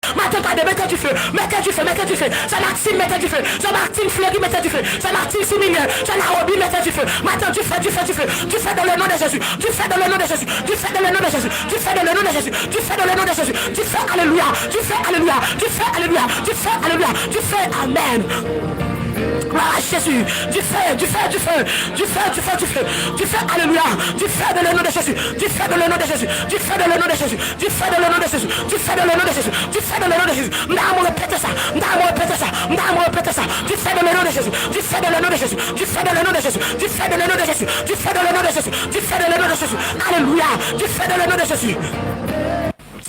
Matin, mettez du feu, mettez du feu, mettez du feu. Jean-Martine, mettez du feu. Jean-Martine Fleury, mettez du feu. Jean-Martine Similien, Jean-Arabi, mettez du feu. Matin, du feu, du feu, du feu. Du feu dans le nom de Jésus. Du feu dans le nom de Jésus. Du feu dans le nom de Jésus. Du feu dans le nom de Jésus. Du feu dans le nom de Jésus. Du feu, alléluia. Du feu, alléluia. Du feu, alléluia. Du feu, alléluia. Du feu, amen. Gloire à Jésus, du feu, du feu, du feu, du feu, du feu, du feu, du feu, alléluia, du feu dans le nom de Jésus, du feu dans le nom de Jésus, du feu dans le nom de Jésus, du feu dans le nom de Jésus, du feu dans le nom de Jésus, du feu dans le nom de Jésus, m'damo répéter ça, m'damo répéter ça, m'damo répéter ça, du feu dans le nom de Jésus, du feu dans le nom de Jésus, du feu dans le nom de Jésus, du feu dans le nom de Jésus, du feu dans le nom de Jésus, du feu dans le nom de Jésus, alléluia, du feu dans le nom de Jésus.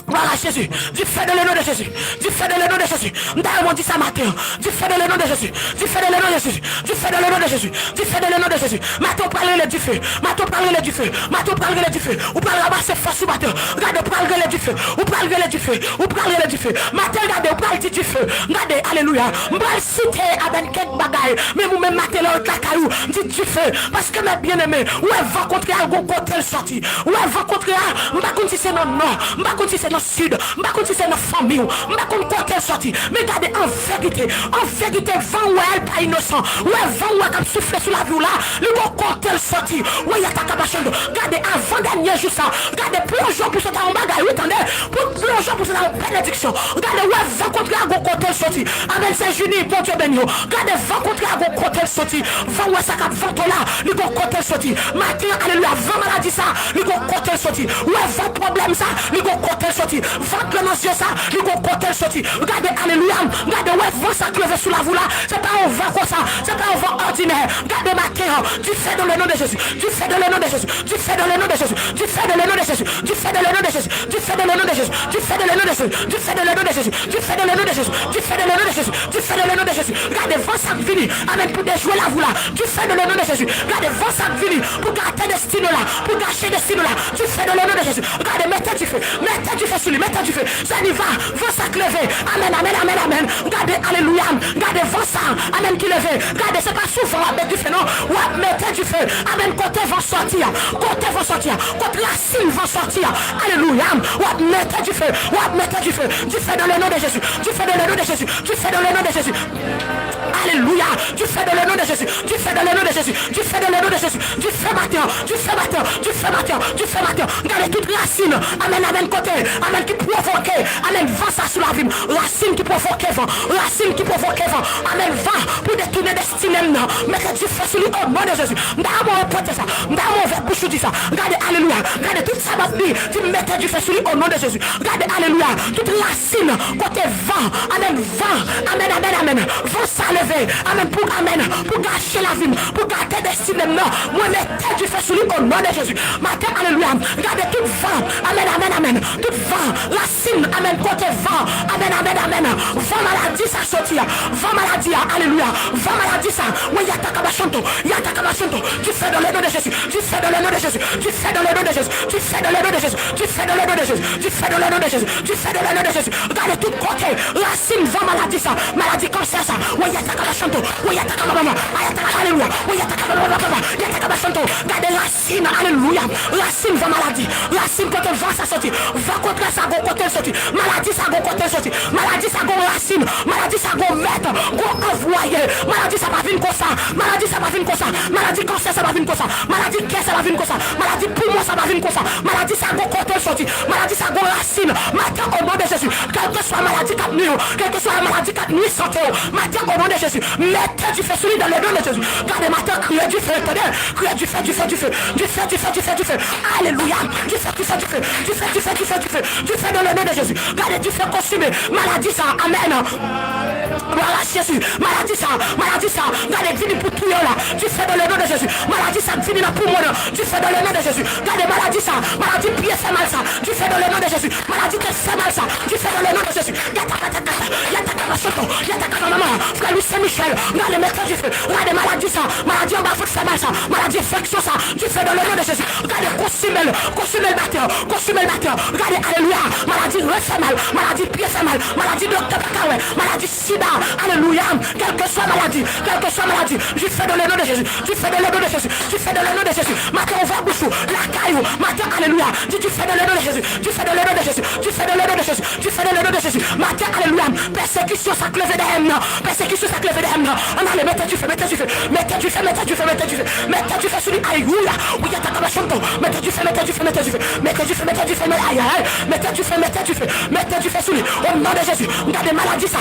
Gloire à Jésus, du feu dans le nom de Jésus, du feu dans le nom de Jésus. Nous dit ça matin, du feu dans le nom de Jésus, du feu dans le nom de Jésus, du feu dans le nom de Jésus, du feu dans le nom de Jésus. Matin, parlez du feu, matin, parlez du feu, matin, parlez du feu. Ou parlez ramasser force matin, regardez, parlez du feu, ou parlez du feu, ou parlez du feu. Matin, regardez, ou parlez du feu, regardez, alléluia. M'bral citer avec quelques bagailles, mais vous même matin là, la caillou, dit du feu, parce que mes bien-aimés, où elle va contre un gros côté sorti, où elle va contre un, m'ba contre si c'est non nord, m'ba contre si c'est non sud, m'ba contre si c'est notre famille, m'ba contre côté sorti. Mais regardez en vérité, vent où elle pas innocent, où elle vent où elle comme souffler sur la vie là, le bon côté sorti, où il y a ta cabachando. Regardez avant dernier jour ça, regardez plongeons pour ça en bagaille, attendez, pour plongeons pour ça en bénédiction. Regardez où elle vent contre un gros côté sorti. Amen, c'est Junie, bon Dieu béni. Regardez vent contre un gros côté sorti, vent où ça cap vent là, le bon côté sorti. Matin, alléluia, vent maladie ça, le bon côté sorti. Où elle vent problème ça, le bon côté sorti. Vent clémence ça, le bon côté sorti. Regardez, alléluia, regardez où elle vent ça crever sous la voie là, c'est pas un vent comme ça, c'est pas un vent ordinaire. Regardez matin, du feu dans le nom de Jésus, du feu dans le nom de Jésus, du feu dans le nom de Jésus, du feu dans le nom de Jésus, du feu dans le nom de Jésus, du feu dans le nom de Jésus, du feu dans le nom de Jésus, du feu dans le nom de Jésus, du feu dans le nom de Jésus, du feu dans le nom de Jésus, du feu dans le nom de Jésus. Regardez vent ça vini, amen, pour déjouer la voie là, du feu dans le nom de Jésus. Regardez vent ça vini, pour gâter destin là, pour gâcher destin là, du feu dans le nom de Jésus. Regardez, mettez du feu sur lui, mettez du feu. Ça y va, vent ça lever, amen, amen, amen, amen. Regardez, alléluia, regardez vent ça, amen, qui lever. Regardez, c'est pas souvent avec du feu, non, ouais, mettez du feu, amen, côté vont sortir, côté la cime va sortir, alléluia, ouais, mettez du feu, ouais, mettez du feu dans le nom de Jésus, du feu dans le nom de Jésus, du feu dans le nom de Jésus. Alléluia, du feu dans le nom de Jésus, du feu dans le nom de Jésus, du feu dans le nom de Jésus, du feu matin, du feu matin, du feu matin, du feu matin. Regardez toute racine, amen, amen, côté, amen, qui provoque, amen, vent ça sur la vie, racine qui provoque vent, racine qui provoque vent, amen, vent pour détourner destinée, mettez du feu sur lui au nom de Jésus. M'damo répéter ça, m'damo vers bouche dit ça. Regardez, alléluia, regardez toute sa vie, tu mettez du feu sur lui au nom de Jésus. Regardez, alléluia, toute racine, côté vent, amen, amen, amen, amen, vent ça lever, amen, pour gâcher la vie, pour gâter destinée, non, moi mettez du feu sur lui au nom de Jésus. Matin, alléluia, regardez tout vent, amen, amen, amen, tout vent, racine, amen, côté vent, amen, amen, amen, vent maladie ça sortir, vent maladie, alléluia, vent maladie ça, oui, y'a ta cabachonto, du feu dans le nom de Jésus, du feu dans le nom de Jésus, du feu dans le nom de Jésus, du feu dans le nom de Jésus, du feu dans le nom de Jésus, du feu dans le nom de Jésus, du feu dans le nom de Jésus. Regardez tout côté, racine, vent maladie ça, maladie cancer ça, oui, y'a ta cabachonto, oui, y'a ta cabachonto, alléluia, oui, y'a ta cabachonto, regardez racine, alléluia, racine, vent maladie, racine côté vent ça sorti, vent contre ça, go côté sorti, maladie ça, go côté sorti, maladie ça, go racine, maladie ça, go mettre, go envoyer, maladie ça va venir comme ça, maladie ça va venir comme ça, maladie cancer ça va venir comme ça, maladie cœur ça va venir comme ça, maladie poumon ça va venir comme ça, maladie ça, go côté sorti, maladie ça, go racine, matin au nom de Jésus, quelle que soit maladie cap nuit, quelle que soit la maladie cap nuit santé, matin au nom de Jésus, mettez du feu sur lui dans le nom de Jésus. Regardez matin, criez du feu, attendez, criez du feu, du feu, du feu, du feu, du feu, du feu, du feu, alléluia, du feu, du feu, du feu, du feu, du feu, du feu, du feu, du feu dans le nom de Jésus. Regardez du feu consumé, maladie ça, amen. Voilà Jésus, maladie ça, regardez vini pour tout là, du feu dans le nom de Jésus, maladie ça, vini dans pour moi, du feu dans le nom de Jésus. Regardez maladie ça, maladie pied fait mal ça, du feu dans le nom de Jésus, maladie tête fait mal ça, du feu dans le nom de Jésus. Y'a ta maman, frère Louis Saint-Michel, regardez, mettez du feu. Regardez, maladie ça, maladie en bas, faut faire mal ça, maladie infection ça, du feu dans le nom de Jésus. Regardez, consumez le matin, regardez, alléluia, maladie refait mal, maladie pied fait mal, maladie docteur Bakawé, maladie sida, alléluia, quelle que soit maladie, du feu dans le nom de Jésus, du feu dans le nom de Jésus, du feu dans le nom de Jésus, matin on va bouchou, la caillou, matin, alléluia, du feu dans le nom de Jésus, du feu dans le nom de Jésus, du feu dans le nom de Jésus, du feu dans le nom de Jésus, matin, alléluia, persécution ça cleve des haines, persécution ça cleve des haines, on allait mettre du feu, mettez du feu, mettez du feu, mettez du feu, mettez du feu, mettez du feu sur lui, alléluia, oui, il y a ta cabachon, mettez du feu, mettez du feu, mettez du feu, mettez du feu, mettez du feu, mettez du feu, mettez du feu, mettez du feu sur lui, au nom de Jésus, regardez maladie ça,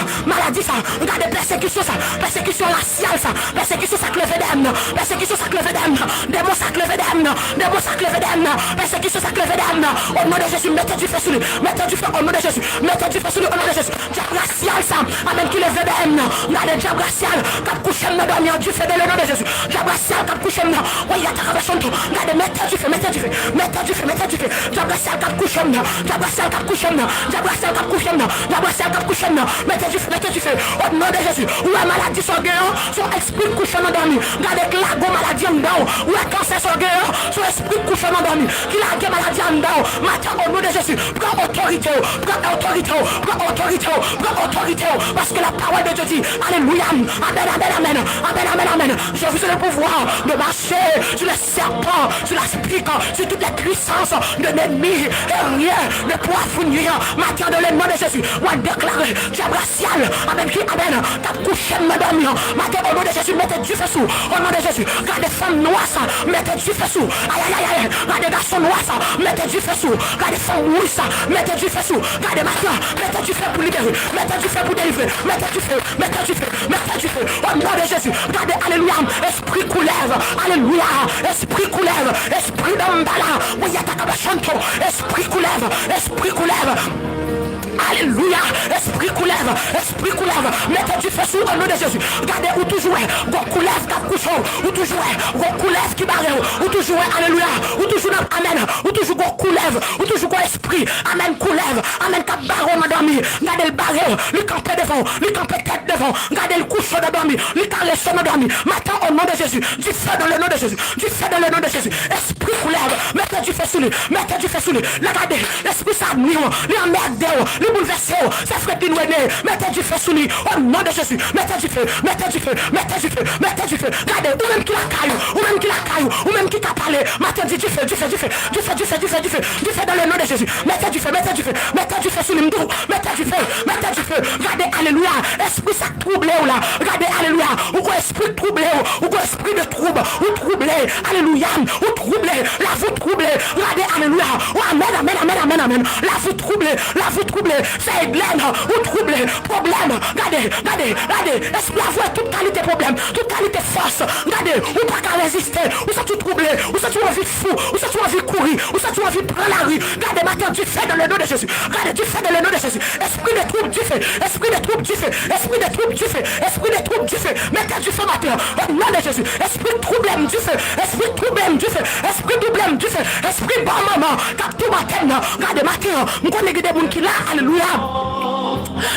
regardez persécution ça, persécution raciale ça, persécution ça cleve des haines, persécution ça cleve des haines, démon ça cleve des haines, démon ça cleve des haines, persécution ça cleve des haines, au nom de Jésus, mettez du feu sur lui, mettez du feu au nom de Jésus, mettez du feu sur lui au nom de Jésus, diable racial ça, amen qui lève des haines, regardez diable racial, cap couché dans dormir, du feu dans le nom de Jésus, diable racial cap couché dans, oui, il y a ta cabachon, regardez mettez du feu, mettez du feu, mettez du feu, mettez du feu, diable racial cap couché dans, diable racial cap couché dans, diable racial cap couché dans, diable racial cap couché dans, mettez du feu, au nom de Jésus, ou la maladie son guérison, son esprit couché dans dormir, regardez que la go maladie en dedans, ou la cancer son guérison, son esprit couché dans dormir, qui la gué maladie en dedans, maintenant au nom de Jésus, prends autorité, parce que la parole de Dieu dit, alléluia, amen, je vous ai le pouvoir de marcher sur les serpents, sur la spique, sur toutes les puissances de l'ennemi, et rien ne pourra vous nuire, maintenant dans le nom de Jésus, on déclare, diable racial, amen, t'as couché de dormir, maintenant au nom de Jésus, mettez du feu sous, au nom de Jésus, regardez femmes noires, mettez du feu sous, aïe, regardez garçons noirs, mettez du feu sous, regardez femmes rouges, mettez du feu sous, regardez maintenant, mettez du feu pour libérer, mettez du feu pour délivrer, mettez du feu, au nom de Jésus, regardez, alléluia, esprit coulève, alléluia, esprit coulève, esprit d'ambala, oui, il y a ta cabachanto, esprit coulève, alléluia, esprit coulève, mettez du feu sous au nom de Jésus, regardez où toujours, go coulève, cap couchon, où toujours, go coulève qui barre, où toujours, alléluia, où toujours, amen, où toujours go coulève, où toujours go esprit, amen, coulève, amen, cap barreau m'endormi, regardez le barreau, le campé devant, le campé tête devant, regardez le couche d'endormi, le carré m'endormi, maintenant au nom de Jésus, du feu dans le nom de Jésus, esprit coulève, mettez du feu sous lui, regardez, l'esprit s'admire, l'emmerde, le bouleversé, ça ferait des noués, mettez du feu sous lui, au nom de Jésus, mettez du feu, regardez, ou même qui la caillou, ou même qui t'a parlé, maintenant du feu, dans le nom de Jésus, mettez du feu sous lui, mettez du feu, regardez, alléluia, esprit ça troublé ou là, regardez, alléluia, ou quoi esprit troublé, ou quoi esprit de trouble, ou troublé, alléluia, ou troublé, la vous troublé, regardez, alléluia, ou amen, la vous troublé, c'est Glenn, ou troublé, problème, regardez, esprit à vous toute qualité problème, toute qualité force, regardez, ou pas qu'à résister, ou ça tu troublé, ou ça tu as envie de fou, ou ça tu as envie de courir, ou ça tu as envie de prendre la rue, regardez, maintenant du feu dans le nom de Jésus, regardez, du feu dans le nom de Jésus, esprit de trouble du feu, mettez du feu maintenant, au nom de Jésus, esprit de troublème du feu, esprit de doublème du feu, esprit de bon moment, cap tout matin, regardez matin, nous connaissons des gens qui là, alléluia,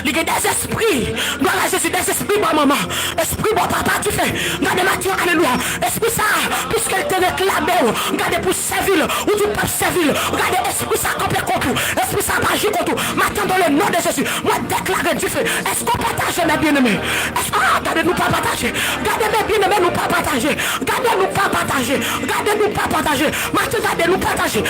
il y a des esprits, gloire à Jésus, des esprits bon maman, esprit bon papa du feu, regardez matin, alléluia, esprit ça, puisqu'elle te réclame, regardez pour servir, ou du peuple servir, regardez esprit ça complet contre, esprit ça agit contre, matin dans le nom de Jésus, moi déclare du feu, est-ce qu'on partage mes bien-aimés, est-ce qu'on regardez-nous pas partager, regardez mes bien-aimés nous pas partager, regardez-nous pas partager, matin regardez-nous partager,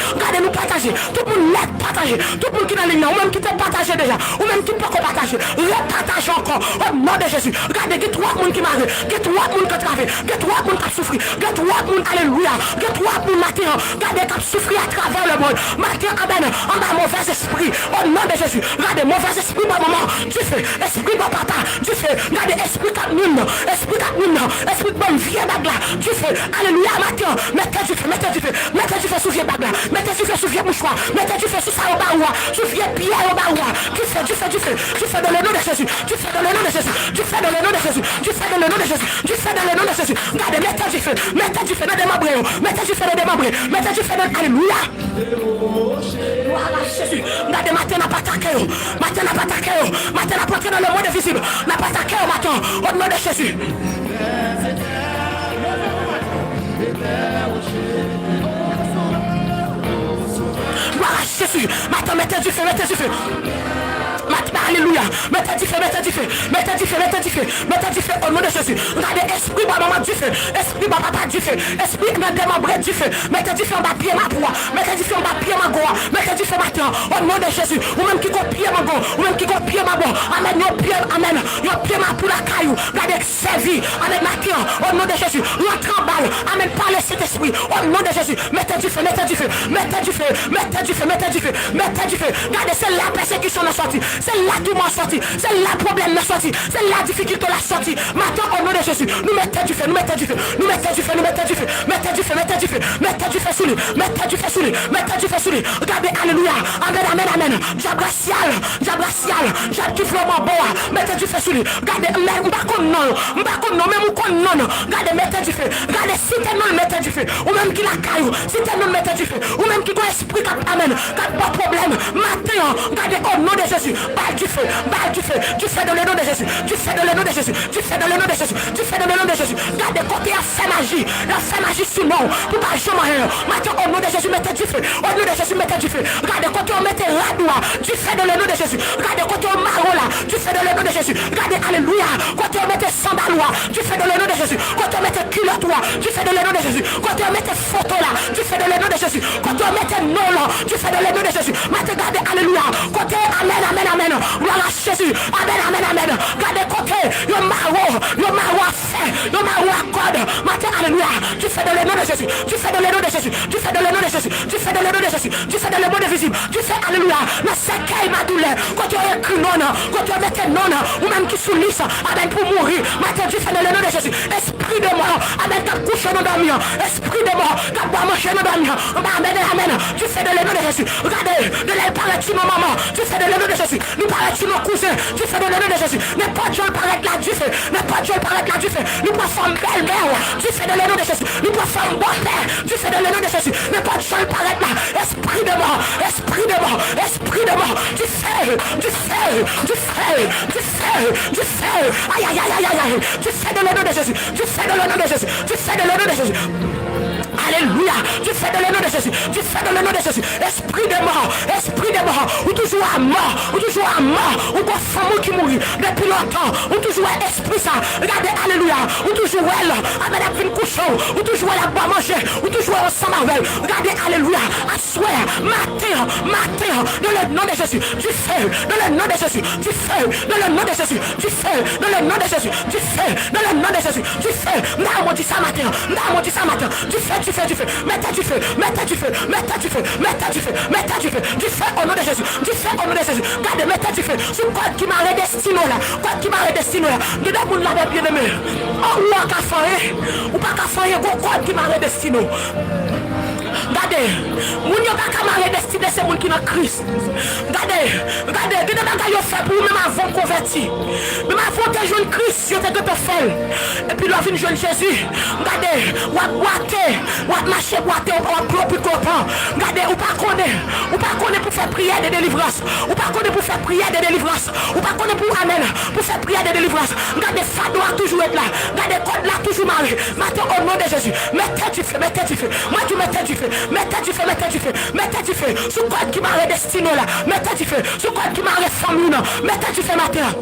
tout le monde l'aide partager, tout le monde qui est dans ligne, ou même qui t'a partagé déjà, ou même qui peut partager, repartage encore, au nom de Jésus, regardez, il y a 3 personnes qui m'arrivent, il y a 3 personnes qui travaillent, il y a 3 personnes qui souffrent, il y a 3 personnes, alléluia, il y a 3 personnes matin, regardez, qui souffrent à travers le monde, matin, amen, en bas mauvais esprit, au nom de Jésus, regardez, mauvais esprit, bon moment, du feu, esprit, bon papa, du feu, regardez, esprit 4 mine, esprit de bonne vie, du feu, Alléluia, matin. Mettez du feu, mettez du feu. Mettez du feu sous vieux bagla. Mettez du feu sous vieux mouchoir. Mettez du feu sous ça au baroua. Sous vieux pierre au baroua. Du feu, du feu, du feu. Du feu dans le nom de Jésus. Du feu dans le nom de Jésus. Du feu dans le nom de Jésus. Du feu dans le nom de Jésus. Du feu dans le nom de Jésus. Regardez, mettez du feu. Mettez du feu dans des membres. Mettez du feu dans des membres. Mettez du feu dans... Alléluia. Voilà Jésus. Regardez, matin n'a pas attaqué. Matin n'a pas attaqué. Matin n'a pas attaqué dans le monde visible. N'a pas attaqué au matin. Au nom de Jésus. Gloire à Jésus. Matin, mettez du feu, mettez du feu. Alléluia. Mettez du feu, mettez du feu. Mettez du feu, mettez du feu. Mettez du feu au nom de Jésus. Regardez, esprit, maman du feu. Esprit, papa du feu. Esprit, maman du feu. Mettez du feu en bas pied ma poids. Mettez du feu en bas pied ma goa. Mettez du feu matin au nom de Jésus. Ou même qui copie ma go. Ou même qui copie ma go. Amen, yon pied, amen. Yon pied ma pour la caillou. Regardez, servi. Amen, matin au nom de Jésus. Rentre en balle. Amen, parlez cet esprit. Au nom de Jésus. Mettez du feu, mettez du feu. Mettez du feu. Mettez du feu, mettez du feu. Mettez du feu. Regardez, c'est la persécution de sortie. C'est là tout mon sorti, c'est là problème la sortie, c'est la difficulté la sortie. Maintenant au nom de Jésus, nous mettons du feu, nous mettons du feu, nous mettons du feu, nous mettons du feu, mettez du feu, mettez du feu, mettez du feu sur lui, mettez du feu sur lui, mettez du feu sur lui. Regardez, alléluia, amen, amen, amen. Diabracial, diabracial, qui flotte en bois, mettez du feu sur lui. Regardez, m'bako non, même ou kon non. Regardez, mettez du feu. Regardez, si t'es non, mettez du feu. Ou même qui la caillou, si t'es non, mettez du feu. Ou même qui doit esprit, amen, pas de problème. Maintenant, regardez au nom de Jésus. Balle du feu dans le nom de Jésus, du feu dans le nom de Jésus, du feu dans le nom de Jésus, du feu dans le nom de Jésus. Gardez côté à fait magie sur nous, pour pas jamais rien. Maintenant au nom de Jésus, mettez du feu, au nom de Jésus, mettez du feu. Gardez côté on mettez radoua, du feu dans le nom de Jésus. Gardez côté on marola, du feu dans le nom de Jésus. Gardez alléluia, côté on mettez sandalois, du feu dans le nom de Jésus. Côté on mettez culotte, du feu dans le nom de Jésus. Côté on mettez photo là, du feu dans le nom de Jésus. Côté on mettez non là, du feu dans le nom de Jésus. Maintenant gardez alléluia, côté amen, amen, amen. Gloire à Jésus. Amen, amen, amen. Gardez côté. Yo maro à fait. Yo maro à code. Matin, alléluia. Tu fais dans le nom de Jésus. Tu fais dans le nom de Jésus. Tu fais dans le nom de Jésus. Tu fais dans le nom de Jésus. Tu fais dans le monde visible. Tu fais alléluia. Le séquel ma douleur. Quand tu as écrit non, quand tu as mis non, ou même qui sous lisse. Amen, pour mourir. Matin, tu fais dans le nom de Jésus. Esprit de mort. Amen, t'as couché dans dormir. Esprit de mort. T'as pas mangé dans dormir. Amen, amen. Tu fais dans le nom de Jésus. Regardez, de l'aile paraît tu nos mamans. Tu fais dans le nom de Jésus. Nous paraît tu nos cousins. Tu fais dans le nom de Jésus. N'est pas Dieu paraît là du feu. N'est pas Dieu paraît là du feu. Nous pas femme belle-mère. Tu fais dans le nom de Jésus. Nous pas femme bon-père. Tu fais dans le nom de Jésus. N'est pas Dieu paraît là. Esprit de mort. Esprit de mort. Esprit de mort. Du feu. Du feu. Du feu. Du feu. Du feu. Aïe, aïe, aïe, aïe, aïe. Tu fais dans le nom de Jésus. Tu fais dans le nom de Jésus. Tu fais dans le nom de Jésus. Alléluia. Tu fais dans le nom de Jésus. Tu fais dans le nom de Jésus. Esprit de mort. Esprit de mort. Ou toujours à mort. Ou toujours à mort. Ou quoi femme qui mourit depuis longtemps. Ou toujours esprit ça. Regardez, alléluia. Ou toujours elle. Amen, elle vient coucher. Ou toujours elle a boire manger. Ou toujours ensemble avec elle. Regardez, alléluia. Assoir. Matin. Dans le nom de Jésus. Tu fais. Dans le nom de Jésus. Tu fais. Dans le nom de Jésus. Tu fais. Dans le nom de Jésus. Tu fais. Dans le nom de Jésus. Tu fais. Non, dit ça matin. Non, dit ça matin. Tu fais. Mettez du feu. Mettez du feu. Mettez du feu. Mettez du feu. Mettez du feu. Du feu au nom de Jésus. Du feu au nom de Jésus. Regardez, mettez du feu. Ce code qui m'a redestiné là. Code qui m'a redestiné là. De deux moun l'avait bien aimé. Oh, ou pas qu'à faire. Ou pas qu'à faire. Code qui m'a redestiné. Regardez, moun yo pas qu'à m'a redestiné, c'est moun qui n'a Christ. Regardez, de deux bagages yo fait pour même avant converti. Même avant que jeune Christ, yo te de faire. Et puis là vient jeune Jésus. Regardez, ou marcher boiter, ou propre comprendre. Regardez, ou pas connaît pour faire prière de délivrance. Ou pas connaît pour faire prière de délivrance. Ou pas connaît pour amen, pour faire prière de délivrance. Regardez, ça doit toujours être là. Regardez, code là toujours marché. Maintenant au nom de Jésus, mettez du feu, mettez du feu. Moi tu mettez du feu. Mettez du feu, mettez du feu, mettez du feu. Ce code qui m'a redestiné là, mettez du feu. Ce code qui m'a réformé là, mettez du feu matin.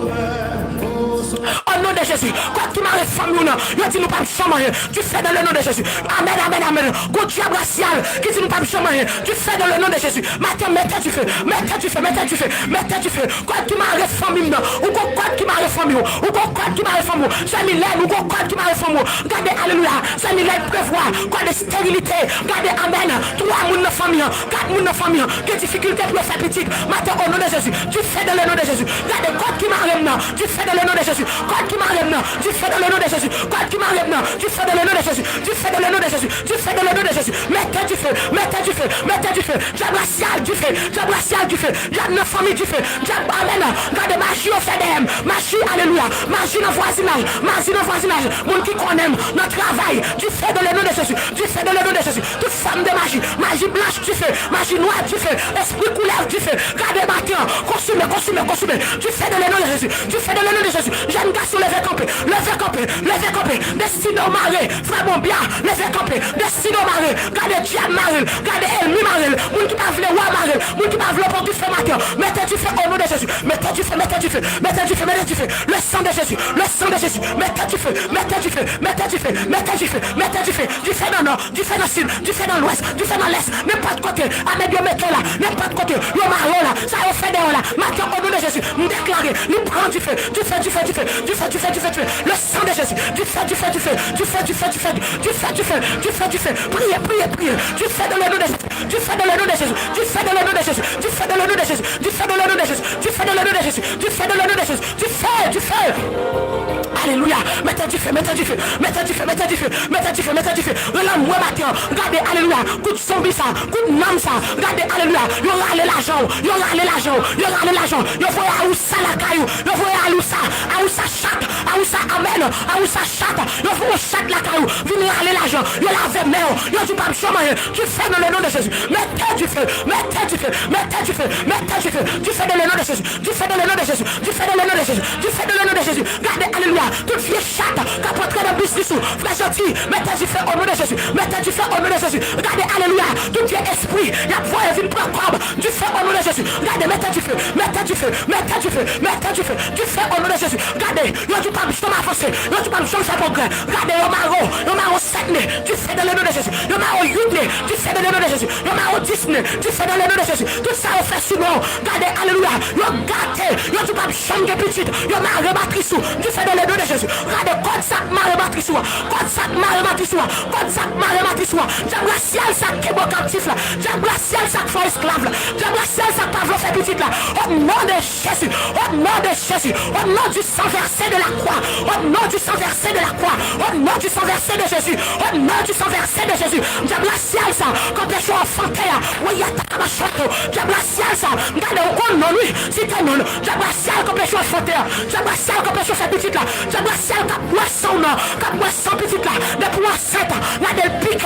Au nom de Jésus, quoi qui m'a réformé là, il dit nous pas changer. Tu fais dans le nom de Jésus. Amen, amen, amen. God diable racial, qui dit nous pas changer. Tu fais dans le nom de Jésus. Matin, mettez du feu, mettez du feu, mettez du feu, mettez du feu. Quoi qui m'a réformé là, ou quoi qui m'a réformé, ou quoi qui m'a réformé. J'ai mis l'air, ou quoi qui m'a réformé. Regardez, alléluia. J'ai mis l'air prévoir. Quoi de stérilité. Regardez, amen. 3 moun de famille, 4 moun de famille. Quelle difficulté pour faire petit. Matin, au nom de Jésus. Tu fais dans le nom de Jésus. Regardez, quoi qui m'a réformé. Tu fais dans le nom de Jésus. God qui m'arrête non, du feu dans le nom de Jésus. Code qui m'arrête non, du feu dans le nom de Jésus. Du feu dans le nom de Jésus. Du feu dans le nom de Jésus. Mettez du feu, mettez du feu, mettez du feu. Diable racial du feu, diable racial du feu. Diable de famille du feu. Diable amen. Garde magie au fait d'elle. Magie, alléluia. Magie dans voisinage. Magie dans voisinage. Monde qui connaît notre travail. Du feu dans le nom de Jésus. Du feu dans le nom de Jésus. Toute femme de magie. Magie blanche du feu. Magie noire du feu. Esprit couleur du feu. Garde matin. Consumez, consumez, consumez. Du feu dans le nom de Jésus. Du feu dans le nom de Jésus. Jeune garçon, levez campé. Levez campé. Levez campé. Destine au mari. Frère mon bien. Levez campé. Destine au mari. Garde diable mari. Garde ennemi mari. Moun qui parle roi mari. Moun qui parle pour du feu matin. Mettez du feu au nom de Jésus. Mettez du feu, mettez du feu. Mettez du feu, mettez du feu. Le sang de Jésus. Le sang de Jésus. Mettez du feu. Mettez du feu. Mettez du feu. Mettez du feu. Mettez du feu. Du feu dans le nord. Du feu dans le sud. Du feu dans l'ouest. Du feu dans l'est. N'importe côté. Amen Dieu mettez là. N'importe côté. Le marron là. Ça au fait là. Maintenant au nom de Jésus. Nous déclarer. Nous prendre du feu. Du feu, du feu, du feu. Du feu, du feu, du feu, du feu. Le sang de Jésus. Du feu, du feu, du feu. Du feu, du feu, du feu. Du feu, du feu. Du feu, du feu. Priez, priez, priez. Du feu dans le nom de Jésus. Du feu dans le nom de Jésus. Du feu dans le nom de Jésus. Du feu dans le nom de Jésus. Du feu dans le nom de Jésus. Du feu dans le nom de Jésus. Du feu dans le nom de Jésus. Du feu, du feu. Alléluia. Mettez du feu, mettez du feu. Mettez du feu, mettez du feu. Mettez du feu, mettez du feu. Regarde moi matin. Regardez, alléluia. Coup de zombie ça. Coup de nam ça. Regardez, alléluia. Yo râle l'argent. Yo râle l'argent. Yo râle l'argent. Yo voyez à où ça la caillou. Yo voyez à où ça chatte. À où ça amène. À où ça chatte. Yo voyez chatte la caillou. Venez râler l'argent. Yo lave mer. Yo du pas me chômer. Du feu dans le nom de Jésus. Mettez du feu. Mettez du feu. Mettez du feu. Mettez du feu. Du feu dans le nom de Jésus. Du feu dans le nom de Jésus. Du feu dans le nom de Jésus. Du feu dans le nom de Jésus. Gardez, alléluia. Toute vieille chatte. Qu'apporterait dans le business. Frère gentil. Mettez du feu au nom de Jésus. Mettez du feu au nom de Jésus. Gardez, alléluia. Tout vieil esprit. Il y a voix et vie pour corps. Du feu au nom de Jésus. Gardez, mettez du feu. Mettez du feu. Mettez du feu. Mettez du feu. Du feu au nom de Jésus. Gardez. Yo du pas me avancer. Yo du pas me changer progrès. Gardez, yo marron. Yo marron 7 nez. Du feu dans le nom de Jésus. Yo marron 8 nez. Du feu dans le nom de Jésus. Yo marron 10 nez. Du feu dans le nom de Jésus. Tout ça on fait souvent. Gardez, alléluia. Yo gâté. Yo du pas me changer petite. Yo marron matrice. Du feu dans le nom de Jésus. Regardez, code ça marron matrice. Code ça marron matrice. Code ça marron matrice. Diable ciel ça qui est bon captif là. Diable ciel ça qui fait esclave là. Diable ciel ça qui va faire petite là. Au nom de Jésus. Au nom de Jésus. Au nom du sang versé de la croix. Au nom du sang versé de la croix. Au nom du sang versé de Jésus. Au nom du sang versé de Jésus. Diable ciel ça. Quand les choses enfantés là. Oui, il y a ta machotte. Diable ciel ça. Regardez au compte non lui. Si t'es non. Diable ciel quand les choses enfantés là. Diable ciel quand les choses fait petite là. Diable ciel quand poisson non. Quand poisson petite là. Depuis un 7 ans. Regardez le pique.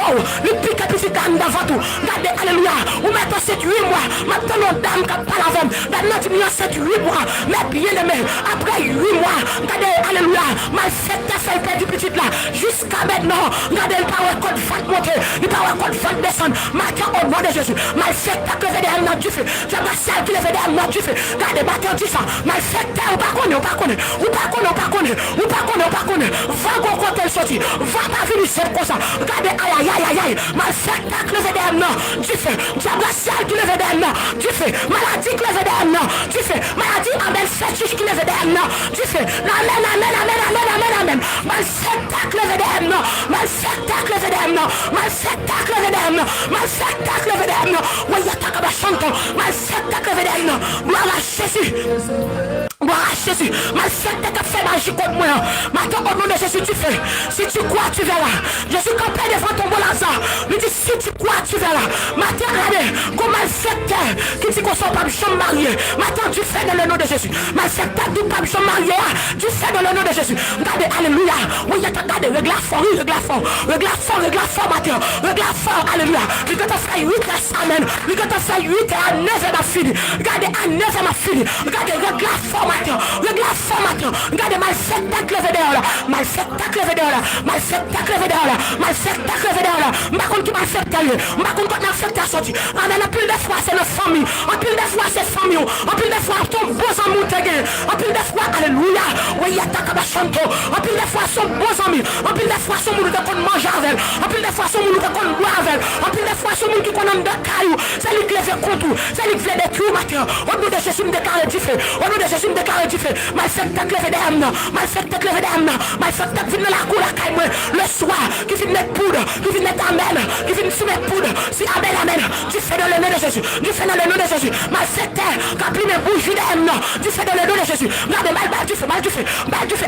Le pique petite là devant tout. Regardez, alléluia. Ou maintenant 7-8 mois. Maintenant nos dames qui parlent avec. Maintenant tu m'as 7-8 mois. Mais bien aimé. Après 8 mois. Regardez, alléluia. Ma fête t'a fait perdre petite là. Jusqu'à maintenant. Regardez le power code fat monter. Le power code fat descendre. Maintenant au nom de Jésus. Ma fête t'a levé derrière moi du feu. J'ai ma salle qui levé derrière moi du feu. Regardez, maintenant dit ça. Ma fête t'a ou pas connaît, ou pas connaît. Ou pas connaît, ou pas connaît. Ou pas connaît, ou pas connaît. Va go quand elle sortit. Va pas venir c'est comme ça. Regardez, aïe, aïe, aïe, aïe. Ma fête t'a levé derrière moi du feu. J'ai ma salle qui levé derrière moi du feu. Maladie qui levé derrière moi du feu. Maladie amen fétiche qui levé derrière moi du feu. Amen, amen, amen, amen, amen, amen. Ma fête t'a levé derrière moi. Ma fête t'a levé derrière moi. Ma fête t'a levé derrière moi. Ma fête t'a levé derrière moi. Oui, il y a ta cabane chantant. Ma fête t'a levé derrière moi. Gloire à Jésus. Gloire à Jésus. Ma fête t'a fait magie contre moi. Maintenant, au nom de Jésus, tu fais. Si tu crois, tu verras. Jésus campé devant ton bon Lazare. Il dit, si tu crois, tu verras. Maintenant, regardez, comment elle fait qui dit qu'on ne soit pas chambre marié. Maintenant, tu fais dans le nom de Jésus. Ma fête t'a dit pas chambre marié. Tu fais dans le nom de Jésus. Regardez, alléluia. Oui, il y a ta garde, regarde fort, regarde fort. Regarde fort, regarde fort, maintenant. Regarde fort, alléluia. Il va te faire 8 heures, amen. Il va te faire 8 heures à 9 heures, ma fille. Regardez, à 9 heures, ma fille. Regardez, regarde fort, maintenant. Regarde fort, maintenant. Regardez, ma fête t'a levé dehors là. Ma fête t'a levé dehors là. Ma fête t'a levé dehors là. Ma fête t'a levé dehors là. Ma compte qui m'a fait tailler. Ma compte qui m'a fait ta sortie. Amen. En plus de fois, c'est notre famille. En plus de fois, c'est famille. En plus de fois, ton beau amour te gagne. En plus de fois, alléluia. Oui, il y a ta cabachanto. En plus de fois, son beau ami. En plus de fois, son monde qui qu'on mange avec. En plus de fois, son monde qui qu'on boit avec. En plus de fois, son monde qui qu'on en de caillou. C'est lui qui le fait contre. C'est lui qui fait des trous matin. Au nom de Jésus, me déclare du feu. Au nom de Jésus, me déclare du feu. Ma fête t'a levé des âmes, malfaiteur levé des âmes, malfaiteur qui vient dans la cour la caille le soir, qui vient mettre poudre, qui vient mettre amen, qui vient fumer poudre, si amen, amen, tu fais dans le nom de Jésus, tu fais dans le nom de Jésus, malfaiteur, qui a pris mes bougies des âmes, tu fais dans le nom de Jésus, regarde mal, tu fais,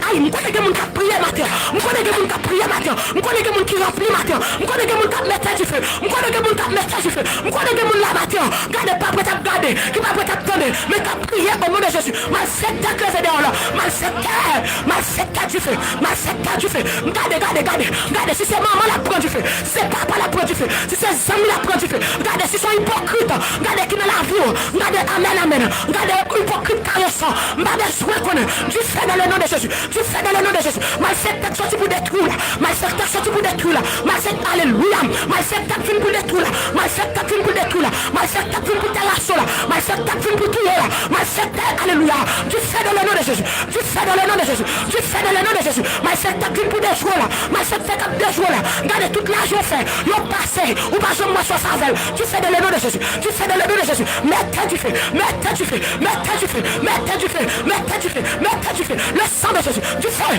aïe, je connais que mon cap prier matin, je connais que mon cap prier matin, je connais que mon qui remplit matin, je connais que mon cap mettre du feu, je connais que mon cap mettre du feu, je connais que mon la matin, garde pas prêt à garder, qui pas prêt à attendre, mais qui a prié au nom de Jésus, malfaiteur que levé dehors là, malfaiteur du feu, malfaiteur du feu, garde, si c'est maman la prend du feu, si c'est papa la prend du feu, si c'est amis la prend du feu, garde, si c'est hypocrite, garde qui dans la vie, garde amen, garde hypocrite caressant, garde soin qu'on du feu dans le nom de Jésus, du feu dans le nom de Jésus, malfaiteur sorti pour détruire, malfaiteur sorti pour détruire, malfaiteur, alléluia, malfaiteur fin pour détruire, malfaiteur fin pour détruire, malfaiteur fin pour terrasser, malfaiteur fin pour tuer, malfaiteur, alléluia, du feu dans le nom de Jésus, du feu dans le nom de Jésus, du feu dans le nom de Jésus, malfaiteur fin pour détruire, malfaiteur cap détruire, garde toute l'argent fait, yon passé, ou pas je m'en sois savel, tu fais dans le nom de Jésus, tu fais dans le nom de Jésus, mettez du feu, mettez du feu, mettez du feu, mettez du feu, mettez du feu, mettez du feu, le sang de Jésus, du feu.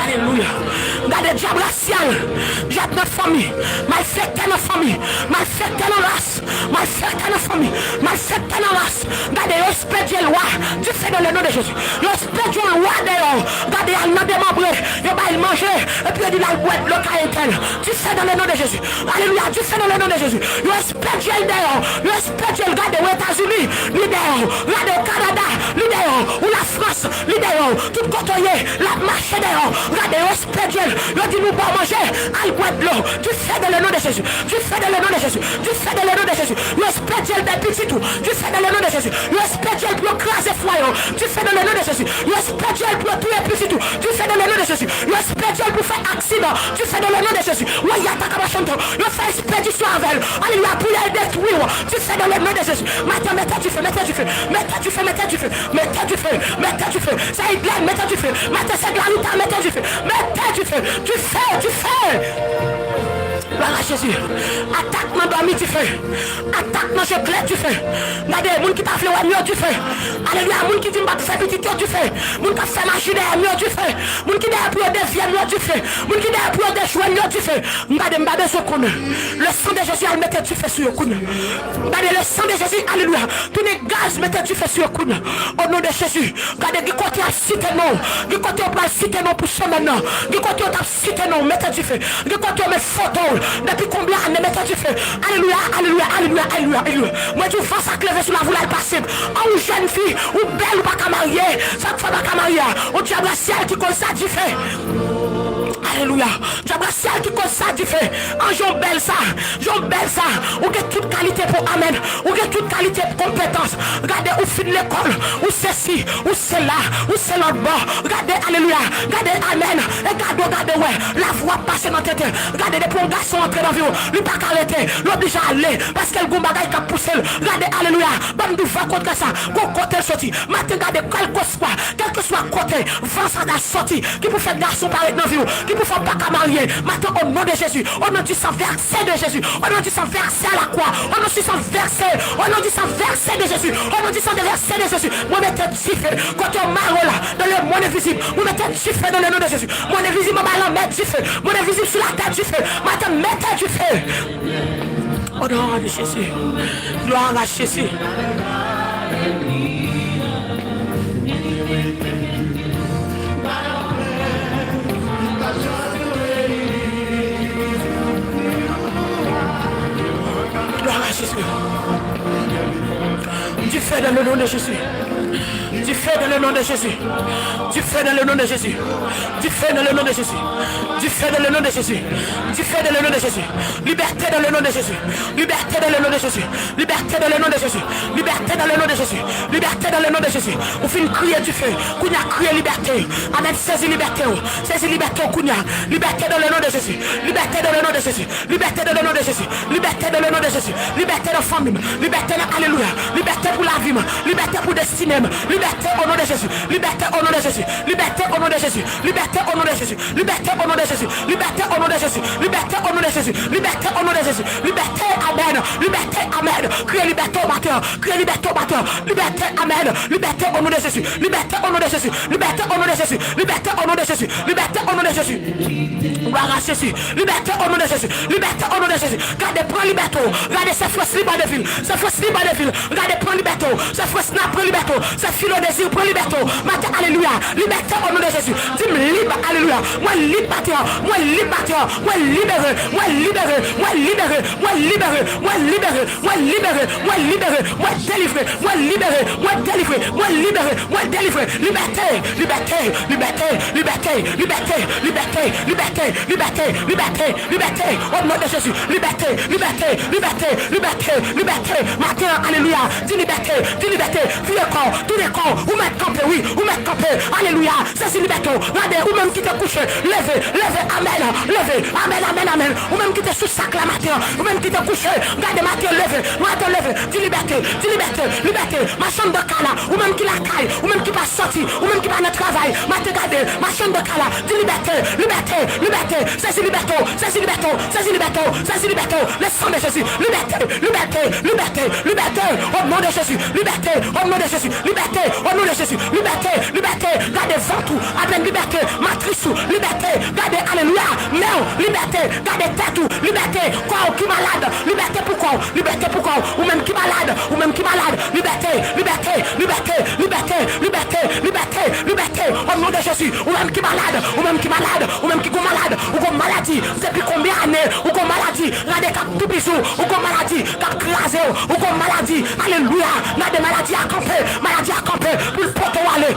Alléluia. Gardez le diable racial. J'ai notre famille. Malfaiteur dans la famille. Malfaiteur dans la race. Malfaiteur dans la famille. Malfaiteur dans la race. Gardez respect de loi. Tu fais dans le nom de Jésus. Respect de loi d'ailleurs. Gardez un nom de membre. Il va manger. Et puis il dit la boîte locale. Tu fais dans le nom de Jésus. Alléluia. Tu fais dans le nom de Jésus. Respect de d'ailleurs. Respect de gardez aux États-Unis. L'idéal. Gardez au Canada. L'idéal. Ou la France. L'idéal. Tout côté. La marche d'ailleurs. Regardez, respect Dieu. Il dit nous pas manger. Al boire de l'eau. Tu fais dans le nom de Jésus. Tu fais dans le nom de Jésus. Tu fais dans le nom de Jésus. Respect Dieu des petits tout. Tu fais dans le nom de Jésus. Respect Dieu pour craser foyer. Tu fais dans le nom de Jésus. Respect Dieu pour tuer petits tout. Tu fais dans le nom de Jésus. Respect Dieu pour faire accident. Tu fais dans le nom de Jésus. Oui, il y a ta cabachante. Il fait expédition avec elle. Alléluia, pour les détruire. Tu fais dans le nom de Jésus. Maintenant, mettez du feu, mettez du feu. Mettez du feu, mettez du feu. Mettez du feu. Mettez du feu. C'est une blague, mettez du feu. Mettez cette granite, mettez du feu. Mettez du feu, du feu, du feu. Gloire à Jésus. Attaque mon dormi du feu. Attaque mon je plaide du feu. Regardez, les gens qui t'a fait mieux du feu. Alléluia, les gens qui disent que faire petit du feu. Les gens qui fait marcher mieux du feu. Les gens qui disent pour dévier mieux du feu. Les gens qui disent pour déchouer mieux du feu. Regardez, regardez ce qu'on a. Le sang de Jésus, elle mettait du feu sur le coup. Regardez, le sang de Jésus, alléluia. Tous les gaz mettaient du feu sur le coup. Au nom de Jésus. Regardez, qui côté a cité non. Qui côté on va citer non pour ce maintenant. Qui côté on a cité non, mettez du feu. Qui côté on met photo. Depuis combien d'années mettez du feu? Alléluia, alléluia, alléluia, alléluia, alléluia. Moi tu vois ça clever sur la voie passer. Ou jeune fille, ou belle ou pas qu'à marier. Ça fait pas qu'à marier. Ou diable ciel qui cause ça du feu. Alléluia. Diable ciel qui cause ça du feu. J'en belle ça. J'en belle ça. Ou que toute qualité pour amen. Ou que toute qualité pour compétence. Regardez où fin l'école. Ou ceci. Ou c'est là. Ou c'est l'autre bord. Regardez, alléluia. Regardez, amen. Regardez, ouais. La voix passe dans tête. Regardez des bons garçons entrer dans la vie. Lui pas arrêter. L'oblige à aller. Parce qu'elle goûte bagaille qui a poussé. Regardez, alléluia. Bam du vent contre ça. Go côté sorti. Matin, regardez, quel que soit côté. Vent ça a sorti. Qui peut faire garçon paraître dans la vie. Qui peut faire pas qu'à marier. Maintenant, au nom de Jésus. Au nom du sang versé de Jésus. Au nom du sang versé à la croix. Au nom du sang versé. Au nom du sang versé de Jésus. Au nom du sang versé de Jésus. Moi, mettez du feu. Quand on marre là, dans le monde invisible. Vous mettez du feu dans le nom de Jésus. Mon invisible, on va mettre du feu. Mon invisible sur la tête du feu. Maintenant, mettez du feu. Au nom de Jésus. Gloire à Jésus. Gloire à Jésus. Du feu dans le nom de Jésus. Du feu dans le nom de Jésus. Du feu dans le nom de Jésus. Du feu dans le nom de Jésus. Du feu dans le nom de Jésus. Du feu dans le nom de Jésus. Liberté dans le nom de Jésus. Liberté dans le nom de Jésus. Liberté dans le nom de Jésus. Liberté dans le nom de Jésus. Liberté dans le nom de Jésus. On fait une crier du feu. Kounia crier liberté. Amen. Saisis liberté. Saisis liberté. Kounia. Liberté dans le nom de Jésus. Liberté dans le nom de Jésus. Liberté dans le nom de Jésus. Liberté dans le nom de Jésus. Liberté dans la famille. Liberté dans alléluia. Liberté pour la vie. Liberté pour destinée. name. Liberté au nom de Jésus. Liberté au nom de Jésus. Liberté au nom de Jésus. Liberté au nom de Jésus. Liberté au nom de Jésus. Liberté au nom de Jésus. Liberté au nom de Jésus. Liberté au nom de Jésus. Liberté, amen. Liberté, amen. Criez liberté au matin. Criez liberté au matin. Liberté, amen. Liberté au nom de Jésus. Liberté au nom de Jésus. Liberté au nom de Jésus. Liberté au nom de Jésus. Liberté au nom de Jésus. Gloire à Jésus. Liberté au nom de Jésus. Liberté au nom de Jésus. Gardez, prends liberté. Gardez ces forces libres de ville. Ces forces libres de ville. Gardez, prends liberté. Ces forces n'a prends liberté. Ces philo désir, prends liberté. Matin, alléluia. Liberté au nom de Jésus. Dis-moi libre, alléluia. Moi libre, matin. Moi libre, matin. Moi libéré. Moi libéré. Moi libéré. Moi libéré. Moi libéré. Moi libéré. Moi libéré. Moi délivré. Moi libéré. Moi délivré. Moi libéré. Moi délivré. Liberté. Liberté. Liberté. Liberté. Liberté. Liberté. Liberté. Liberté. Liberté. Liberté. Au nom de Jésus. Liberté. Liberté. Liberté. Liberté. Liberté. Matin, alléluia. Dis liberté. Dis liberté. Tous les corps. Vous mettez campé, oui. Vous mettez campé. Alléluia. C'est liberté. Regardez, ou même qui te couche. Levez. Levez. Amen. Levez. Amen. Amen. Amen. Ou même qui te sous sac la matin. Ou même qui te couche. Regardez, matin, levez. Matin, levez. Dis liberté. Dis liberté. Liberté. Ma chambre de cala. Ou même qui la caille. Ou même qui va sortir. Ou même qui va dans le travail. Matin, regardez. Ma chambre de cala. Dis liberté. Liberté. Liberté. C'est liberté. C'est liberté. C'est liberté. C'est liberté. Le sang de Jésus. Liberté. Liberté. Liberté. Liberté. Au nom de Jésus. Liberté. Au nom de Jésus. Liberté. Au nom de Jésus. Liberté. Liberté. Gardez ventre. Appelle liberté. Matrice. Liberté. Gardez. Alléluia. Non. Liberté. Gardez tête. Liberté. Quoi qui malade. Liberté pourquoi. Liberté pourquoi. Ou même qui malade. Ou même qui malade. Liberté. Liberté. Liberté. Liberté. Liberté. Liberté. Liberté. Au nom de Jésus. Ou même qui malade. Ou même qui malade. Ou même qui go malade. Ou go maladie. Depuis combien d'années. Ou go maladie. Regardez cap tout bisou. Ou go maladie. Cap crasé. Ou go maladie. Alléluia. Regardez maladie à camper. Maladie à camper. Pour le poteau aller.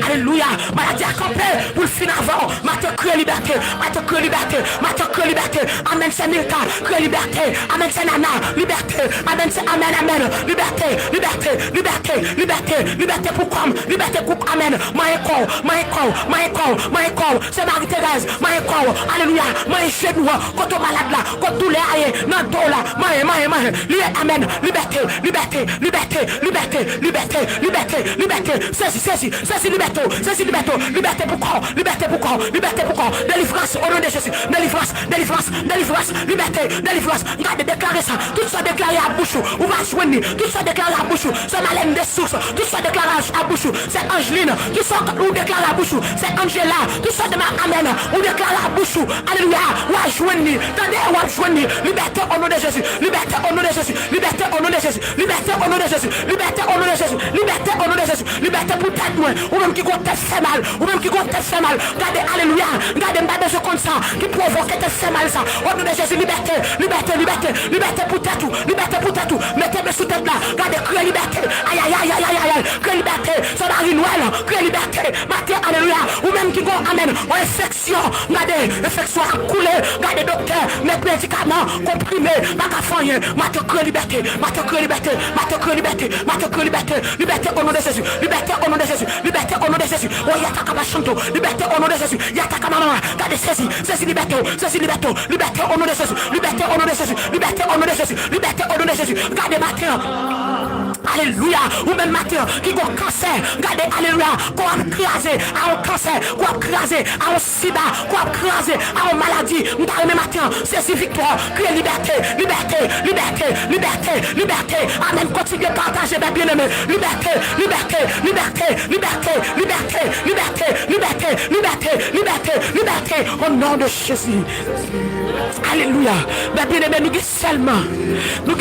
Alléluia. Maladie à camper. Pour le fin avant. Matin crée liberté. Matin crée liberté. Matin crée liberté. Amen c'est Milka. Crée liberté. Amen c'est Nana. Liberté. Amen c'est Amen. Amen. Liberté. Liberté. Liberté. Liberté. Liberté pour comme. Liberté pour Amen. Maïko. Maïko. Maïko. Maïko. C'est Marie-Thérèse. Maïko. Alléluia. Maïko chez nous. Quand on malade là. Quand tous les aïeux. Dans tout là. Maï. Amen. Liberté. Liberté. Liberté. Liberté. Liberté. Liberté. Liberté. C'est liberté. C'est liberté. Liberté pour quoi? Liberté pour quoi? Liberté pour quoi? Délivrance au nom de Jésus. Délivrance. Délivrance. Délivrance. Liberté. Délivrance. Regardez déclarer ça. Tout ça déclaré à bouche. Ou va soigner. Tout ça déclaré à bouche. C'est Malène des sources. Tout ça déclaré à bouche. C'est Angeline. Tout ça ou déclaré à bouche. C'est Angela. Tout ça de ma Amen. Ou déclaré à bouche. Alléluia. Ou à joindre. Attendez, ou à joindre. Liberté au nom de Jésus. Liberté au nom de Jésus. Liberté au nom de Jésus. Liberté au nom de Jésus. Liberté au nom de Jésus. Liberté au nom de Jésus. Liberté pour tête moi. Ou même qui compte fait mal. Ou même qui compte fait mal. Regardez, alléluia. Regardez, pas de ce comme ça. Qui provoque te fait mal ça. Au nom de Jésus. Liberté. Liberté. Liberté. Liberté pour tête. Liberté pour tête. Mettez-le sous tête là. Regardez, crée liberté. Aïe aïe aïe aïe aïe aïe. Crée liberté. Ça Marie Noël. Crée liberté. Matin, alléluia. Ou même qui go amen. En infection. Regardez, infection à couler. Regardez, docteur. Mettre médicaments. Comprimés. Macafoyen. Matin, crée liberté. Matin, crée liberté. Matin, crée liberté. Matin, crée liberté. Liberté au nom de Jésus. Liberté au nom de Jésus. Liberté au nom de Jésus. Oh, yataka machanto. Liberté au nom de Jésus. Yataka maman. Regardez, saisis liberté. Saisis liberté. Liberté au nom de Jésus. Liberté au nom de Jésus. Liberté au nom de Jésus. Liberté au nom de Jésus. Regardez matin. Alléluia. Ou même matin qui a un cancer. Regardez, alléluia. Qu'on a crasé à un cancer. Qu'on a crasé à un sida. Qu'on a crasé à une maladie. Nous avons matin. C'est victoire. Crier liberté. Liberté. Liberté. Liberté. Liberté. Amen. Continuez à partager, mes bien-aimés. Liberté. Liberté. Liberté. Liberté. Liberté. Liberté. Liberté. Liberté. Liberté. Liberté. Au nom de Jésus. Alléluia. Mes bien-aimés, nous sommes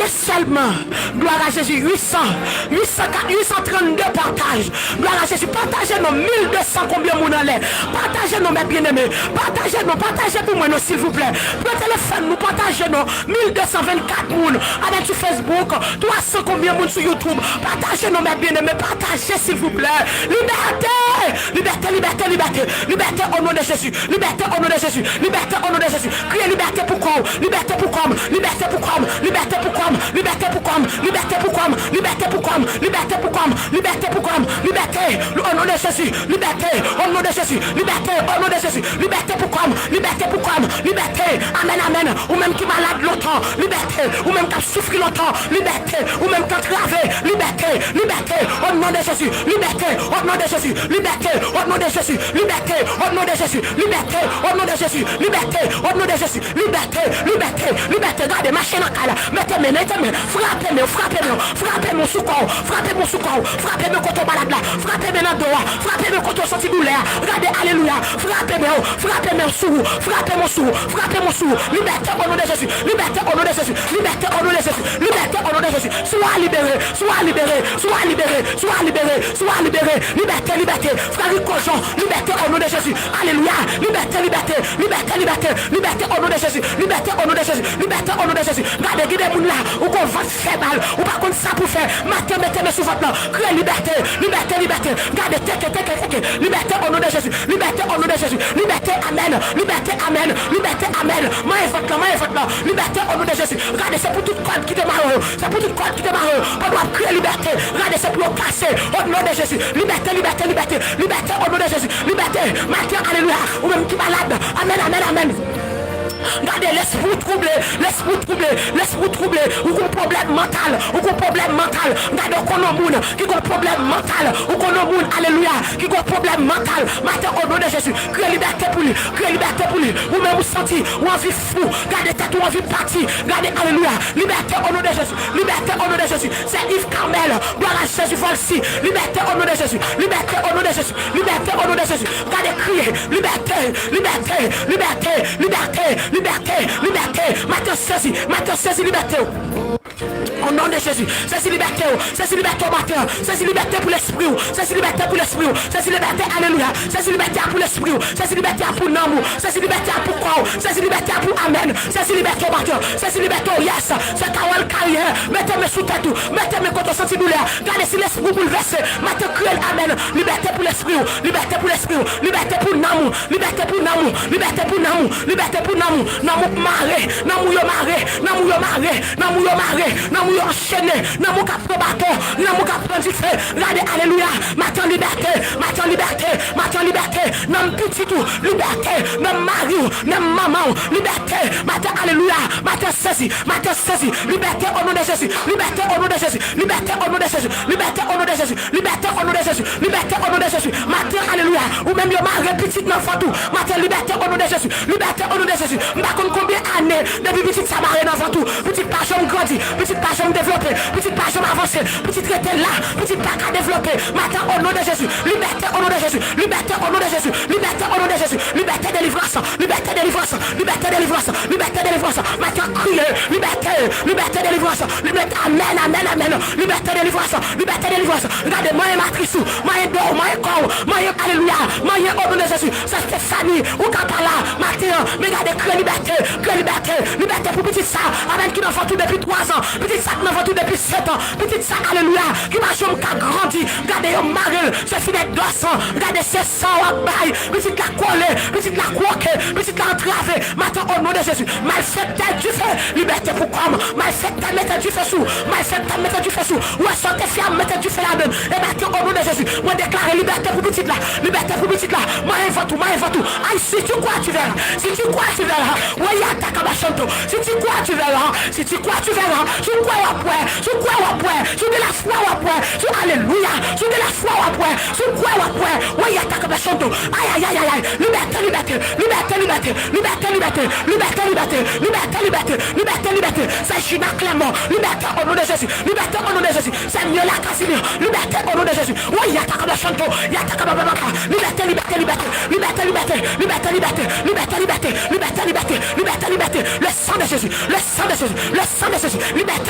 seulement. Gloire à Jésus. 832 partages. Gloire à Jésus. Partagez nos 1200 combien mon en l'air. Partagez nos mes bien-aimés. Partagez pour moi, s'il vous plaît. Pour le téléphone, nous partagez nos 1224 moun. Avec sur Facebook, 300 combien moun sur YouTube. Partagez nos mes bien-aimés. Partagez s'il vous plaît. Liberté. liberté, liberté, liberté, liberté au nom de Jésus, liberté au nom de Jésus, liberté au nom de Jésus. Criez liberté pour quoi? Liberté pour quoi? Liberté pour quoi? Liberté pour quoi? Liberté pour quoi? Liberté pour quoi? Liberté pour quoi? Liberté pour quoi? Liberté pour quoi? Liberté au nom de Jésus, liberté au nom de Jésus, liberté au nom de Jésus, liberté pour quoi? Liberté pour quoi? Liberté, amen, amen. Ou même qui malade longtemps, liberté, ou même qui souffre longtemps, liberté, ou même qui travé, liberté, liberté au nom de Jésus, liberté au nom de Jésus, liberté au nom de Jésus, liberté au nom de Jésus, liberté au nom de Jésus, liberté au nom de Jésus, liberté, liberté, liberté. Regardez ma chaîne en cale, mettez-moi, frappez-moi, frappez-moi, frappez-moi sous corps, frappez-moi sous corps, frappez-moi contre malade là, frappez-moi dans le dos, frappez-moi contre senti douleur. Regardez, alléluia, frappez-moi, frappez-moi sous, frappez-moi sous, frappez-moi sous, liberté au nom de Jésus, liberté au nom de Jésus, liberté au nom de Jésus, liberté au nom de Jésus. Sois libéré, sois libéré, sois libéré, sois libéré, sois libéré, liberté, liberté, frère Cochon, liberté au nom de Jésus, alléluia, liberté, liberté, liberté, liberté, liberté au nom de Jésus, liberté au nom de Jésus, liberté au nom de Jésus. Regardez, guidez moun là, ou qu'on va faire mal, ou par contre ça pour faire, matin, mettez-moi sous votre nom, criez liberté, liberté, liberté, regardez, liberté au nom de Jésus, liberté au nom de Jésus, liberté, amen, liberté, amen, liberté, amen, moi et votre nom, liberté au nom de Jésus, regardez, c'est pour toute corde qui démarre, c'est pour toute corde qui démarre, on doit crier liberté, regardez, c'est pour casser au nom de Jésus, liberté, liberté, liberté, liberté au nom de Jésus, liberté, matin, alléluia, ou même qui malade, amen, amen, amen. Regardez, l'esprit troublé, ou qu'on problème mental, regardez qu'on a moun qui a un problème mental, ou qu'on a moun, alléluia, qui a un problème mental, matin au nom de Jésus, crée liberté pour lui, ou même vous sentez, ou envie fou, regardez tête ou envie parti, regardez, alléluia, liberté au nom de Jésus, liberté au nom de Jésus, c'est Yves Carmel, gloire à Jésus, voici, liberté au nom de Jésus, liberté au nom de Jésus, liberté au nom de Jésus, regardez, crier, liberté, liberté, liberté, liberté, liberté, liberté, maintenant saisis liberté. Au nom de Jésus, c'est liberté, matin, c'est liberté pour l'esprit, c'est liberté pour l'esprit, c'est liberté, alléluia, c'est liberté pour l'esprit, c'est liberté pour l'amour, c'est liberté pour quoi, c'est liberté pour amen, c'est liberté matin, c'est liberté, yes, c'est carrière carrière, mettez-moi sous tête, mettez-moi contre senti douleur, gardez si l'esprit bouleversé, matin cruel, amen, liberté pour l'esprit, liberté pour l'esprit, liberté pour l'amour, liberté pour l'amour, liberté pour l'amour, liberté pour l'amour, l'amour maré, l'amour maré, l'amour maré, l'amour maré, l'amour enchaîné, l'amour qui prend bâton, l'amour qui prend du feu, regardez, alléluia, matin liberté, matin liberté, matin liberté, non petit tout, liberté, non mari, non maman, liberté, matin alléluia, matin saisi, liberté au nom de Jésus, liberté au nom de Jésus, liberté au nom de Jésus, liberté au nom de Jésus, liberté au nom de Jésus, liberté au nom de Jésus, matin alléluia, ou même le mari petit n'enfant tout, matin liberté au nom de Jésus, liberté au nom de Jésus, m'pas combien d'années depuis petit ça marre n'enfant tout, petite page grandi, petite page développée, petite page avancée, petite traité là, petite page à développer, matin au nom de Jésus, liberté au nom de Jésus, liberté au nom de Jésus, liberté au nom de Jésus, liberté délivrance, liberté délivrance, liberté délivrance, liberté délivrance, matin crier, liberté, liberté délivrance, liberté, amen, amen, amen, liberté délivrance, regardez, moi et matrice, moi et d'or, moi et corps, moi et alléluia, moi et au nom de Jésus, ça c'est famille, ou quand là, matin, mais regardez, crier liberté, liberté pour petit ça, avec qui n'enfant tout depuis 3 ans, petit ça qui n'enfant tout depuis 7 ans, petit ça, alléluia, qui m'a joué, qui a grandi, regardez, au mari, c'est fini de 200, regardez, c'est 100 à bail, petit la collé, petit la croqué, petit la entravé, maintenant au nom de Jésus, mal fait tête du feu, liberté pour comme, mal fait tête mettre du feu sous, mal fait tête mettre du feu sous, ou à santé fiable mettre du feu là même, et maintenant au nom de Jésus, moi déclare liberté pour petit là, moi invente tout, aïe, si tu crois tu verras, ouais, y'a ta cabachanto, si tu crois tu verras, tu crois après, tu de la foi après, tu alléluia, tu de la foi après, tu crois après, ouais, y'a ta cabachanto, aïe, liberté, c'est China Clément, liberté au nom de Jésus, c'est mieux la Casimir, liberté au nom de Jésus, ouais, y'a ta cabachanto, y'a ta cabachanto, liberté, le sang de Jésus, liberté.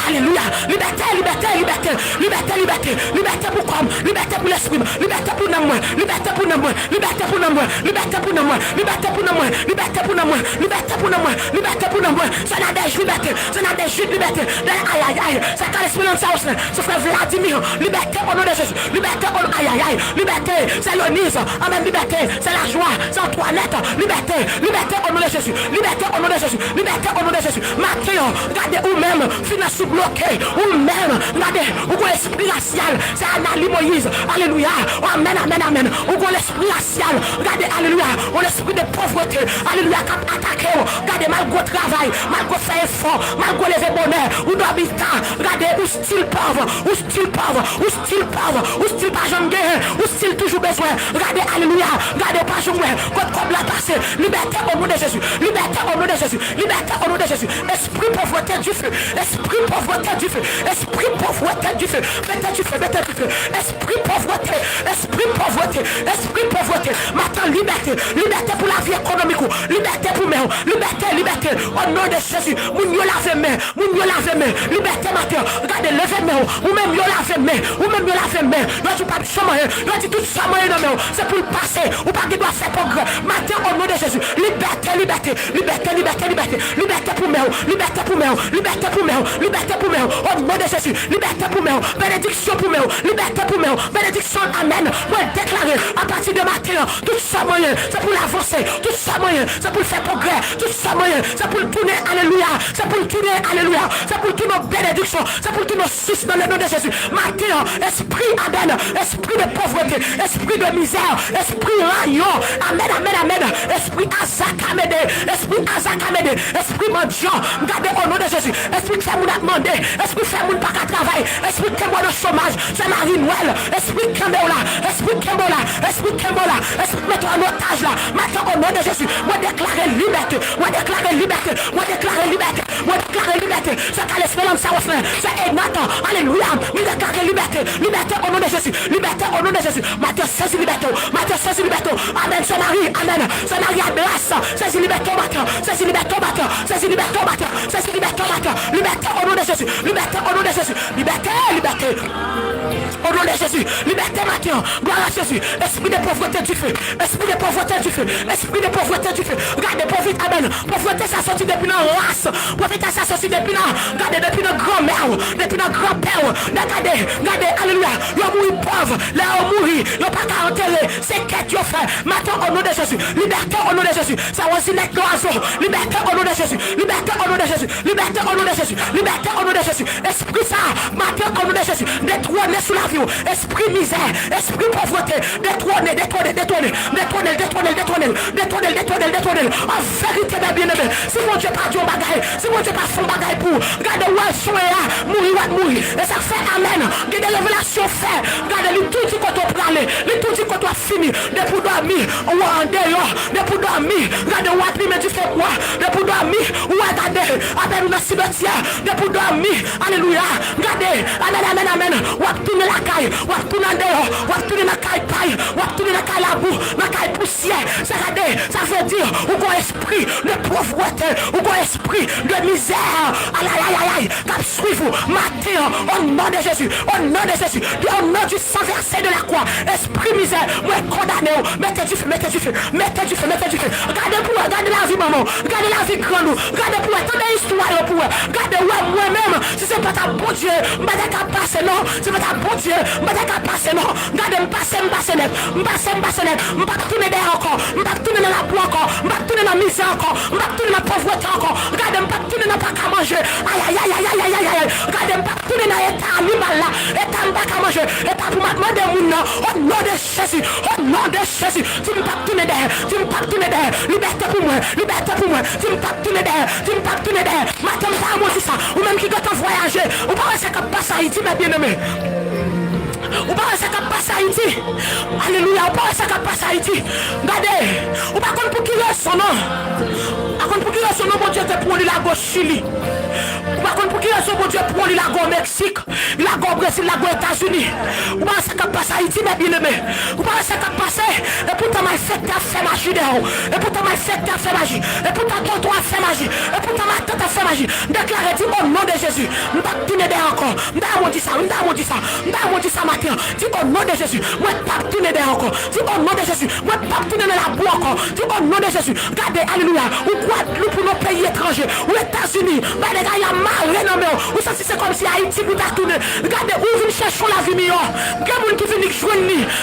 Alléluia. Liberté, liberté, liberté. Liberté, liberté. Liberté pour quoi? Liberté pour l'esprit. Liberté pour l'amour. Liberté pour l'amour. Liberté pour l'amour. Liberté pour l'amour. Liberté pour l'amour. Liberté pour l'amour. Liberté pour l'amour. Liberté pour l'amour. Ça n'a des liberté. Ça n'a des jus de liberté. Aïe, aïe, aïe. Ça t'a l'esprit dans sa hausse. Ce frère Vladimir. Liberté au nom de Jésus. Liberté au nom. Aïe, aïe, aïe. Liberté. C'est l'onise. Amen. Liberté. C'est la joie. C'est Antoinette. Liberté. Liberté au nom de Jésus. Liberté au nom de Jésus. Liberté au nom de Jésus. Matin, regardez ou même. Finance bloqué. Ou même. Regardez. Ou quoi l'esprit racial. C'est Anali Moïse. Alléluia. Amen, amen, amen. Ou quoi l'esprit racial. Regardez. Alléluia. Ou l'esprit de pauvreté. Alléluia. Quand attaqué. Regardez. Malgré travail. Malgré faire effort. Malgré lever bonheur. Ou d'habitant. Regardez. Ou style pauvre. Ou style pauvre. Ou style pauvre. Ou style pas jamais guéri. Ou style toujours besoin. Regardez. Alléluia. Regardez pas jamais. Comme la passé. Liberté au nom de Jésus. Liberté au nom de Jésus. Liberté au nom de Jésus. Esprit pauvreté du feu. Esprit pauvreté du feu. Esprit pauvreté du feu. Mettez du feu. Mettez du feu. Esprit pauvreté. Esprit pauvreté. Esprit pauvreté. Maintenant liberté. Liberté pour la vie économique. Liberté pour moi. Liberté. Liberté. Au nom de Jésus. Moun yo lave main. Moun yo lave main. Liberté matin. Regardez levez main. Ou même yo lave main. Ou même yo lave main. Yo dit pas de chemin. Yo dit tout ça moyen dans main. C'est pour le passer. Ou pas qui doit faire progrès. Matin au nom de Jésus. Liberté. Liberté. Liberté. Liberté. Liberté. Liberté pour moi. Liberté pour moi. Liberté pour moi. Liberté pour moi. Au nom de Jésus. Liberté pour moi. Bénédiction pour moi. Liberté pour moi. Bénédiction. Amen. Moi déclarer à partir de matin. Tout ça moyen. C'est pour l'avancer. Tout ça moyen. C'est pour faire progrès. Tout ça moyen. C'est pour le tourner. Alléluia. C'est pour le tourner. Alléluia. C'est pour tourner nos bénédictions. C'est pour tourner nos suces dans le nom de Jésus. Matin. Esprit. Amen. Esprit de pauvreté. Esprit de misère. Esprit rayon. Amen. Amen. Amen. Esprit Azakamede. Esprit Azakamede. Esprit mendiant. Regardez au nom de Jésus. Esprit qui fait mon demandé. Esprit qui fait mon pas qu'à travail. Esprit qui est de chômage. C'est Marie Noël. Esprit qui est là. Esprit qui est là. Esprit qui est là. Esprit mettre en otage là. Maintenant au nom de Jésus. Moi déclarer liberté. Moi déclarer liberté. Moi déclarer liberté. Moi déclarer liberté. C'est qu'à l'espérance ça offre. C'est Nathan. Alléluia. Moi déclarer liberté. Liberté au nom de Jésus. Liberté au nom de Jésus. Matthieu 16 liberté. Matthieu 16 liberté. Amen. C'est Marie. Amen. C'est Marie à grâce. C'est liberté au matin. C'est liberté au matin. C'est liberté au matin. C'est liberté au matin. Liberté au nom de Jésus. Liberté au nom de Jésus. Liberté. Liberté. Au nom de Jésus. Liberté matin. Gloire à Jésus. Esprit de pauvreté du feu. Esprit de pauvreté du feu. Esprit de pauvreté du feu. Regardez pauvreté. Amen. Pauvreté ça sorti depuis la race. Pauvreté ça sorti depuis la. Regardez depuis notre grand-mère. Depuis notre grand-père. Regardez. Regardez. Alléluia. L'homme mourit pauvre. L'homme mourit. L'homme pas qu'à enterrer. C'est qu'est-ce qu'il fait. Maintenant au nom de Jésus. Liberté au nom de Jésus. Ça aussi n'est l'oiseau. Liberté au nom de Jésus. Liberté au nom de Jésus. Liberté au nom de Jésus. Liberté au nom de Jésus. Esprit ça. Maintenant au nom de Jésus. Détrôner sous la vie. Esprit misère. Esprit pauvreté. Détrôner. Détrôner. Détrôner. Détrôner. Détrôner. Détrôner. Détrôner. Détrôner. Détrôner. En vérité mes bien-aimés. Si mon Dieu pas dit un bagaille. Si mon Dieu pas fait un bagaille pour. Regardez où est soin là. Mourir ou mourir. Et ça fait amen. Regardez les révélations fait. Regardez les tout dit qu'on doit parler. Les tout dit qu'on doit finir. Des pour dormir. Ou en dehors. Des pour dormir. Regardez où est mais tu fais quoi? Des pour dormir. Ou regardez. Appelle dans le cimetière. Des pour dormir. Alléluia. Regardez. Amen. Amen. Amen. Ou à tourner la caille. Ou à tourner en dehors. Ou à tourner la caille paille. Ou à tourner la caille la boue. La caille poussière. Ça regardez. Ça veut dire. Ou quoi esprit de pauvreté. Ou quoi esprit de misère. Aïe aïe aïe aïe. Cap suivez-vous. Matin. Au nom de Jésus. Au nom de Jésus. Au nom du sang versé de la croix. Esprit misère. Moi condamné. Mettez du feu. Mettez du feu. Mettez du feu. Mettez du feu. Regardez pour eux. Regardez la vie maman. Regardez la vie grande. Regardez pour eux. Attendez l'histoire pour eux. Regardez moi-même. Si c'est pas ta bon Dieu. M'bata qu'à passer non. Si c'est pas ta bon Dieu. M'bata qu'à passer non. Regardez m'passer net. M'pas tourner derrière encore. M'pas tourner dans la boue encore. M'pas tourner dans la misère encore. M'pas tourner dans la pauvreté encore. Regardez m'pas tourner dans pas qu'à manger. Aïe aïe aïe aïe aïe aïe aïe. Regardez m'pas tourner dans l'état animal là. État m'pas qu'à manger. État pour m'demander mon nom. Au nom de Jésus. Au nom de Jésus. Tu m'pas tourner derrière. Tu m'pas tourner derrière. Liberté pour moi. Liberté pour moi. Tu m'pas tourner derrière. Tu m'pas tourner derrière. Maintenant pas moi ça. Ou même qui doit voyager. Ou pas ça qui passe à Haïti mes bien-aimés. Ou pas ça qui passe à Haïti. Alléluia. Ou pas ça qui passe à Haïti. Regardez. Ou pas contre pour qui est son nom. Par contre pour qui est son nom, mon Dieu, te pour la gauche Chili. Par contre, pour qui raison, bon Dieu, pour lui, la go au Mexique, la go au Brésil, la go aux États-Unis. Ou pas ça qui passe à Haïti, mais bien aimé. Ou pas ça qui passe, et pourtant, ma fête a fait magie dehors. Et pourtant, ma fête a fait magie. Et pourtant, tonton a fait magie. Et pourtant, ma tante a fait magie. Déclarez, dis au nom de Jésus. Je ne vais pas tourner derrière encore. Je ne vais pas dire ça. Je ne vais pas dire ça. Je ne vais pas dire ça matin. Dis au nom de Jésus. Je ne vais pas tourner derrière encore. Dis au nom de Jésus. Je ne vais pas tourner dans la boue encore. Dis au nom de Jésus. Regardez, alléluia. Ou Guadeloupe pour nos pays étrangers. Ou États-Unis. Bah, les gars, il y a mal renommé. Ou ça, c'est comme si Haïti vous a tourné. Regardez, où vous cherchez la vie meilleure. Il y a des gens qui viennent jouer.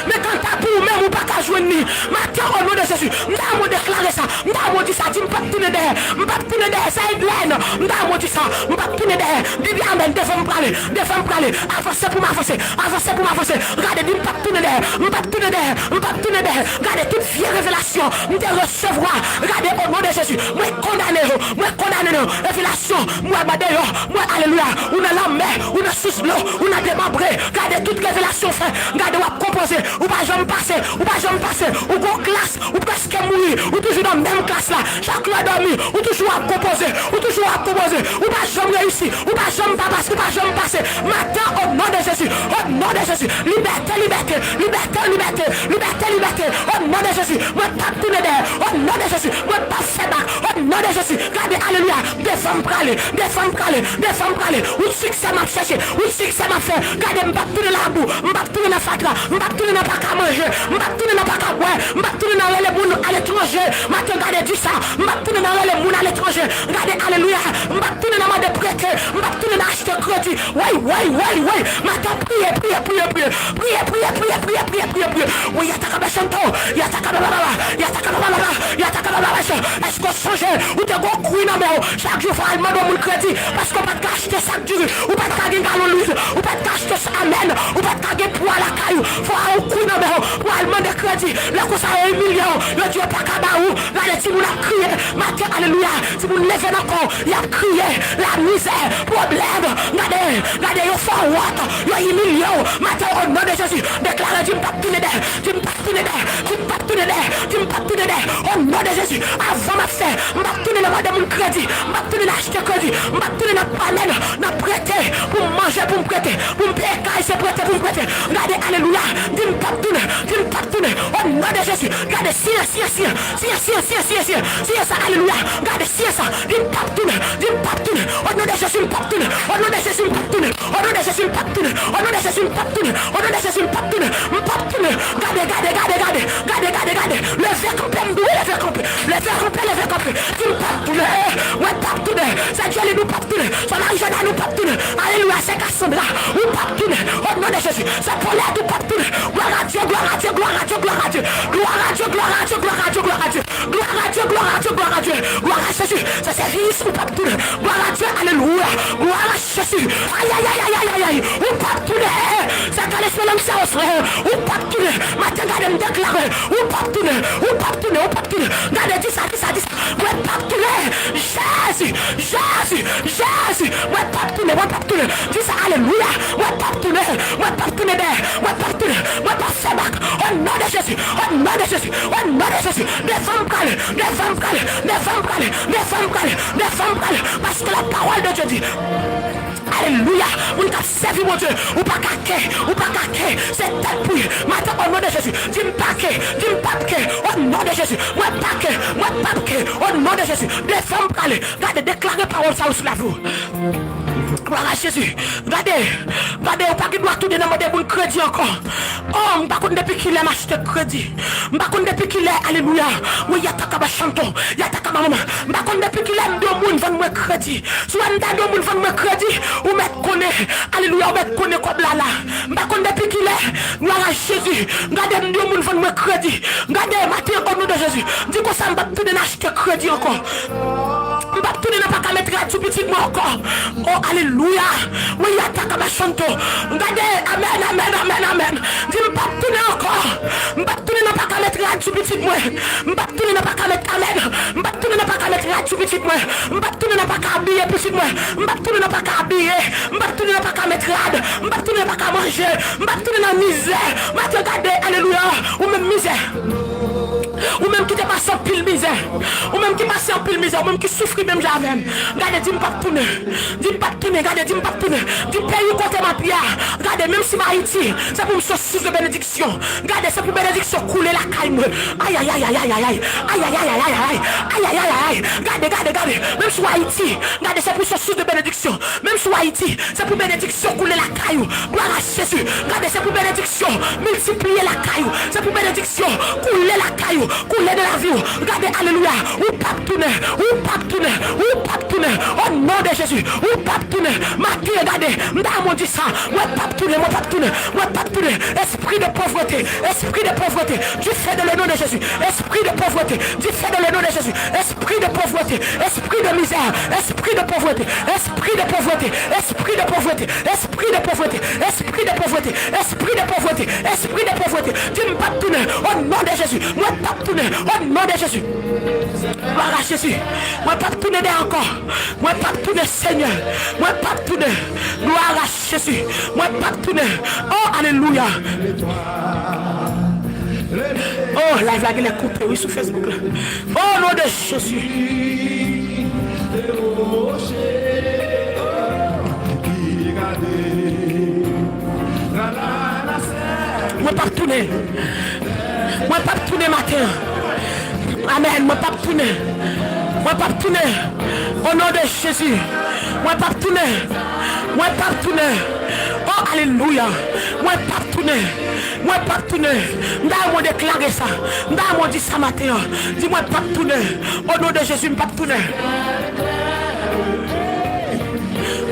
Mais quand tu as pour même ou pas qu'à jouer. Matin, au nom de Jésus. Je vais déclarer ça. Je vais dire ça. Je ne vais pas tourner derrière. Je ne vais pas tourner derrière. Ça est plein. Je vais dire ça. Je ne vais pas tourner derrière. Dis amen. Des femmes parler. Des femmes parler. Avancer pour m'avancer. Avancer pour m'avancer. Regardez, dis pas tourner derrière. Je ne vais pas tourner derrière. Je ne vais pas tourner derrière. Regardez, toute vieille révélation. Je vais recevoir. Regardez, au nom de Jésus. Moi, condamné. Moi, condamné. Révélation. Moi, madéo. Moi, alléluia. On a la mer. On a sous l'eau. On a démembré. Regardez, toute révélation fait. Regardez, on va composer. Ou pas jamais passer. Ou pas jamais passer. Ou go classe. Ou presque mourir. Ou toujours dans la même classe là. Chaque fois dormi. Ou toujours à composer. Ou toujours à composer. Ou pas jamais réussir. Ou pas jamais pas passer. Ou pas jamais passer. Maintenant, au nom de Jésus. Au nom de Jésus. Liberté, liberté. Liberté, liberté. Liberté, liberté. Au nom de Jésus. Moi, pas tourner derrière. Au nom de Jésus. Moi, pas faire bac. Au nom de Jésus. Regardez, alléluia. Des femmes pralées. Des femmes pralées. Des femmes pralées. Où succès m'a cherché. Où succès m'a fait. Regardez, m'pas tourner la boue. M'pas tourner la fatra. M'pas tourner la paca manger. M'pas tourner la paca boire. M'pas tourner dans les boules à l'étranger. Maintenant, regardez, dis ça. M'pas tourner dans les boules à l'étranger. Regardez, alléluia. M'pas tourner dans ma déprêté. M'pas tourner dans acheter crédit. Oui. Maintenant, priez. Oui, y'a ta cabachanto. Y'a ta cabababa. Est-ce qu'on change? Ou te go couille dans mes chaque jour, faut aller demander mon crédit. Parce qu'on va te acheter ça du riz. Ou pas te gagner galon l'huile. Ou pas te acheter ça amen. Ou pas te gagner pour la caillou. Faut aller couille dans mes pour aller demander crédit. Là, qu'on s'en 1 million. Le Dieu pas cabaou. Là, si vous la criez. Matin, alléluia. Si vous levez encore, il a crié. La misère, problème. Regardez, il faut water. Il y a 1 million. Matin, au nom de Jésus. Déclarez, tu ne peux pas tourner d'air. Tu ne peux pas tourner d'air. Tu ne peux pas tourner d'air. Tu ne peux pas tourner d'air. Au nom de Jésus. Avant ma fête, je ne vais pas tourner dans mon crédit. Je ne vais pas tourner dans acheter crédit. Je ne vais pas tourner dans panel. Dans prêter. Pour manger, pour me prêter. Pour me payer caille, c'est prêter, pour me prêter. Regardez, alléluia. Tu ne peux pas tourner. Tu ne peux pas tourner. Au nom de Jésus. Regardez, si ça, alléluia. Regardez, si ça. Tu ne peux pas tourner. Tu ne peux pas tourner. Au nom de Jésus, je ne peux pas tourner. Au nom de Jésus, je ne peux pas tourner. Au nom de Jésus, je ne peux pas tourner. Au nom de Jésus, je ne peux pas tourner. Au nom de Jésus, je ne peux pas tourner. Je ne peux pas tourner. Regardez. Le verre campé, le verre campé. Le verre campé. Tu ne peux pas tourner. Ouais, pas tourner. C'est Dieu, il nous pas tourner. Son argent, nous pas tourner. Alléluia, c'est Cassandra. Ou pas tourner. Au nom de Jésus. C'est pour l'air, nous pas tourner. Gloire à Dieu, gloire à Dieu, gloire à Dieu, gloire à Dieu. Gloire à Dieu, gloire à Dieu, gloire à Dieu, gloire à Dieu. Gloire à Dieu, gloire à Dieu, gloire à Dieu. Gloire à Jésus. Ça c'est fils, ou pas tourner. Gloire à Dieu, alléluia. Gloire à Jésus. Aïe. Ou pas tourner. C'est quand les soleils ça au frère. Ou pas tourner. Maintenant, regardez me déclarer. Ou pas tourner. Ou pas tourner. Regardez, dis ça. Ouais, pas tourner. Jésus. Ouais, pas tourner. Dis ça, alléluia. Ouais, pas tourner. Ouais, pas tourner. Ouais, pas faire bac. Au nom de Jésus. Des femmes calées. Parce que la parole de Dieu dit. Alléluia. On t'a servi mon Dieu. Ou pas caquer. C'est tête pouille. Maintenant au nom de Jésus. Dis-moi paquet. Au nom de Jésus. Moi paquet. Au nom de Jésus. Des femmes calées. Regardez, déclarez parole ça sur la vous. Gloire à Jésus. Regardez, ou pas qu'il doit tout demander pour crédit encore. Oh, m'pas contre depuis qu'il a acheté crédit. M'pas contre depuis qu'il est, alléluia. Oui, y'a ta kaba chanton, y'a ta kaba maman. M'pas contre depuis qu'il aime deux moun vendre moi crédit. Soit m'ta deux moun vendre moi crédit, ou mettre connaît, alléluia, ou mettre connaît comme là. M'pas contre depuis qu'il est, gloire à Jésus. Regardez deux moun vendre moi crédit. Regardez, matin au nom de Jésus. Dis que ça m'pas tout acheter crédit encore. M'pas tout n'a pas qu'à mettre à tout petit moi encore. Oh, alléluia. Oui, y'a ta kaba chanton. Regardez, amen. Dis m'pas tout encore. M'pas tout n'a pas qu'à mettre à tout petit moi. M'pas tout n'a pas qu'à mettre amen. M'pas tout n'a pas qu'à mettre à tout petit moi. M'pas tout n'a pas qu'à habiller petit moi. M'pas tout n'a pas qu'à habiller. M'pas tout n'a pas qu'à mettre rade. M'pas tout n'a pas qu'à manger. M'pas tout n'a misère. Maintenant regardez, alléluia. Ou même misère. ou même qui te passe en pile misère, ou même qui passe en pile misère, ou même qui souffre même jamais. Regardez, dis-moi pas tourner, dis-moi pas tourner, regardez, dis-moi pas tourner, dis pays côté ma pierre, regardez, même si Haïti, c'est pour me source de bénédiction, regardez, c'est pour bénédiction couler la calme. Aïe aïe aïe aïe aïe aïe aïe aïe aïe aïe aïe aïe aïe aïe aïe aïe, regardez, même sur Haïti, regardez, c'est pour source de bénédiction, même sur Haïti, c'est pour bénédiction couler la caillou, gloire à Jésus, regardez, c'est pour bénédiction, multiplier la caillou, c'est pour bénédiction, couler la caillou, couler de la vie, regardez, alléluia, ou pas tourner, ou pas tourner, ou pas tourner, au nom de Jésus, ou pas tourner, Mathieu, regardez, m'damon dit ça, moi pas tourner, moi pas tourner, moi pas tourner, esprit de pauvreté, du fait de le nom de Jésus, esprit de pauvreté, du fait de le nom de Jésus, esprit de pauvreté, esprit de misère, esprit de pauvreté, esprit de pauvreté, esprit de pauvreté, esprit de pauvreté, esprit de pauvreté, esprit de pauvreté, esprit de pauvreté, tu me pas tourner, au nom de Jésus, moi pas tourner, au nom de Jésus, gloire à Jésus, moi pas tourner encore, moi pas tourner Seigneur, moi pas tourner, gloire à Jésus, moi pas tourner, oh alléluia. Oh, live là, il est coupé, oui, sur Facebook là. Oh, nom de Jésus. Moi pas tourner. Moi pas tourner matin. Amen, moi pas tourner. Moi pas tourner. Au nom de Jésus. Moi pas tourner. Moi pas tourner. Oh, alléluia. Moi pas tourner. Moi pas tourner. M'd'a déclaré ça. M'd'a dit ça matin. Dis-moi pas tourner. Au nom de Jésus, pas tourner.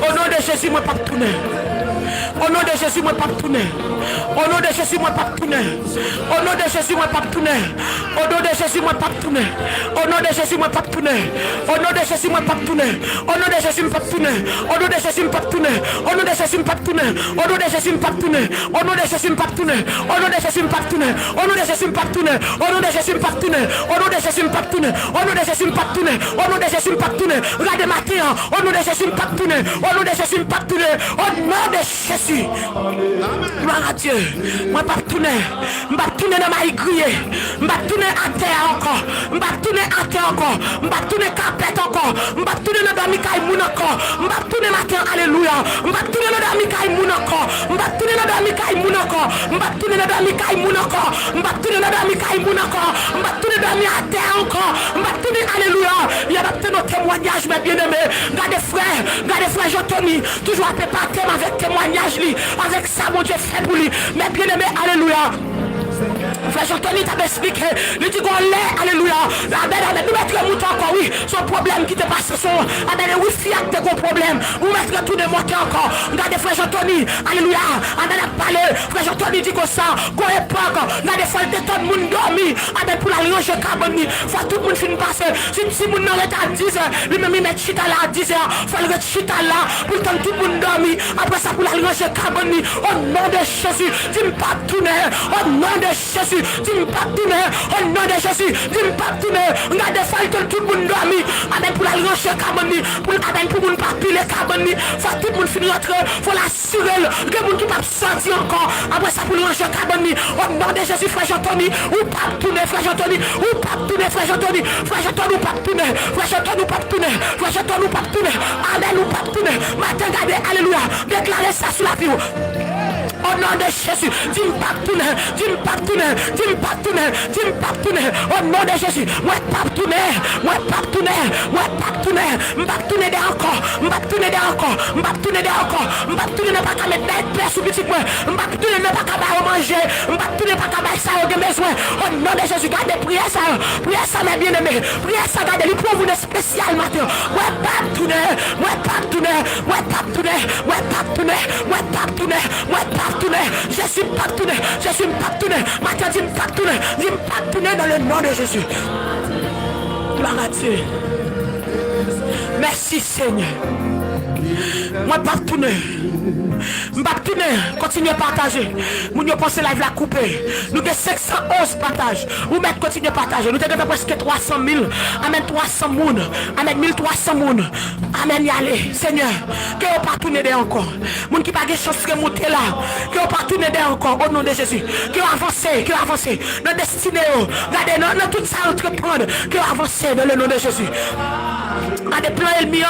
Au nom de Jésus, moi pas tourner. Au nom de Jésus, moi pas tourner. Au nom de Jésus, moi pas tourner. Au nom de Jésus, moi pas tourner. Au nom de Jésus, moi pas tourner. Au nom de Jésus, moi pas tourner. Au nom de Jésus, moi pas tourner. Au nom de Jésus, pas tourner. Au nom de Jésus, pas tourner. Au nom de Jésus, pas tourner. Au nom de Jésus, pas tourner. Au nom de Jésus, pas tourner. Au nom de Jésus, pas tourner. Au nom de Jésus, pas tourner. Au nom de Jésus, pas tourner. Au nom de Jésus, pas tourner. Au nom de Jésus, pas tourner. Au nom de Jésus, pas tourner. Regardez matin. Au nom de Jésus, pas tourner. Au nom de Jésus, pas tourner. Au nom de Jésus. Gloire à Dieu. Moi pas tourner. M'pa tourner dans ma grille. M'pa tourner à terre encore. M'pa tourner à terre encore. M'pa tourner carpet encore. M'pa tourner dans Mikaï moun encore. M'pa tourner matin alléluia. M'pa tourner dans Mikaï moun encore. M'pa tourner dans Mikaï moun encore. M'pa tourner dans Mikaï moun encore. M'pa tourner dans Mikaï moun encore. M'pa tourner dans à terre encore. M'pa tourner alléluia. Il y a nos témoignages mes bien-aimés. Gardez frère Jean-Tony. Toujours à partir avec témoignage lui. Avec ça mon Dieu fait pour lui. Mais bien-aimé alléluia. Frère Jean-Tony t'a expliqué, il dit qu'on l'est, alléluia. Nous mettre le mouton encore, oui, son problème qui te passe, son oui, fiat de gros problème. Vous mettre tout de monter encore. Regardez frère Jean-Tony, alléluia. On a parlé, frère Jean-Tony dit comme ça, qu'on est pas encore. Regardez frère de tout le monde dormi, pour la range carbone, faut tout le monde finit passer. Si mon nom est à 10 heures, lui-même il met chita là à 10 heures, faut le chita là, pour tout le monde dormi. Après ça, pour la range carbone, au nom de Jésus, dis-moi pas tourner, au nom de Jésus, dis-moi pas tourner, au nom de Jésus, dis-moi pas tourner. Regardez ça, tout le monde dormi, pour la range carbone, pour le monde pas piler carbone, faut tout le monde finir entrer, faut l'assurer, le monde qui pas sortir encore. Après ça, pour le range carbone, au nom de Jésus, frère Jean-Tony, ou pas tourner, frère Jean-Tony, ou pas tourner, frère Jean-Tony, frère Jean-Tony, ou pas tourner, frère Jean-Tony, ou pas tourner, frère Jean-Tony, ou pas tourner, amen, ou pas tourner, matin, regardez, alléluia, déclarez ça sur la vie. Au nom de Jésus, dis-moi pas tourner, dis-moi pas tourner, dis-moi pas tourner, dis-moi pas tourner. Au nom de Jésus, moi pas tourner, moi pas tourner, moi pas tourner, m'pas tourner encore, m'pas tourner encore, m'pas tourner encore, m'pas tourner pas qu'à mettre des pièces sous petit point, m'pas tourner pas qu'à manger, m'pas tourner pas qu'à ça au besoin. Au nom de Jésus, gardez prière ça mes bien-aimés, prière ça gardez lui pour vous de spécial matin. Moi pas tourner, moi pas tourner, moi pas tourner, moi pas tourner, moi pas tourner, moi pas tourner, je suis pas tourné, je suis pas tourné, matin dis pas tourné, dis pas tourné dans le nom de Jésus. Gloire à Dieu. Merci Seigneur. Moi, pas tourner. Continuez à partager. Nous avons pensé live la couper. Nous avons 511 partages. Vous mettez continuez à partager. Nous avons presque 300 000. Amen 300 moun. Amen 1300 moun. Amen y aller. Seigneur, que vous pas tourner encore. Moun qui pas de chance de monter là. Que vous pas tourner encore au nom de Jésus. Que vous avancez, Dans destinée. Regardez, dans tout ça entreprendre. Que vous avancez dans le nom de Jésus. Regardez, plan ennemi.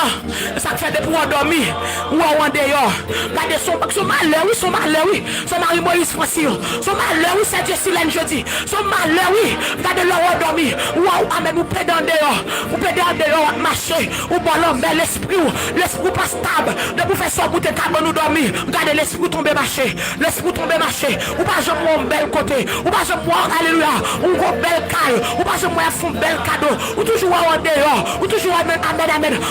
Ça fait des pour endormir. Ou en dehors. Regardez, son malheur, oui. Son mari Moïse Francillon. Son malheur, oui, c'est Dieu Silène jeudi. Son malheur, oui. Regardez, l'or endormi. Ou amen, ou pédant dehors, marcher. Ou bon mais l'esprit pas stable. De vous faire sortir de cabane nous dormir. Regardez, l'esprit tomber marcher. Ou pas jamais un bel côté. Ou pas jamais, alléluia. Ou un bel caille. Ou pas jamais un bel cadeau. Ou toujours en dehors. Ou toujours amen.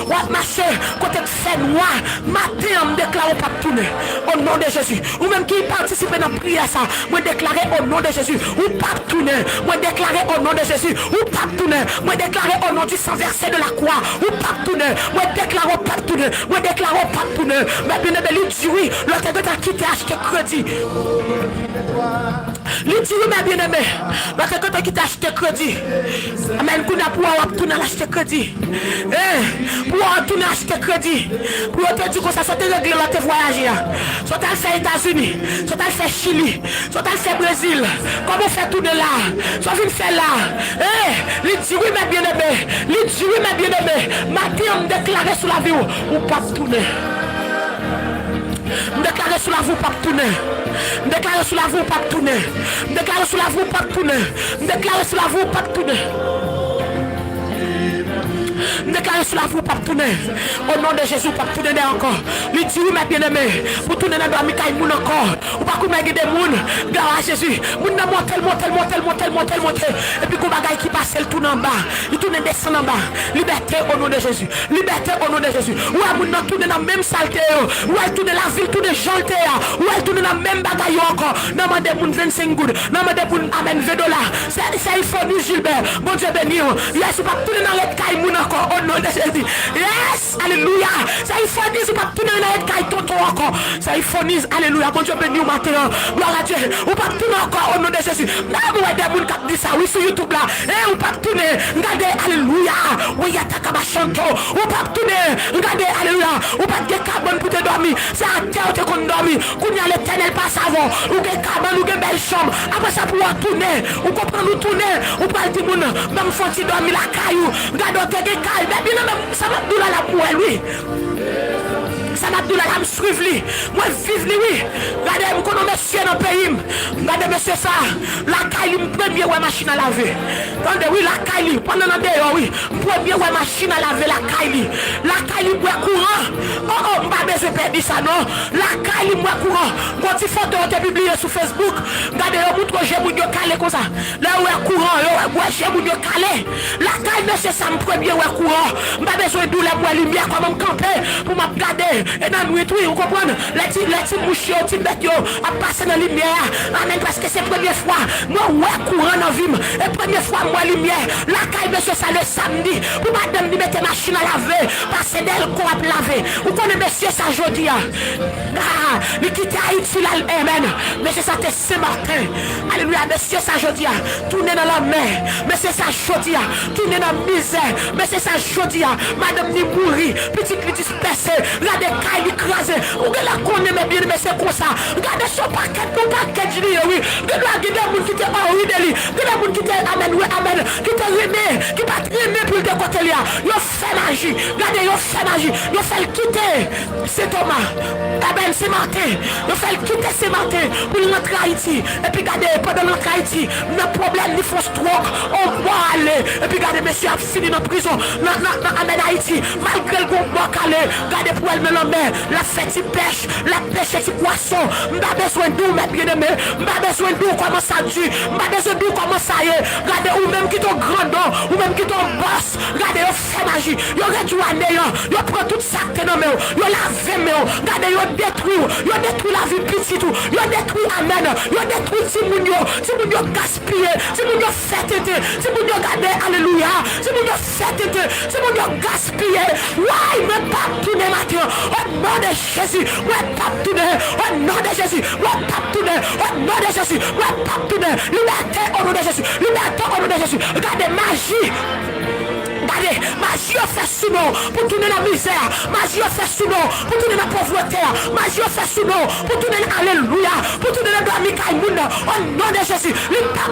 Ou marcher. Côté de fait noir. Matin, on déclare pas tourner. Au nom de Jésus. Ou même qui participe dans la prière, ça. Moi déclarer au nom de Jésus. Ou pas tourner. Moi déclarer au nom de Jésus. Ou pas tourner. Moi déclarer au nom du sang versé de la croix. Ou pas tourner. Moi déclarer pas tourner. Moi déclarer pas tourner. Mais bien aimé, lui dit oui. L'autre de ta quitté acheter crédit. Lui dit oui, mais bien aimé. L'autre de ta quitté acheter crédit. Amen. Pour tourner acheter crédit. Pour tourner acheter crédit. Pour te dire que ça soit réglé là te voyager. Soit elle fait États-Unis. Soit elle fait Chili. Soit elle fait Brésil. Comment faire tourner là? Soit vient faire là. Lui dit oui, mais bien aimé. Lui dit oui, mais bien aimé. Matin, on déclare sur la vie ou pas tourner. On déclare sur la vie ou pas tourner. On déclare sur la vie ou pas tourner. On déclare sur la vie ou pas tourner. On déclare sur la vie ou pas tourner. Déclarez sur la vous pas tourner. Au nom de Jésus, pas tourner encore. Lui dit oui, mais bien aimé. Pour tourner dans la Mikaï moun encore. Ou pas qu'on mette des moun. Garde Jésus. Moun n'a monté. Et puis qu'on bagaille qui passe, elle tourne en bas. Il tourne descend en bas. Liberté au nom de Jésus. Liberté au nom de Jésus. Ou à moun n'a tourné dans la même saleté. Ou elle tourne la ville, tourne janté. Ou elle tourne dans la même bagaille encore. Non, mais des moun 25 gouttes. Non, mais des moun amen 20 $. C'est il faut nous Gilbert. Bon Dieu béni. Yes, ou pas tourner dans les cailles moun encore. Au nom de Jésus. Yes, alléluia. Ça il faut dire, pas tourner dans les cailles tonton encore. Ça il faut dire, alléluia. Bon Dieu béni au matin. Gloire à Dieu. Ou pas tourner encore au nom de Jésus. Là, vous avez des moun qui disent ça. Oui, sur YouTube là. Ou pas tourner. Regardez, alléluia. Oui, y'a ta cabachanto. Ou pas tourner. Regardez, alléluia. Ou pas de carbone pour te dormir. C'est à terre que tu dormir. Qu'on y a l'éternel pas savon. Ou que carbone, ou que belle chambre. Après ça, pour tourner. Ou comprendre nous tourner. Ou pas dire moun. Même faut tu dormir la caillou. Regardez, t'es des cailles. Mais bien, ça va tout là pour elle, oui. Ça m'a dit là, je me suive lui. Moi, vive lui, oui. Regardez, je connais monsieur dans le pays. Regardez, monsieur, ça. La caille, premier, ouais, machine à laver. Attendez, oui, la caille, pendant le dehors, oui. Premier, ouais, machine à laver, la caille. La caille, moi, courant. Oh, je ne vais pas dire ça, non. La caille, moi, courant. Quand tu photo, tu as publié sur Facebook. Regardez, je montre que j'ai mon calé comme ça. Là, où est courant, j'ai mon calé. La caille, monsieur, ça me premier, ouais, courant. Je n'ai pas besoin de la lumière, comment me camper pour me regarder. Et dans nuit, oui, vous comprenez? Les petits mouchés, les petits bêtes, à passer dans la lumière. Amen, parce que c'est la première fois. Moi, ouais, courant dans la vie. Et première fois, moi, lumière. La caille, monsieur, ça le samedi. Pour madame, lui mettre machine à laver. Passer d'elle, qu'on va laver. Vous connaissez, monsieur, ça, jeudi. Il quitte Haïti, là, amen. Monsieur, ça, c'est Saint-Martin. Alléluia, monsieur, ça, jeudi. Tournez dans la mer. Monsieur, ça, jeudi. Tournez dans la misère. Monsieur, ça, jeudi. Madame, ni mourir. Petite, dispersée. Regardez, caille écrasé. Vous la connaissez, mais bien, mais c'est comme ça. Regardez son paquet, mon paquet, oui. Regardez les gens qui étaient en rue de lui. Regardez les gens qui étaient amen, oui, amen. Qui étaient remis, qui pas remis pour le côté là. Ils ont fait magie. Regardez, ils ont fait magie. Ils ont fait le quitter. C'est Thomas. Amen, c'est Martin. Ils ont fait le quitter, c'est Martin. Pour rentrer à Haïti. Et puis, regardez, pendant l'entrée à Haïti, le problème, il faut stroke. On va aller. Et puis, regardez, monsieur a fini dans la prison. Amen, Haïti. Malgré le groupe, regardez pour elle, la fête, il pêche, la pêche, il poisson. M'a besoin d'où, mes bien-aimés. M'a besoin de comment ça dure, pas besoin de comment ça y est. Regardez, ou même qui ton grandeur, ou même qui ton boss, regardez, yo fait magie, yo réduit à néant, yo prend tout ça que dans main, yo lave main, regardez, yo détruit la vie petite, yo détruit amen, yo détruit si moun yo gaspillé, si moun yo fêté, si moun yo gardé, alléluia, si moun yo fêté, si moun yo gaspillé, ouais, mais pas tourner matin, au nom de Jésus, ouais, pas tourner, au nom de Jésus, ouais, pas tourner, au nom de Jésus, ouais, pas tourner, liberté au nom de Jésus, liberté au nom de Jésus, regardez, magie. Regardez, magie fait sous nous pour tourner la misère. Magie fait sous nous pour tourner la pauvreté. Magie fait sous nous pour tourner alléluia. Pour tourner le doigt Mikaï Mouna. Au nom de Jésus.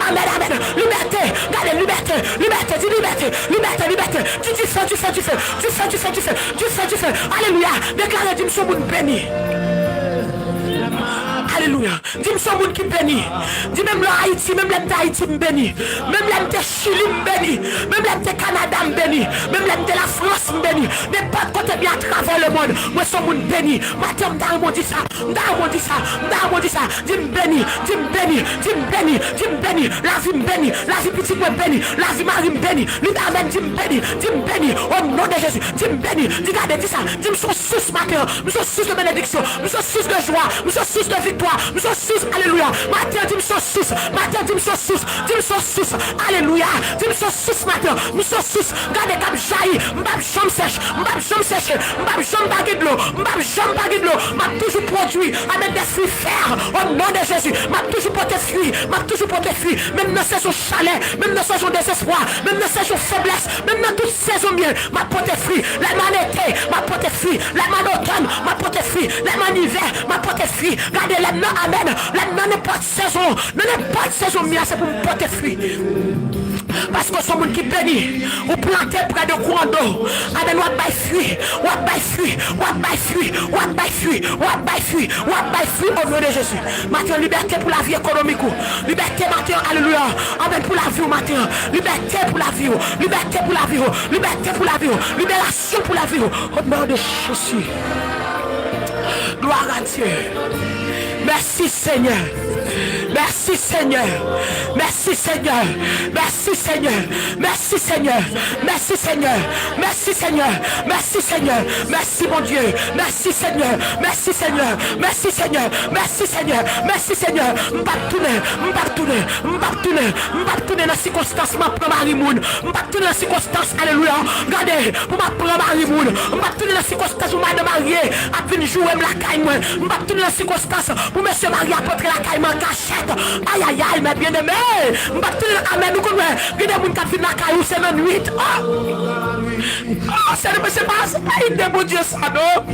Amen, amen. Liberté. Regardez, liberté. Liberté. Dis liberté. Liberté, liberté. Tu fais. Alléluia. Déclarez, dis-moi, son monde béni. Alléluia. Dis-moi son monde qui bénit. Dis même l'Haïti, même l'Haïti me bénit. Même l'Haïti Chili me bénit. Même l'Haïti Canada me bénit. Même l'Haïti la France me bénit. Mais pas de côté bien à travers le monde. Moi son monde béni. Matin, m'd'a dit ça. Dis me béni. La vie me bénit. La vie petite me bénit. La vie Marie me bénit. Amen. Dis me béni. Au nom de Jésus. Dis me béni. Dis ça. Dis me son source matin. Me son source de bénédiction. Me son source de joie. Me son source de victoire. Nous sommes sous, alléluia. Matin, dis-moi sous. Matin, dis-moi sous. Alléluia. Dis-moi sous matin. Nous sommes sous. Regardez comme jaillit. M'bab chambre sèche. M'bab chambre baguette de l'eau. M'a toujours produit avec des fruits fer. Au nom de Jésus. M'a toujours porté fruit. Même dans saison chalet. Même dans saison désespoir. Même dans saison faiblesse. Même dans toute saison bien. M'a porté fruit. La manne été. M'a porté fruit. La manne automne. M'a porté fruit. La manne hiver. M'a porté fruit. Regardez la non, amen. Là, n'est pas de saison. N'est pas de saison, mais c'est pour me porter fruit. Parce que ce monde qui bénit, ou planter près de courant d'eau. Amen, what by fruit au nom de Jésus. Maintenant, liberté pour la vie économique. Liberté maintenant, alléluia. Amen, pour la vie au matin. Liberté pour la vie. Libération pour la vie. Au nom de Jésus. Gloire à Dieu. Merci Seigneur. Merci Seigneur. Merci Seigneur. Merci Seigneur. Merci Seigneur. Merci Seigneur. Merci Seigneur. Merci Seigneur. Merci mon Dieu. Merci Seigneur. Merci Seigneur. Merci Seigneur. Merci Seigneur. Merci Seigneur. M'pas tourner dans la circonstance. M'pas Marimoun. M'pas tourner dans la circonstance. Alléluia. Regardez. Pour m'apprendre Marimoun. M'pas tourner dans la circonstance où madame mariée a venu jouer la caille. M'pas tourner dans la circonstance pour monsieur marié apporter la caille en cachette. Aïe aïe aïe, mais bien aimé. M'pas tourner amen. Nous connaissons. Il y a des gens qui viennent la caille c'est dans nuit. C'est pas bon Dieu ça non.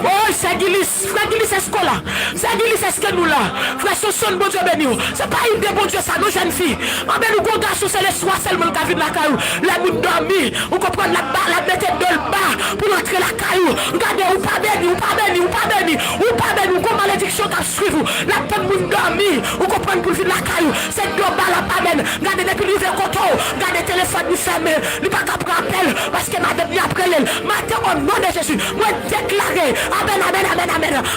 Oh, c'est Guilis. Frère Guilis c'est ce qu'on là. C'est Guilis c'est ce que nous là. Frère Sosson bon Dieu béni. C'est pas une de bon Dieu ça, nos jeunes filles. Mais nous gros garçons c'est les soirs seulement qui viennent la caille. La nous dormir. Vous comprenez la mettre de le bas pour entrer la caille. Regardez ou pas béni. Comme malédiction qui suit vous. La peine nous dormir. Vous comprenez pour la caille. C'est de bas la pas béni. Regardez depuis l'hiver coton. Regardez téléphone nous fermé. Il pas qu'à prendre appel parce que madame vient après elle. Maintenant au nom de Jésus. Moi déclarer. Amen.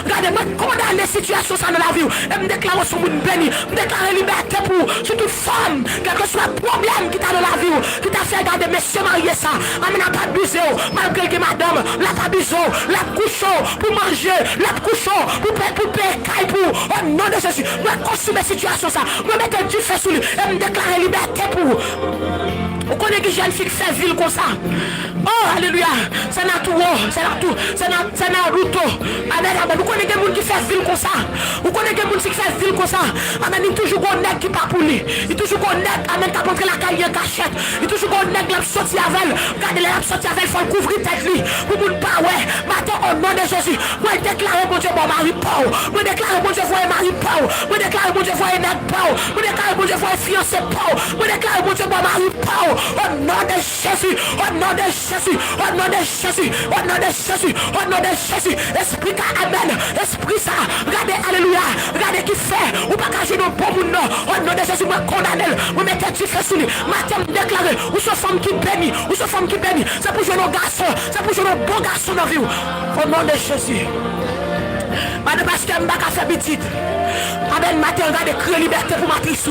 Regardez-moi condamner les situations ça dans la vie. Et me déclarer sur monde béni. Me déclarer liberté pour toute femme. Quel que soit le problème qui t'a dans la vie. Qui t'a fait garder messieurs mariés ça. Amen n'a pas abusé. Malgré que madame l'a pas abusé. L'a couché pour manger. L'a couché pour payer pour. Au nom de Jésus. Moi consommer situation ça. Moi mettre du feu sur lui. Et me déclarer liberté pour. Vous connaissez que jeune fille qui fait ville comme ça. Oh, alléluia. C'est naturel. C'est Naruto. Amen. Vous connaissez des gens qui fait ville comme ça. Vous connaissez des gens qui fait ville comme ça. Amen. Il toujours connaît qui pas pour lui. Il toujours connaît. Amen. Qui a montré la caille en cachette. Il toujours connaît qui a sorti avec. Regardez, la sorti avec. Il faut le couvrir tête lui. Pour ne pas, ouais. Maintenant, au nom de Jésus. Moi, déclare, mon Dieu, mon mari Paul. Moi, déclare, mon Dieu, voyez Marie Paul. Moi, déclare, mon Dieu, voyez Ned Paul. Moi, déclare, mon Dieu, voyez fiancé Paul. Moi, déclare, mon Dieu, mon mari Paul. Au nom de Jésus. Au nom de Jésus. Au nom de Jésus. Au nom de Jésus. Au nom de Jésus. Esprit amen. Esprit ça. Regardez, alléluia. Regardez qui fait. Ou pas qu'à jouer dans le bon monde. Au nom de Jésus, moi condamne. Vous mettez du feu sur lui. Matin, déclaré. Ou ce femme qui bénit. Ou ce femme qui bénit. C'est pour jouer nos garçons. C'est pour jouer nos bons garçons dans la vie. Au nom de Jésus. Regardez parce que m'baka fait petit. Amen, matin, regardez, crier liberté pour matrice.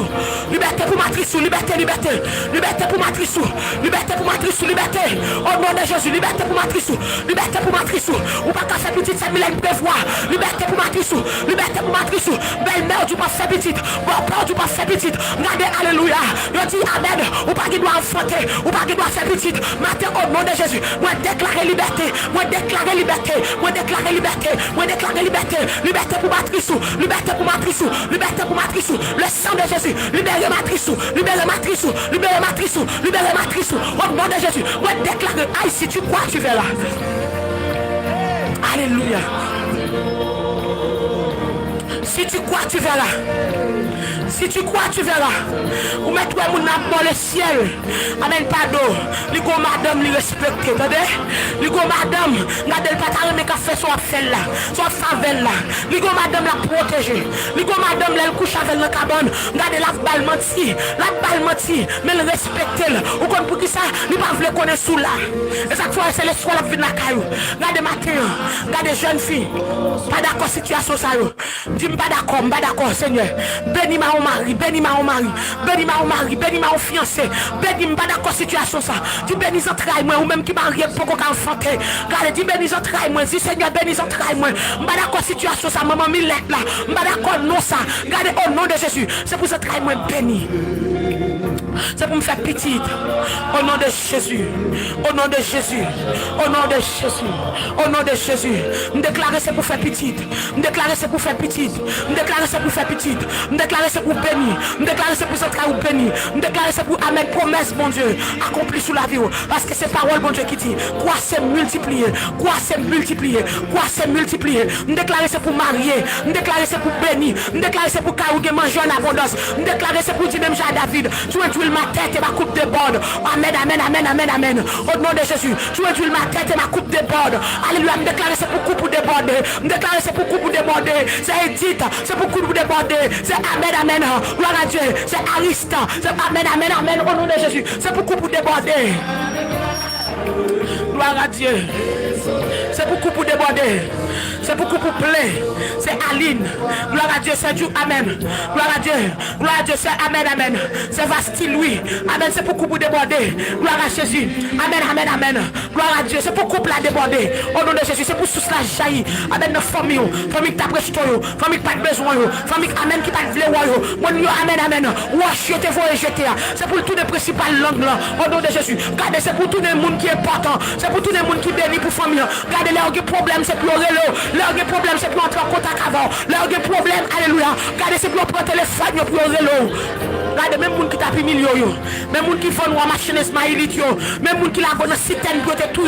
Liberté pour matrice, liberté, liberté. Liberté pour matrice. Liberté pour matrice, liberté. Au nom de Jésus, liberté pour matrice. Liberté pour matrice. Ou pas qu'à faire petit, c'est Mylène prévoit. Liberté pour matrice. Liberté pour matrice. Belle-mère, tu pas faire petit. Bon-père, tu pas faire petit. Regardez, alléluia. Je dis amen. Ou pas qu'il doit enfanter. Ou pas qu'il doit faire petit. Matin, au nom de Jésus, moi déclarer liberté. Moi déclarer liberté. Moi déclarer liberté. Moi déclarer liberté. Liberté pour matrice. Liberté pour matrice. Liberté pour matrice. Le sang de Jésus. Libérez matrice. Libérez matrice. Libérez matrice. Libérez matrice. Au nom de Jésus. Moi déclarer. Aïe, si tu crois, tu verras. Alléluia. Si tu crois, tu verras. Si tu crois, tu verras. Ou mettre mon âme dans le ciel. Amen, pardon. Ligo madame, li respecte. Attendez? Ligo madame, regardez le patron, mais qu'a fait son affaire là. Son favelle là. Ligo madame la protéger. Ligo madame, elle couche avec le cabane. Regardez la balle menti. La balle menti. Mais le respecte. Ou comme pour qui ça, il va vouloir connaître sous là. Et chaque fois, c'est le soir la vie de la caillou. Regardez matin. Regardez jeune fille. Pas d'accord, situation ça. Dis-moi pas d'accord, Seigneur. Bénis ma mari, bénis ma mari, bénis ma mari, bénis ma fiancé, bénis pas d'accord situation ça. Tu bénis entrailles moi ou même qui marié pour qu'on enfanter. Regardez, dis bénis entrailles moi, dis Seigneur bénis entrailles moi. Pas d'accord situation ça, maman Milette là. Pas d'accord non ça. Regardez au nom de Jésus, c'est pour entrailles moi béni. C'est pour me faire petite. Au nom de Jésus. Au nom de Jésus. Au nom de Jésus. Au nom de Jésus. Me déclarer c'est pour faire petite. Me déclarer c'est pour faire petite. Me déclarer c'est pour faire petite. Me déclarer c'est pour bénir. Me déclarer c'est pour centrer ou bénir. Me déclarer c'est pour amener promesse, bon Dieu, accompli sous la vie. Parce que c'est parole, bon Dieu, qui dit quoi c'est multiplier. Quoi c'est multiplier. Quoi c'est multiplier. Me déclarer c'est pour marier. Me déclarer c'est pour bénir. Me déclarer c'est pour carouger manger en abondance. Me déclarer c'est pour dire même à David. Tu es ma tête et ma coupe déborde. Amen, amen, amen, amen, amen. Au nom de Jésus, tu es ma tête et ma coupe déborde. Alléluia, me déclarer c'est pour coupe déborder. Me déclarer c'est pour coupe déborder. C'est Edith, c'est pour coupe déborder. C'est amen, amen. Gloire à Dieu. C'est Arista. C'est amen, amen, amen. Au nom de Jésus, c'est pour coupe déborder. Gloire à Dieu. C'est pour coupe déborder. C'est pour coupe plein. C'est Aline. Gloire à Dieu, c'est Dieu. Amen. Gloire à Dieu. Gloire à Dieu, c'est amen, amen. C'est Vasti Louis. Amen, c'est pour coupe déborder. Gloire à Jésus. Amen, amen, amen. Gloire à Dieu, c'est pour couple la déborder. Au nom de Jésus, c'est pour sous la jaillir. Amen, notre famille. Famille qui t'a prêché, famille qui pas de besoin. Famille, amen, qui pas de vouloir. Mon Dieu, amen, amen. Wesh, jeter, faut jeter. C'est pour tous les principales langues là. Au nom de Jésus. Regardez, c'est pour tous les monde qui est important. C'est pour tous les monde qui bénit pour famille. Regardez, les problèmes, c'est pour le leur problème, c'est pour entrer en contact avant. Leur problème, alléluia. Regardez, c'est pour prendre le téléphone, pour l'eau. Regardez, même les gens qui tapent millions, même les gens qui font une machine smiley, même les gens qui la bonne citerne pour tout.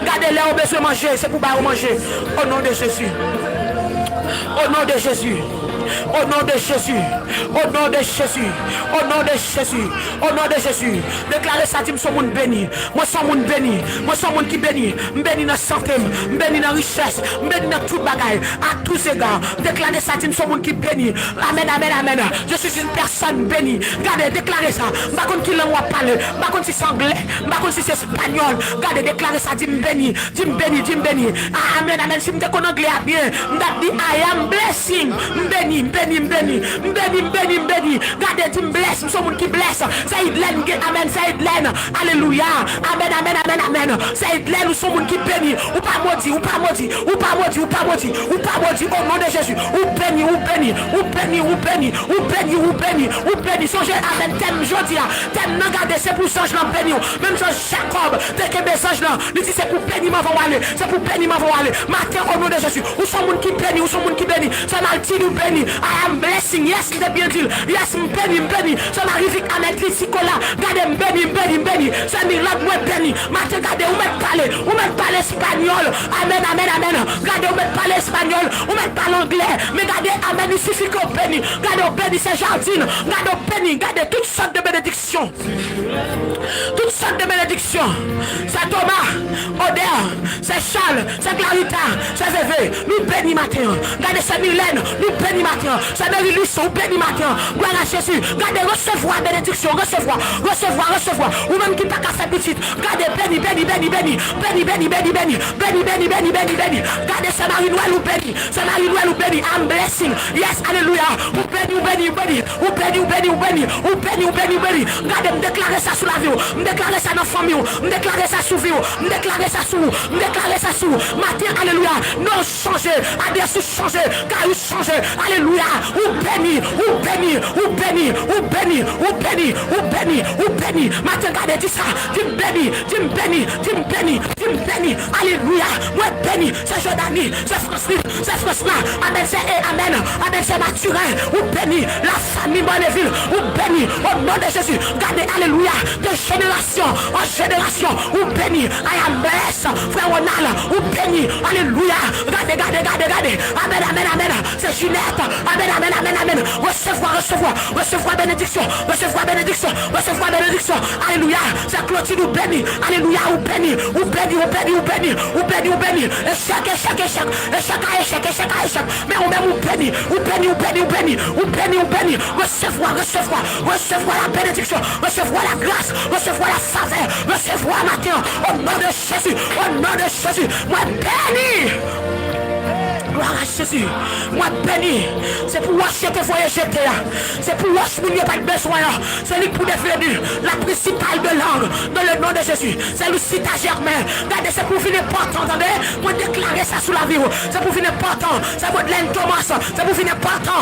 Regardez, leur besoin de manger, c'est pour manger. Au nom de Jésus. Au nom de Jésus. Au nom de Jésus. Au nom de Jésus. Au nom de Jésus. Au nom de Jésus. Déclarez ça, dit, moi, monde béni. Moi, je suis monde béni. Moi, je suis monde qui béni. Je béni dans la santé. Je béni dans la richesse. Je béni dans tout bagaille. À tous égards. Déclarez ça, dit, moi, je suis monde qui béni. Amen, amen, amen. Je suis une personne bénie. Regardez, déclarez ça. Je ne sais pas qui langue parler. Je ne sais pas si c'est anglais. Je ne sais pas si c'est espagnol. Regardez, déclarez ça, dit, je béni. Dis béni, dis béni. Amen, amen. Si je connais anglais bien, je dis, I am blessing. Béni. Béni. Regardez, tu me blesses, nous sommes gens qui blessent. C'est Idlen, amen, c'est Idlen. Alléluia. Amen, amen, amen, amen. C'est Idlen, nous sommes gens qui bénissent. Ou pas maudit, ou pas maudit, ou pas maudit, ou pas maudit, ou pas maudit, au nom de Jésus. Ou béni, ou béni, ou béni, ou béni, ou béni, ou béni, ou béni. Songez, amen, thème jeudi, thème non gardé, c'est pour songe là, béni. Même sans Jacob, dès que message là, il dit c'est pour béni, m'en va aller, c'est pour béni, m'en va aller. Matin, au nom de Jésus, où sont gens qui bénissent, où sont gens qui bénissent. Ça m'a dit, nous bénis. I am blessing, yes, il est bien dit. Yes, béni. Ça m'arrive à mettre ici, là. Gardez, béni. Ça miracle, moi, béni. Maintenant, gardez, où mettre parler espagnol. Amen, amen, amen. Gardez, où mettre parler espagnol. Où mettre parler anglais. Mais gardez, amen, il suffit qu'on béni. Gardez, béni, c'est jardine. Gardez, béni. Gardez toutes sortes de bénédictions. Toutes sortes de bénédictions. C'est Thomas, Odeur, c'est Charles, c'est Clarita, c'est Vévé. Nous bénis matin. Gardez, c'est Mylène. Nous bénis matin. matin. Saint-Esprit, lui, sont béni matin. Gloire à Jésus. Gardez, recevoir bénédiction, recevoir. Ou même qui pas qu'à faire petite. Gardez, béni. Gardez, ça Marie Noël ou béni. Ça Marie Noël ou béni. I'm blessing. Yes, alléluia. Ou béni. Gardez, me déclarer ça sous la vie. Me déclarer ça dans la famille. Me déclarer ça sous vie. Me déclarer ça sous. Matin, alléluia. Non, changer. Adresse changer. Car il changer. Alléluia. Ou béni. Matin, gardez, dis ça. Dis béni. Alléluia. Moi, béni. C'est Jordanie. C'est France. Amen, c'est amen. Amen, c'est Mathurin. Ou béni. La famille Bonneville. Ou béni. Au nom de Jésus. Gardez, alléluia. De génération en génération. Ou béni. I am blessed. Frère Ronald. Ou béni. Alléluia. Gardez. Amen. C'est Ginette. Amen. Recevoir bénédiction. Alléluia. C'est Clotilde ou béni. Alléluia. Ou béni. Échec. Mais on même ou béni. Recevoir la bénédiction. Recevoir la grâce. Recevoir la faveur. Recevoir matin. Au nom de Jésus. Moi béni. Gloire à Jésus. Moi béni. C'est pour washer tes voyages. C'est pour washer mon pas de besoin. C'est lui pour devenir la principale de langue. Dans le nom de Jésus. C'est le site à Germain. Regardez, c'est pour venir important. Attendez. Moi déclarer ça sous la vie. C'est pour venir important. C'est pour l'aine Thomas. C'est pour venir important.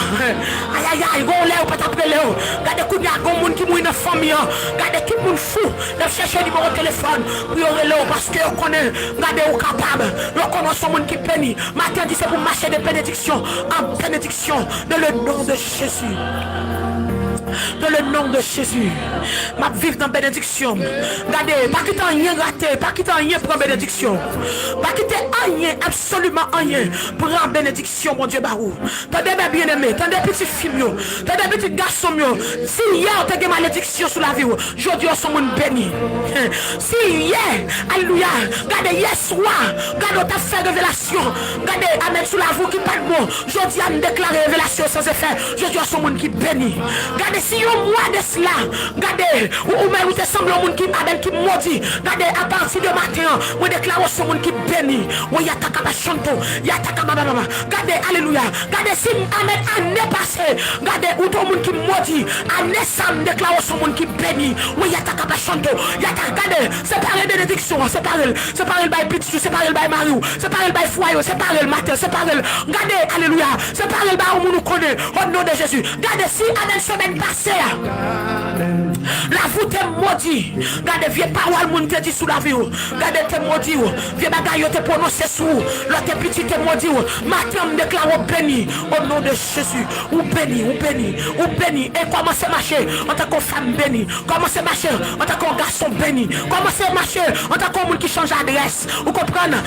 Aïe. Gon là ou pas t'appeler. Regardez, il y a un monde qui mouille dans la famille. Regardez, qui monde fou. De chercher le numéro de téléphone. Pour y aller parce que vous connaissez. Regardez, vous capable. Vous connaissez son monde qui bénit. Matin dit c'est pour marcher de bénédiction en bénédiction dans le nom de Jésus. Dans le nom de Jésus, ma vivre dans bénédiction. Regardez, pas quitter rien raté, pas quitter rien pour bénédiction. Pas quitter rien, absolument rien pour en bénédiction, mon Dieu barou. Tendez mes bien-aimés, tendez petits filles, tendez petits garçons. Si hier tu as des malédictions sur la vie, aujourd'hui on sont bénis. Si hier, alléluia, regardez hier soir, regardez on t'a fait révélation. Regardez, amen sur la vie qui parle bon. Aujourd'hui on déclaré révélation sans effet. Aujourd'hui on sont qui bénis. Regardez si un mois de cela, regardez, ou même te semble un monde qui maudit. Regardez, à partir de matin, on déclare ce monde qui bénit. On y attaque ma chanto, y attaque ma maman. Regardez, alléluia. Regardez, si amen, année passée, regardez, ou tout le monde qui maudit. Année ça, me déclare ce monde qui bénit. On y attaque ma chanto, y attaque, regardez, c'est pas une bénédiction, c'est pas le bail petit, c'est pas le bail Mario, c'est pas le bail foyer, c'est pas le matin, c'est pas le. Regardez, alléluia, c'est pas le bail où nous connaît, au nom de Jésus. Regardez, si année semaine passée, la voûte est maudit. Regardez, vieux paroles, moun te dit sous la vie. Regardez, t'es maudit. Vieux bagaille, te prononcé sous. L'autre petit te maudit. Matin, me déclare béni. Au nom de Jésus. Ou béni. Et commencez à marcher en tant que femme bénie. Commencez à marcher en tant que garçon béni. Commencez à marcher en tant que monde qui change d'adresse. Vous comprenez?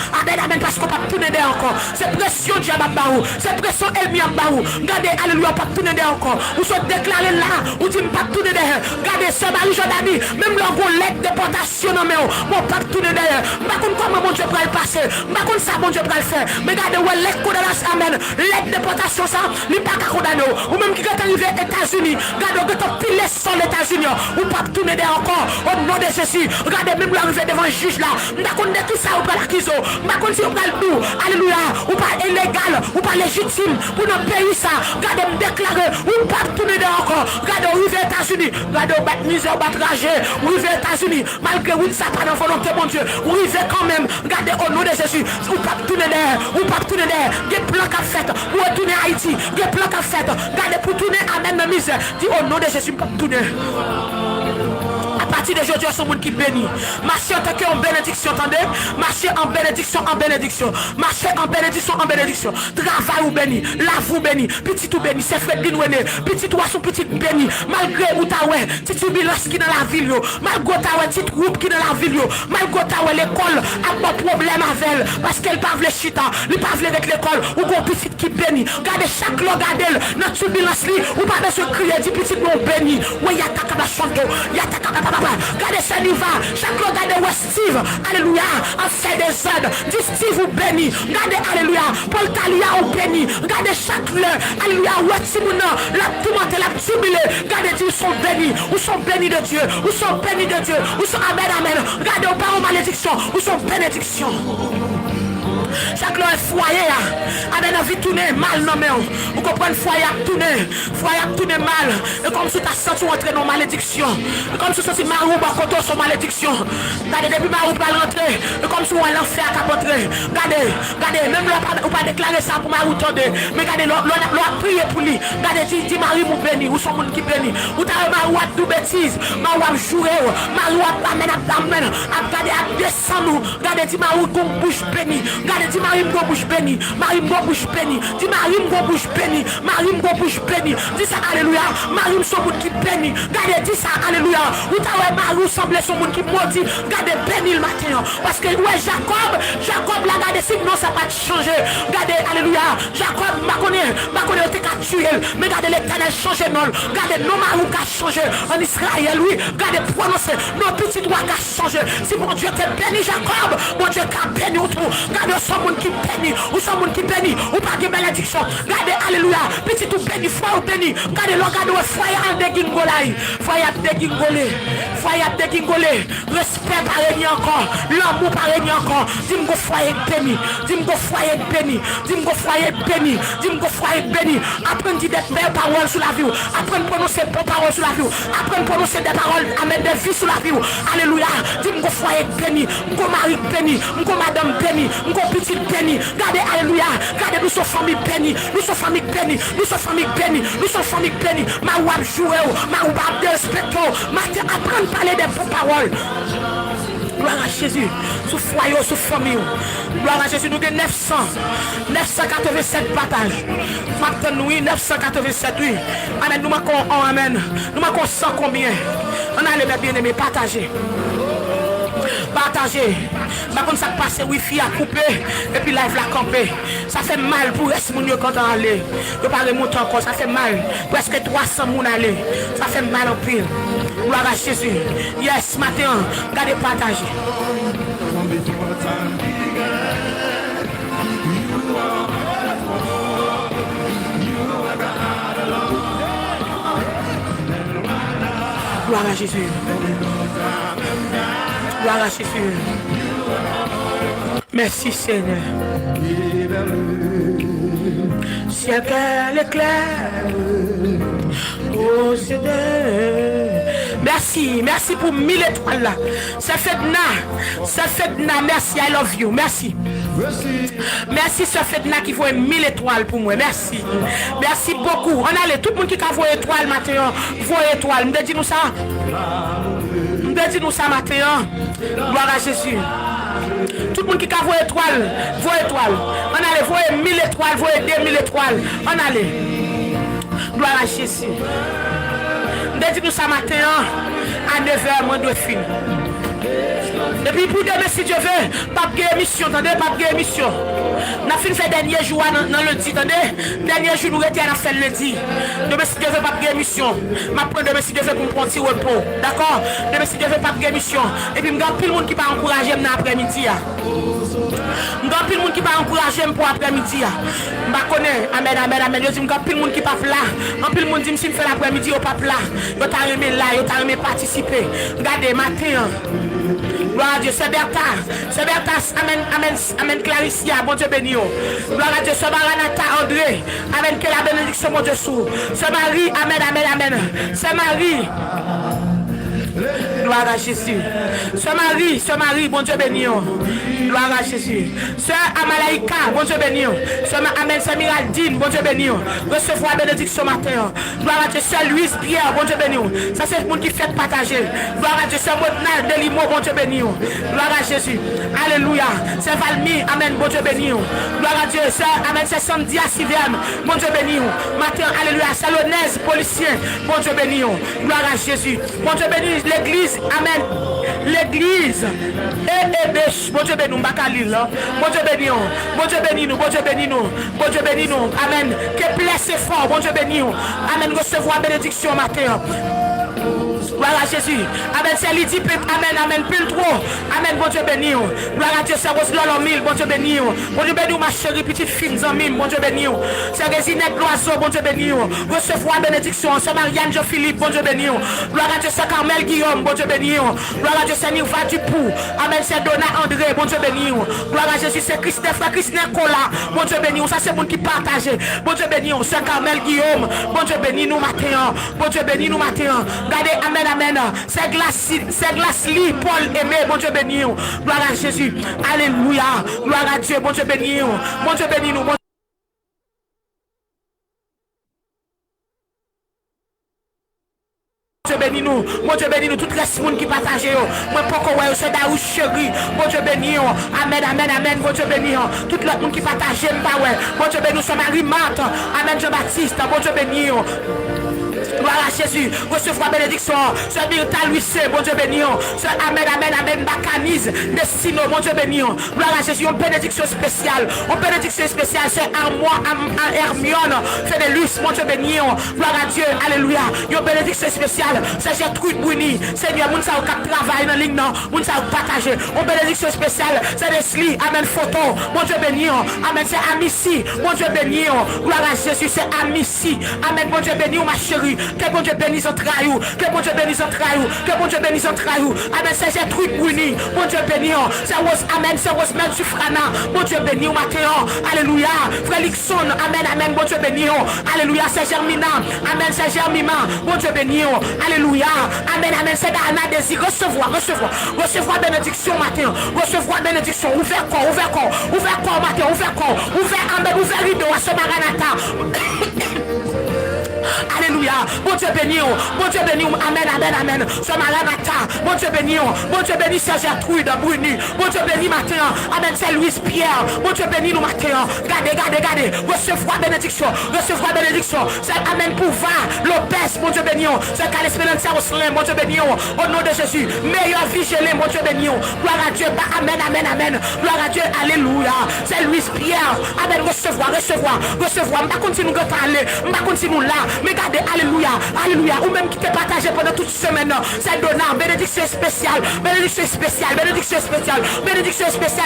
Amen, parce qu'on ne peut pas tourner derrière encore. C'est pression de Jamabaou. C'est pression Elmi Ambaou. Regardez, alléluia, on ne peut pas tourner derrière encore. Vous êtes déclaré là. Ou dit pas tourner derrière. Regardez ce Marie Jordanie, même l'envoi lettre de déportation non mais mon pas tourner derrière. Pas comment mon Dieu va le passer. Pas comme ça mon Dieu va le faire. Mais regardez où lettre condamnation amen. Lettre de déportation ça, il pas condamné. Ou même qui est arrivé aux États-Unis. Regardez que ton pile sur les États-Unis. Ou pas tourner derrière encore au nom de Jésus. Regardez même l'arrivée devant un juge là. Pas qu'on tout ça ou pas l'acquisition. Pas qu'on si on va le nous. Alléluia. Ou pas illégal ou pas légitime pour notre pays ça. Regardez me déclarer ou pas tourner derrière encore. Regardez aux États-Unis, regardez au bat misère, au bat ragé, aux États-Unis, malgré oui, ça pas dans volonté, mon Dieu, vous vivez quand même, regardez au nom de Jésus, ou pas tourner derrière, des plans qu'a fait, pour retourner à Haïti, des plans qu'a fait, regardez pour tourner à même misère, dit au nom de Jésus, pas tourner. À partir d'aujourd'hui, c'est un monde qui bénit. Marcher en tant qu'en bénédiction, attendez. Marcher en bénédiction. Marcher en bénédiction. Travail ou béni. La vous béni. Petit ou béni. C'est fait de nous. Petit ou son petit béni. Malgré ou ta ouais. Petit bilance qui dans la ville. Malgré ta ouais. Petit groupe qui dans la ville. Malgré ta ouais. L'école a pas de problème avec elle. Parce qu'elle parle les chita. Elle parle avec l'école. Ou qu'on petit qui béni. Regardez chaque lot. Regardez. Notre bilance li. Ou pas de se crier. Dit petit non béni. Oui, y a ta cabachonto. Y a ta cabachonto. Gardez Saniva, chaque l'autre gardez Steve, alléluia, en fait des ordres, dit Steve ou béni, gardez, alléluia, Paul Talia ou béni, gardez chaque l'heure, alléluia, Watimuna, la tourmente, la jubilé, gardez Dieu, sont bénis, ou sont bénis de Dieu, ou sont bénis de Dieu, ou sont amen, amen, gardez aux parents malédiction, ou sont bénédiction. Chaque l'heure foyer, avec la vie tourner mal, non mais vous comprenez, foyer tourner mal, et comme si tu as senti entrer dans malédiction, et comme si tu as senti marou bakoto sur malédiction, regardez, depuis marou pas rentrer, et comme si on a l'enfer qui a rentré, regardez, même là, on pas déclarer ça pour marou tendre, mais regardez, l'on a prié pour lui, regardez, dit Marie mou béni, ou son monde qui béni, ou t'as marou à tout bêtise, marou à jouer, marou à amène, regardez, à descendre, regardez, dit marou qu'on bouche béni, dit Marie m'go bouche béni, Marie m'go bouche béni, dit Marie m'go bouche béni, Marie m'go bouche béni, dis ça alléluia, Marie m'son monde qui béni, gardez dis ça alléluia, ou t'as ouais Marie semblait son monde qui maudit, gardez béni le matin, parce que ouais Jacob la gardez si non ça pas changer, gardez alléluia, Jacob m'a connaît t'es qu'à tuer, mais gardez l'éternel changer non, gardez non Marie qu'a changé en Israël, oui, gardez prononcer, nos petits doigts qu'a changé, si mon Dieu t'es béni Jacob, mon Dieu qu'a béni autour, gardez son monde qui béni, ou son monde qui béni, ou pas de bénédiction. Gardez, alléluia, petit tout béni, foi ou béni. Gardez le gardez, foyer à dégingolé, foyer à dégingolé, respect par régner encore, l'amour par régner encore. Dis-moi foyer béni, dis-moi foyer béni, dis-moi foyer béni, dis-moi foyer béni. Apprenez des belles paroles sur la vie, apprenez à prononcer des paroles sur la vie, apprenez à prononcer des paroles, à mettre des vies sur la vie. Alléluia, dis-moi foyer béni, mon mari béni, mon madame béni, mon petit béni, gardez alléluia, gardez nous sommes famille béni, nous sommes famille béni, nous sommes famille béni, nous sommes famille béni, ma wab joué, ma wab de respecto, ma apprendre à parler des bonnes paroles. Gloire à Jésus, sous foyer, sous famille. Gloire à Jésus, nous avons 987 partages. Maintenant, nous 987, oui. Amen, nous manquons amen. Nous manquons 100 combien. On a les bien aimés, partager. Partagez. Par contre, ça passe, wifi a coupé et puis live la campé. Ça fait mal pour rester mon quand on aller. Je ne pas remonter encore, ça fait mal. Presque 300 moun aller. Ça fait mal en pile. Gloire à Jésus. Yes, matin, regardez partager. Gloire à Jésus. Gloire à Jésus. Merci Seigneur. Ciel qu'elle éclaire. Oh Seigneur. Merci pour 1000 étoiles là. C'est Fedna, merci, I love you, merci. Merci ce Fedna qui voit 1000 étoiles pour moi, merci. Merci beaucoup. On a tout le monde qui a voulu étoile matin, voit étoile. Me dit nous ça. Dis-nous ça matin. Gloire à Jésus. Tout le monde qui a voix étoile, voix étoile. On allait voir 1000 étoiles, voir 2000 étoiles. On allait. Gloire à Jésus. Dis-nous ça matin. À 9h, moins de film. Et puis pour demain, si Dieu veut, pas de émission, attendez, pas de émission. On a fait dernier jour dans le lundi, attendez. Dernier jour, nous étions à faire le lundi. Demain, si Dieu veut, pas de émission. Je prends demain, si Dieu veut, pour me prendre un petit repos. D'accord? Demain, si Dieu veut, pas de émission. Et puis, je regarde plus le monde qui va encourager dans l'après-midi. Je regarde plus le monde qui va encourager pour l'après-midi. Je connais, amen, amen, amen. Je regarde plus le monde qui va là. En plus, le monde dit, si je fais l'après-midi, au pape là. Je t'ai aimé là, je t'ai aimé participer. Regardez, matin. Gloire à Dieu, c'est Bertha, amen, Claricia, bon Dieu béni. Gloire à Dieu, c'est Maranatha, André, amen, que la bénédiction, mon Dieu, sous. C'est Marie, amen, c'est Marie. Gloire à Jésus. Ce Marie, bon Dieu béni. Gloire à Jésus. Sœur Amalaïka, bon Dieu béni. Amen, c'est Miraldine, bon Dieu béni. Recevoir bénédiction matin. Gloire à Dieu, Sœur Louise Pierre, bon Dieu béni. Ça c'est le monde qui fait partager. Gloire à Dieu, c'est Modena Delimo, bon Dieu béni. Gloire à Jésus. Alléluia. C'est Valmy, amen, bon Dieu béni. Gloire à Dieu, amen, c'est Sandy Assiverne, bon Dieu béni. Matin, alléluia. C'est l'honnête policier, bon Dieu béni. Gloire à Jésus. Bon Dieu béni. L'église, amen. L'église, bon Dieu béni nous, bon Dieu béni nous, bon Dieu béni nous, bon Dieu béni nous, bon Dieu béni nous, amen. Que place fort, bon Dieu béni nous, amen. Recevoir bénédiction matin. Gloire à Jésus. Amen. C'est lui dit, amen, amen, pile trop. Amen, bon Dieu béni. Gloire à Dieu, c'est Rose Lolo Mille, bon Dieu béni. Bon Dieu béni, ma chérie, petite fille, Zamim, bon Dieu béni. C'est Résinette Loiseau, bon Dieu béni. Recevoir bénédiction. C'est Marianne Jean-Philippe, bon Dieu béni. Gloire à Dieu, c'est Carmel Guillaume, bon Dieu béni. Gloire à Dieu, c'est Nirva Dupou. Amen, c'est Donna André, bon Dieu béni. Gloire à Jésus, c'est Christine Cola, bon Dieu béni. Ça, c'est le monde qui partage. Bon Dieu béni, c'est Carmel Guillaume, bon Dieu béni, nous matin. Bon Dieu béni, nous matin. Regardez, amen, amen. C'est Glace-Ly, Paul Aimé, bon Dieu béni. Gloire à Jésus. Alléluia. Gloire à Dieu, bon Dieu béni. Bon Dieu béni, nous. Dieu béni nous, mon Dieu béni nous, tout le monde qui partage, moi pourquoi c'est Daou chéri, mon Dieu béni, amen, amen, amen, mon Dieu béni, tout le monde qui partage, mon Dieu béni, nous sommes Marie-Marthe, amen, Jean-Baptiste, mon Dieu béni. Gloire à Jésus, recevoir bénédiction. C'est Myrta Louissé, bon Dieu béni. C'est amen, amen, amen, Bacanise, Destino, bon Dieu béni. Gloire à Jésus, une bénédiction spéciale. Une bénédiction spéciale, c'est à moi, à Hermione, Fédélus, mon Dieu béni. Gloire à Dieu, alléluia. Une bénédiction spéciale, c'est Gertrude Bruni. Seigneur, moun sa ou kap travail dans ligne, moun sa ou partager. Une bénédiction spéciale, c'est Leslie, amen, photo, mon Dieu béni. Amen, c'est Amici, mon Dieu béni. Gloire à Jésus, c'est Amici. Amen, mon Dieu béni, ma chérie. Que bon Dieu bénisse en traillou, que bon Dieu bénisse en traillou, que bon Dieu bénisse en traillou. Amen, c'est Gertrude Bruni, bon Dieu béni. C'est Rose, amen, c'est Rosemary Sufrana, bon Dieu béni au matin. Alléluia. Frère Lixon, amen, amen, bon Dieu béni. Alléluia, c'est Germina, amen, c'est Germima, bon Dieu béni. Alléluia. Amen, amen, c'est Dana Désir. Recevoir bénédiction matin, recevoir bénédiction. Ouvert corps matin, ouvert, amen, ouvert rideau à ce maranatha. Alléluia. Bon Dieu béni. Bon Dieu béni. Amen, amen, amen. Ce maranatha. Bon Dieu béni. Bon Dieu béni, c'est Gertrude Bruni. Bon Dieu béni matin. Amen, c'est Louise Pierre. Bon Dieu béni nous matin. Gardez. Recevoir bénédiction. C'est amen pour Lopez. Bon Dieu béni. C'est Calais Pénantia Roslin. Bon Dieu béni. Au nom de Jésus. Meilleur vigilé. Bon Dieu béni. Gloire à Dieu. Amen, amen, amen. Gloire à Dieu. Alléluia. C'est Louise Pierre. Amen. Recevoir. M'pa continue à parler. M'pa continue là. Mais regardez, alléluia, ou même qui te partagé pendant toute semaine, c'est donnant, bénédiction spéciale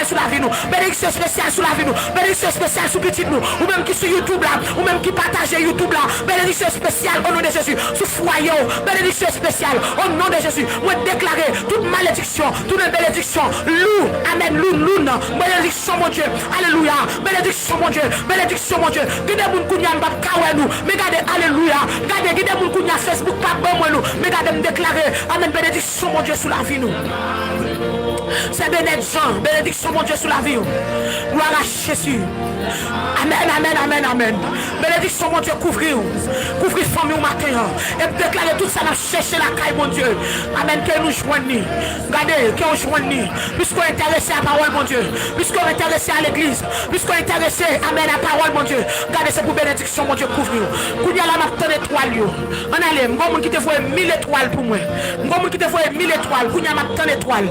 sur la vie nous, bénédiction spéciale sur la vie nous, bénédiction spéciale sur petit nous, ou même qui sur YouTube là, ou même qui partage YouTube là, bénédiction spéciale au nom de Jésus, sur foyer, bénédiction spéciale au nom de Jésus, moi déclarer toute malédiction, toute bénédiction, loup, amen, loup, bénédiction mon Dieu, alléluia, bénédiction mon Dieu, que des gens qui n'ont pas de nous, mais regardez, alléluia. Regardez, des gens qui ont Facebook, pas bon, moi, nous. Mais regardez, me déclarer, amen, bénédiction, mon Dieu, sur la vie, nous. C'est bénédiction, mon Dieu, sur la vie. Gloire à Jésus. Amen. Bénédiction, mon Dieu, couvrir famille au matin. Et déclarer tout ça, m'a cherché la caille, mon Dieu. Amen, que nous joignons. Regardez, que nous joignons. Puisqu'on est intéressé à la parole, mon Dieu. Puisqu'on est intéressé à l'église. Puisqu'on est intéressé, amen, à la parole, mon Dieu. Regardez, c'est pour bénédiction, mon Dieu, couvrir. Kounya la m'a donné étoile. On allait, mon qui te voit 1000 étoiles pour moi. Mon qui te voit 1000 étoiles. Kounya m'a donné étoile.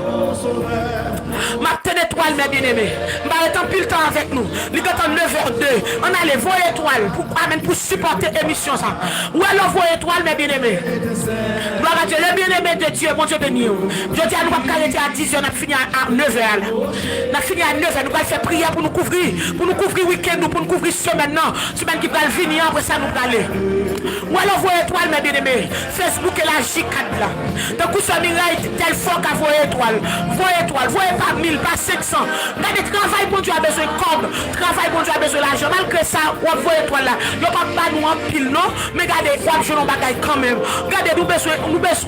Ma donné étoile, mes bien-aimés. M'a étant plus le temps avec nous. Nous sommes 9h02. On allait voir étoile pour supporter l'émission ça. Ou alors voir étoile, mes bien-aimés. Gloire à Dieu, les bien-aimés de Dieu, mon Dieu béni. Je dis à nous, on va arrêter à 10h, on a fini à 9h. On a fini à 9h, nous allons faire prière pour nous couvrir week-end, pour nous couvrir semaine qui va venir, après ça nous va aller. Ou alors voir étoile, mes bien-aimés. Facebook et la J4 là. Donc, vous savez, tel fort qu'à voir étoile. Voyez pas 1000, pas 500. Regardez, travail, bon Dieu a besoin de com. Travail, bon Dieu a besoin d'argent. Malgré ça, on voit étoile là. Il n'y a pas nous en pile, non? Mais regardez, on joue nos bagailles quand même. Regardez, nous besoin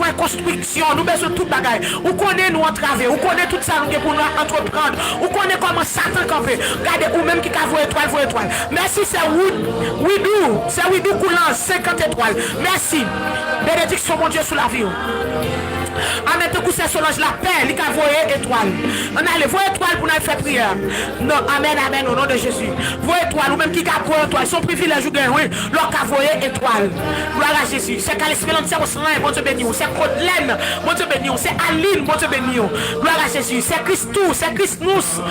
de construction, nous besoin de tout bagaille. Vous connaissez nous en travail, vous connaissez tout ça nous pour nous entreprendre. Vous connaissez comment Satan campé. Regardez, ou même qui a voie étoile. Merci, c'est Widou coulant 50 étoiles. Merci. Bénédiction, mon Dieu, sur la vie. Amen, te coucher Solange la paix, il a voyé étoile. On a les voix étoiles pour nous faire prière. Non, amen, au nom de Jésus. Voix étoile, ou même qui a voyé étoile, son privilège ou gain, oui, leur a voyé étoile. Gloire à Jésus. C'est Calais Pénantia Roslin, bon Dieu béni. C'est Claudelaine, bon Dieu béni. C'est Aline, bon Dieu béni. Gloire à Jésus. C'est Christou, c'est Christnous,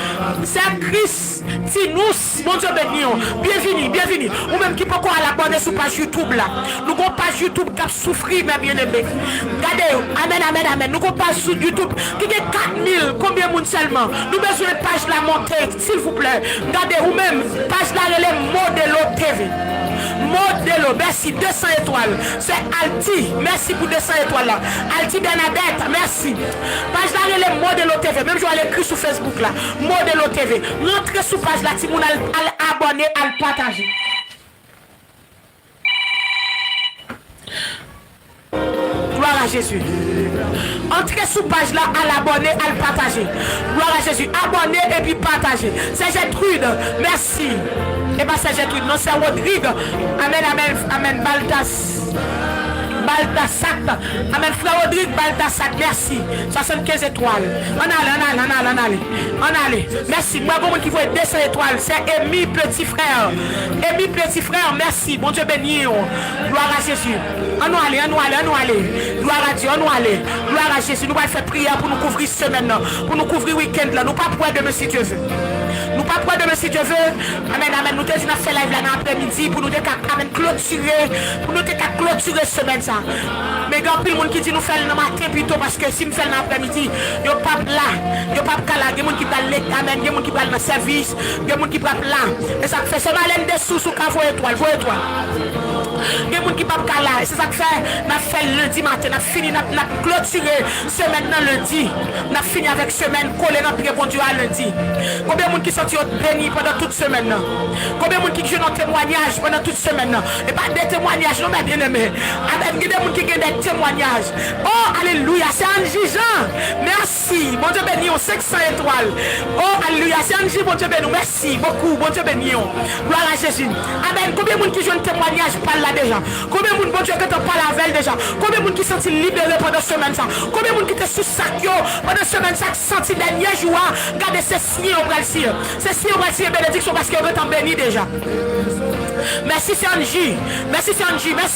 c'est Christ. Tinous, mon Dieu béni. Bienvenue, bienvenue. Ou même qui peut quoi à l'abonner sur page YouTube là. Nous avons page YouTube qui a souffert, mes bien-aimés. Regardez, amen, amen, amen. Nous avons page sur YouTube qui a 4000, combien de monde seulement. Nous avons besoin de page la montée, s'il vous plaît. Regardez, ou même, page là, elle est Modelo TV. Modelo, merci, 200 étoiles. C'est Alti, merci pour 200 étoiles là. Alti Bernadette, merci. Page là, elle est Modelo TV. Même je vais l'écrire sur Facebook là. Modelo TV. Rentrez sur page là, si vous allez abonner, à le partager. Gloire à Jésus. Entrez sous page là, à l'abonner, à le partager. Gloire à Jésus. Abonnez et puis partagez. C'est Gertrude. Merci. Et pas c'est Gertrude, non, c'est Rodrigue. Amen, amen, amen. Baldassat. Amen, frère Rodrigue Baldassat, merci. 75 étoiles. On allez. Merci. Moi, bon, qui voit 200 étoiles, c'est Amy Petit Frère. Amy Petit Frère, merci. Bon Dieu béni. Gloire à Jésus. On allez. Gloire à Dieu, on allez. Gloire à Jésus. Nous allons faire prière pour nous couvrir semaine, pour nous couvrir week-end là. Nous pas pour demain si Dieu veut. Nous pas pour demain si Dieu veut. Amen, amen. Nous te disons faire live là dans l'après-midi pour nous clôturer semaine ça. Mais il y a plus de monde qui dit nous faire le matin plutôt parce que si nous faisons l'après-midi, il n'y a pas là, il n'y a pas là, il y a des gens qui parlent l'amen, il y a des gens qui parlent dans le service, il y a des gens qui parlent là. Et ça fait seulement l'un des sous quand vous étoile. Il y a des gens qui parlent là. Et c'est ça que fait, nous fait lundi matin, nous fini, nous clôturé semaine lundi, nous fini avec semaine collée dans pied bon Dieu à lundi. Combien de gens qui sont bénis pendant toute semaine? Combien de gens qui jouent dans témoignage pendant toute semaine? Et pas des témoignages, non mais bien aimé. Il y a des gens qui ont des témoignages. Oh, alléluia, c'est Angie Jean. Merci. Bon Dieu béni, 500 étoiles. Oh, alléluia, c'est Angie, bon Dieu béni. Merci beaucoup, bon Dieu béni. Gloire à Jésus. Amen. Combien de gens qui jouent un témoignage parlent là déjà? Combien de gens, bon Dieu, qui parlent avec déjà? Combien de gens qui sont libérés pendant ce semaine ça? Combien de gens qui étaient sous sac pendant ce semaine ça? Senti dernier jour, regardez ces signes au Brésil. Ces signes au Brésil, bénédiction parce qu'ils ont béni déjà. Merci c'est Angie. Merci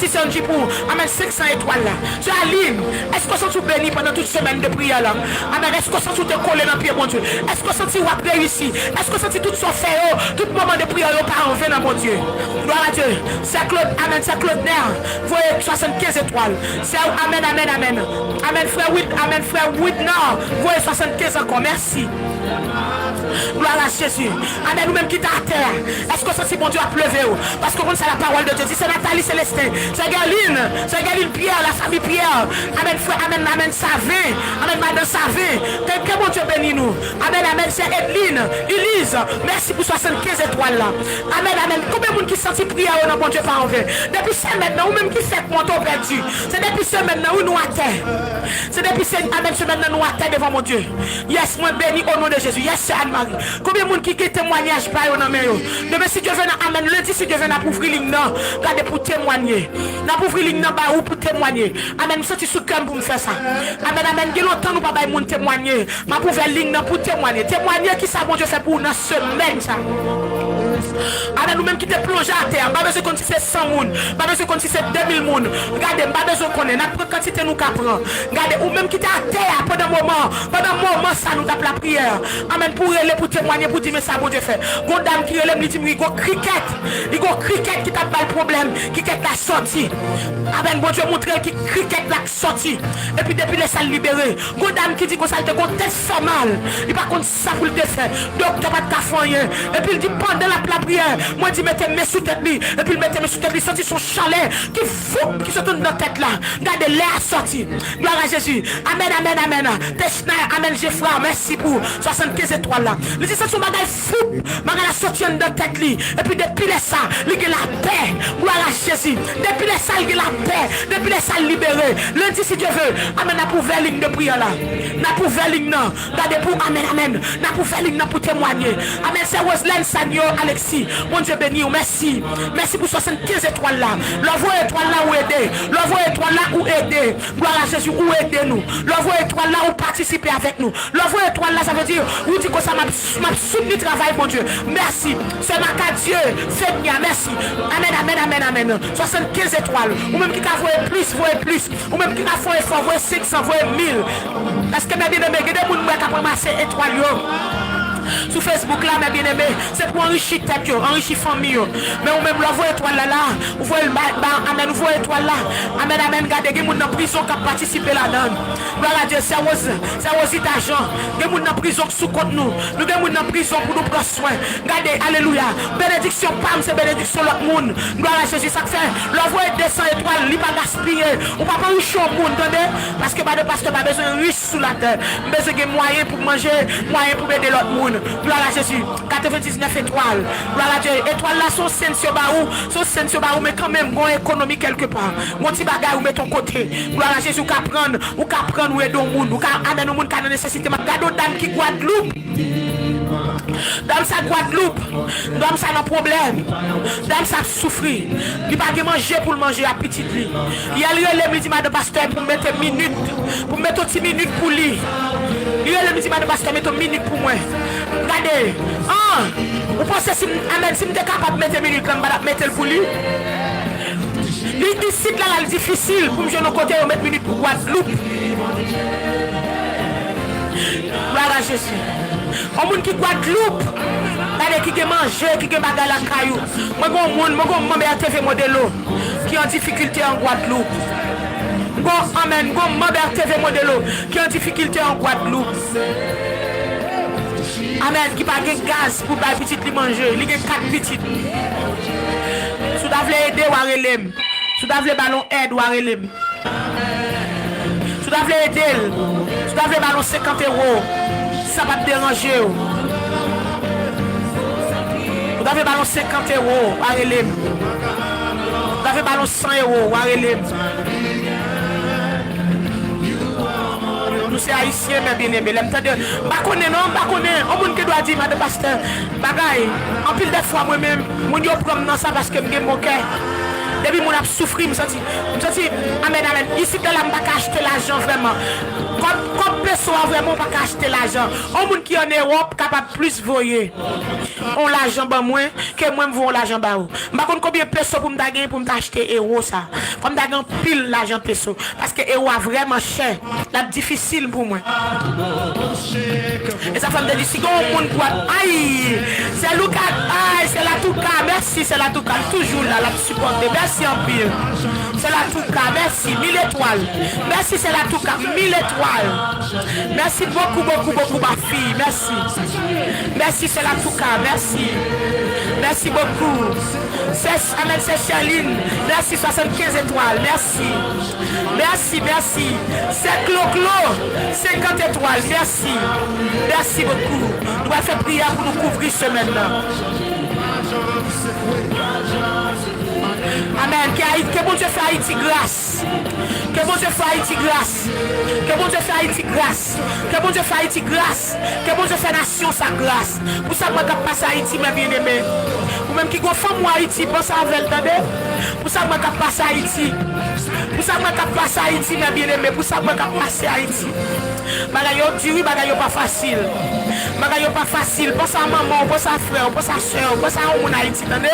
c'est Angie pour Amen 500 étoiles là. Tu Aline, est-ce qu'on s'en béni pendant toute semaine de prière là? Amen, est-ce qu'on s'en te coller dans le pied mon Dieu? Est-ce qu'on s'en wap réussi? Est-ce qu'on s'en tout son fait tout moment de prière par en venant mon Dieu? Gloire à Dieu. C'est Claude, amen, c'est Claude Nair. Voyez 75 étoiles. C'est amen. Amen frère Whitney. Voyez 75 encore. Merci. Gloire à Jésus. Amen, nous-mêmes qui t'as à terre. Est-ce que ça c'est bon Dieu a pleuvé? Parce que c'est la parole de Dieu. C'est Nathalie Célestin. C'est Galine Pierre, la famille Pierre. Amen, frère, amen, Savin. Amen, madame Savin. Que bon Dieu bénit nous. Amen, c'est Edline, Elise. Merci pour 75 étoiles là. Amen. Combien de monde qui sentit prière au nom bon Dieu par envers? Depuis ça maintenant, ou même qui fait mon temps perdu. C'est depuis ça maintenant où nous à terre. C'est depuis ça, amen, ce maintenant nous à terre devant mon Dieu. Yes, moi béni au nom de Jésus. Yes, c'est Anne-Marie. Combien de monde qui témoignage par au nom de Dieu? Demain, si Dieu vient, amen, lundi, si Dieu vient à ouvrir ligne, regardez pour témoigner. N'a ouvrir ligne ou pour témoigner. Amen, nous sommes sous cœur pour me faire ça. Amen, il y a longtemps nous pas bailler témoigner. Ma pour faire ligne pour témoigner. Témoigner qui ça bon Dieu fait pour une semaine ça. Amen, nous même qui te plongé à terre, pas besoin qu'on dise c'est 100 moun, pas besoin qu'on dise c'est 2000 moun. Regardez, pas besoin qu'on ait notre quantité nous prend. Regardez, ou même qui te à terre pendant un moment ça nous tape la prière. Amen, pour témoigner, pour dire mais ça bon Dieu fait. Gon dame qui relève, dit il go cricket qui tape pas le problème, qui quête la sortie. Amen, bon Dieu montre qui cricket la sortie. Et puis depuis les salles libérées, gon dame qui dit que ça te go tête fait mal. Il pas contre ça pour le faire. Docteur pas de cafouiller. Et puis il dit pendant la prière, moi dis mettez mes sous tête lui, et puis mettez mes sous tête lui, sorti son chalet qui fou, qui se tourne dans la tête là. Regardez l'air sorti. Gloire à Jésus. Amen. Tesna, amen, Geoffroy, merci pour 75 étoiles là. Les c'est son bagage fou, bagage sorti dans la tête lui, et puis depuis les ça, il y a la paix. Gloire à Jésus. Depuis les ça, il y a la paix. Depuis les ça libéré. Lundi si Dieu veut, amen, n'a pour faire ligne de prière là. N'a pour faire ligne non. Regardez pour amen. N'a pour faire ligne non pour témoigner. Amen, c'est Roselaine Sagno, Alexis. Mon Dieu béni, merci. Merci pour 75 étoiles là. L'envoi étoile là où aider. L'envoi étoile là où aider. Gloire à Jésus, où aider nous. L'envoi étoile là où participer avec nous. L'envoi étoile là, ça veut dire où dit que ça m'a soutenu travail, mon Dieu. Merci. C'est ma Dieu. C'est bien, merci. Amen. 75 étoiles. Ou même qui a voyé plus. Ou même qui a fait effort, voyé 500, voyé 1000. Parce que mes bien-aimés, il y a des gens qui ont ramasser étoiles. Sur Facebook là, mes bien-aimés, c'est pour enrichir tête, enrichir famille. Mais ou même la voix étoile là, vous voyez le amen, vous voyez étoile là. Amen, amen, regardez, il y a des gens en prison qui participent là-dedans. Gloire à Dieu, c'est aussi d'argent. Il y a des gens en prison sous compte nous. Nous avons des gens en prison pour nous prendre soin. Regardez, alléluia. Bénédiction, pam, c'est bénédiction l'autre monde. Gloire à Jésus, ça fait. La voix est 200 étoiles, il ne pas gaspiller. On ne va pas enrichir au monde, entendez? Parce que le pasteur n'a pas besoin de riche sous la terre. Besoin de moyens pour manger, moyens pour aider l'autre monde. Gloire à Jésus. 99 étoiles. Gloire à Dieu. Étoiles là sont saines sur Barou, mais quand même, bon économie quelque part. Mon petit bagage, ou met ton côté. Gloire à Jésus, ou qu'à prendre, ou aider au monde, ou qu'à amener au monde qui a nécessité. Gardons dame qui Guadeloupe. Dame ça Guadeloupe. Dame ça n'a problème. Dame ça souffrir. Il n'a pas manger pour le manger à petite lit. Il y a le midi de pasteur pour mettre minutes. Pour mettre 10 minutes pour lui. Il y a le midi de pasteur mettre minutes pour moi. Regardez. Vous pensez si je suis capable de mettre minutes, je vais mettre pour lui. Ici, là, c'est difficile pour me jouer de côté et mettre minutes pour Guadeloupe. Voilà Jésus. On monde qui Guadeloupe, qui a mangé, qui a bagay la caillou. Moi, je suis un TV modèle qui est en difficulté en Guadeloupe. Amen. Je suis un TV modèle qui est en difficulté en Guadeloupe. Amen. Qui n'a pas de gaz pour les petites li manger. Il y a 4 petites. Si vous voulez aider, vous allez aider. Si vous voulez ballon aide, vous allez aider. Si vous voulez aider, si vous voulez ballon 50 €, ça va te déranger. Vous avez ballon 50 €, vous allez aider. Vous avez ballon 100 €, vous allez aider. Nous sommes haïtiens, mais bien aimés. Je connais, non, je connais. On monde qui doit dire, madame pasteur, bagaille. En pile de fois, moi-même, je prends dans ça parce que je suis mon cœur. Depuis mon a souffert, je me sens, amen, amen. Ici, je ne peux pas acheter l'argent vraiment. Comme personne vraiment pas acheter l'argent. On monde qui en Europe capable plus voyer. On l'argent ba moins que moi me vont l'argent ba ou. Par contre combien de pesos pour me gagner pour m'acheter euro ça. Comme gagner pile l'argent peso parce que euro a vraiment cher. La difficile pour moi. Et ça fait me dire si on monde quoi. Aïe, c'est Lucas, aïe, c'est la Touka. Merci, c'est la Touka toujours là la supporter. Merci en pile. C'est la Touka, merci 1000 étoiles. Merci, c'est la Touka 1000 étoiles. Merci beaucoup, ma fille. Merci. Merci, c'est la Touka. Merci. Merci beaucoup. Amen, c'est Charline. Merci, 75 étoiles. Merci. Merci. C'est Clo-Clo. 50 étoiles. Merci. Merci beaucoup. Nous allons faire prière pour nous couvrir ce maintenant. Amen. Que bon Dieu fait Haïti grâce. Que bon Dieu fait Haïti grâce. Que bon Dieu fait Haïti grâce. Que bon Dieu fait Haïti grâce. Que bon Dieu fait nation sa grâce. Pour ça, moi, je passe à Haïti, mes bien-aimés. Ou même qui go femme moi Haïti, pense à elle, attendez. Pour ça, moi, je passe à Haïti. Pour ça, moi, je passe à Haïti, mes bien-aimés. Pour ça, moi, je passe à Haïti. Bagayo duri, bagayo pas facile. Bagayo pas facile. Pense à maman, pense à frère, pense à soeur, pense à mon Haïti, attendez.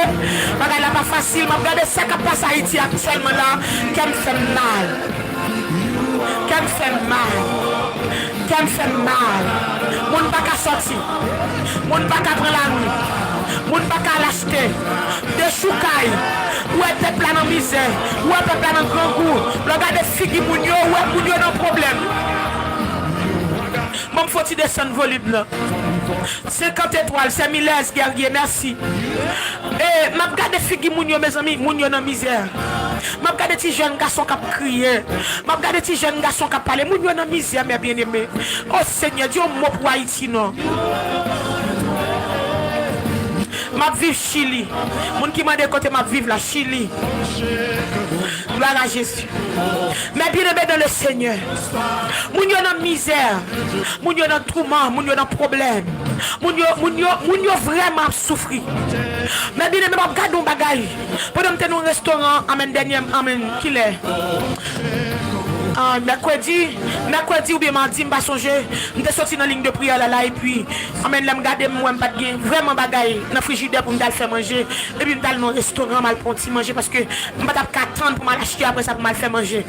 Bagayo pas facile. Je regarde ça qui passe à Haïti actuellement là, qui me fait mal. Qui me fait mal. Qui me fait mal. Mon pas qu'à sortir. Mon pas qu'à prendre la rue. Mon pas qu'à l'acheter. Des choucailles. Où est peuple là dans misère. Où est peuple là dans grand goût. Regardez figi mounio, où est mounio dans problème. Mon faut-il descendre volume là. 50 étoiles, c'est Milès guerrier, merci. Et m'a regardé figi mounio mes amis, mounio dans misère. M'a regardé ti jeune garçon qui crié. M'a regardé ti jeune garçon qui parlé, mounio dans misère mes bien-aimés. Oh Seigneur, Dieu mot pour Haïti non. M'a vivre Chili. Moun qui m'a dit côté m'a vivre la Chili. Gloire à Jésus. Mais bien aimé dans le Seigneur. Moun yo dans misère. Moun yo dans tourment, moun yo dans problème. Moun yo vraiment souffrir. Mais bien aimé m'a gardé un bagage. Pendant que nous restaurant amen dernier amen qu'il est. mercredi ou bien mardi, je vais songer. Je suis sorti dans la ligne de prière là et puis, je vais regarder moi, vraiment bagaille dans le frigidaire pour me faire manger. Et puis, je vais dans le restaurant pour manger parce que je ne vais pas attendre pour m'acheter après ça pour me faire manger.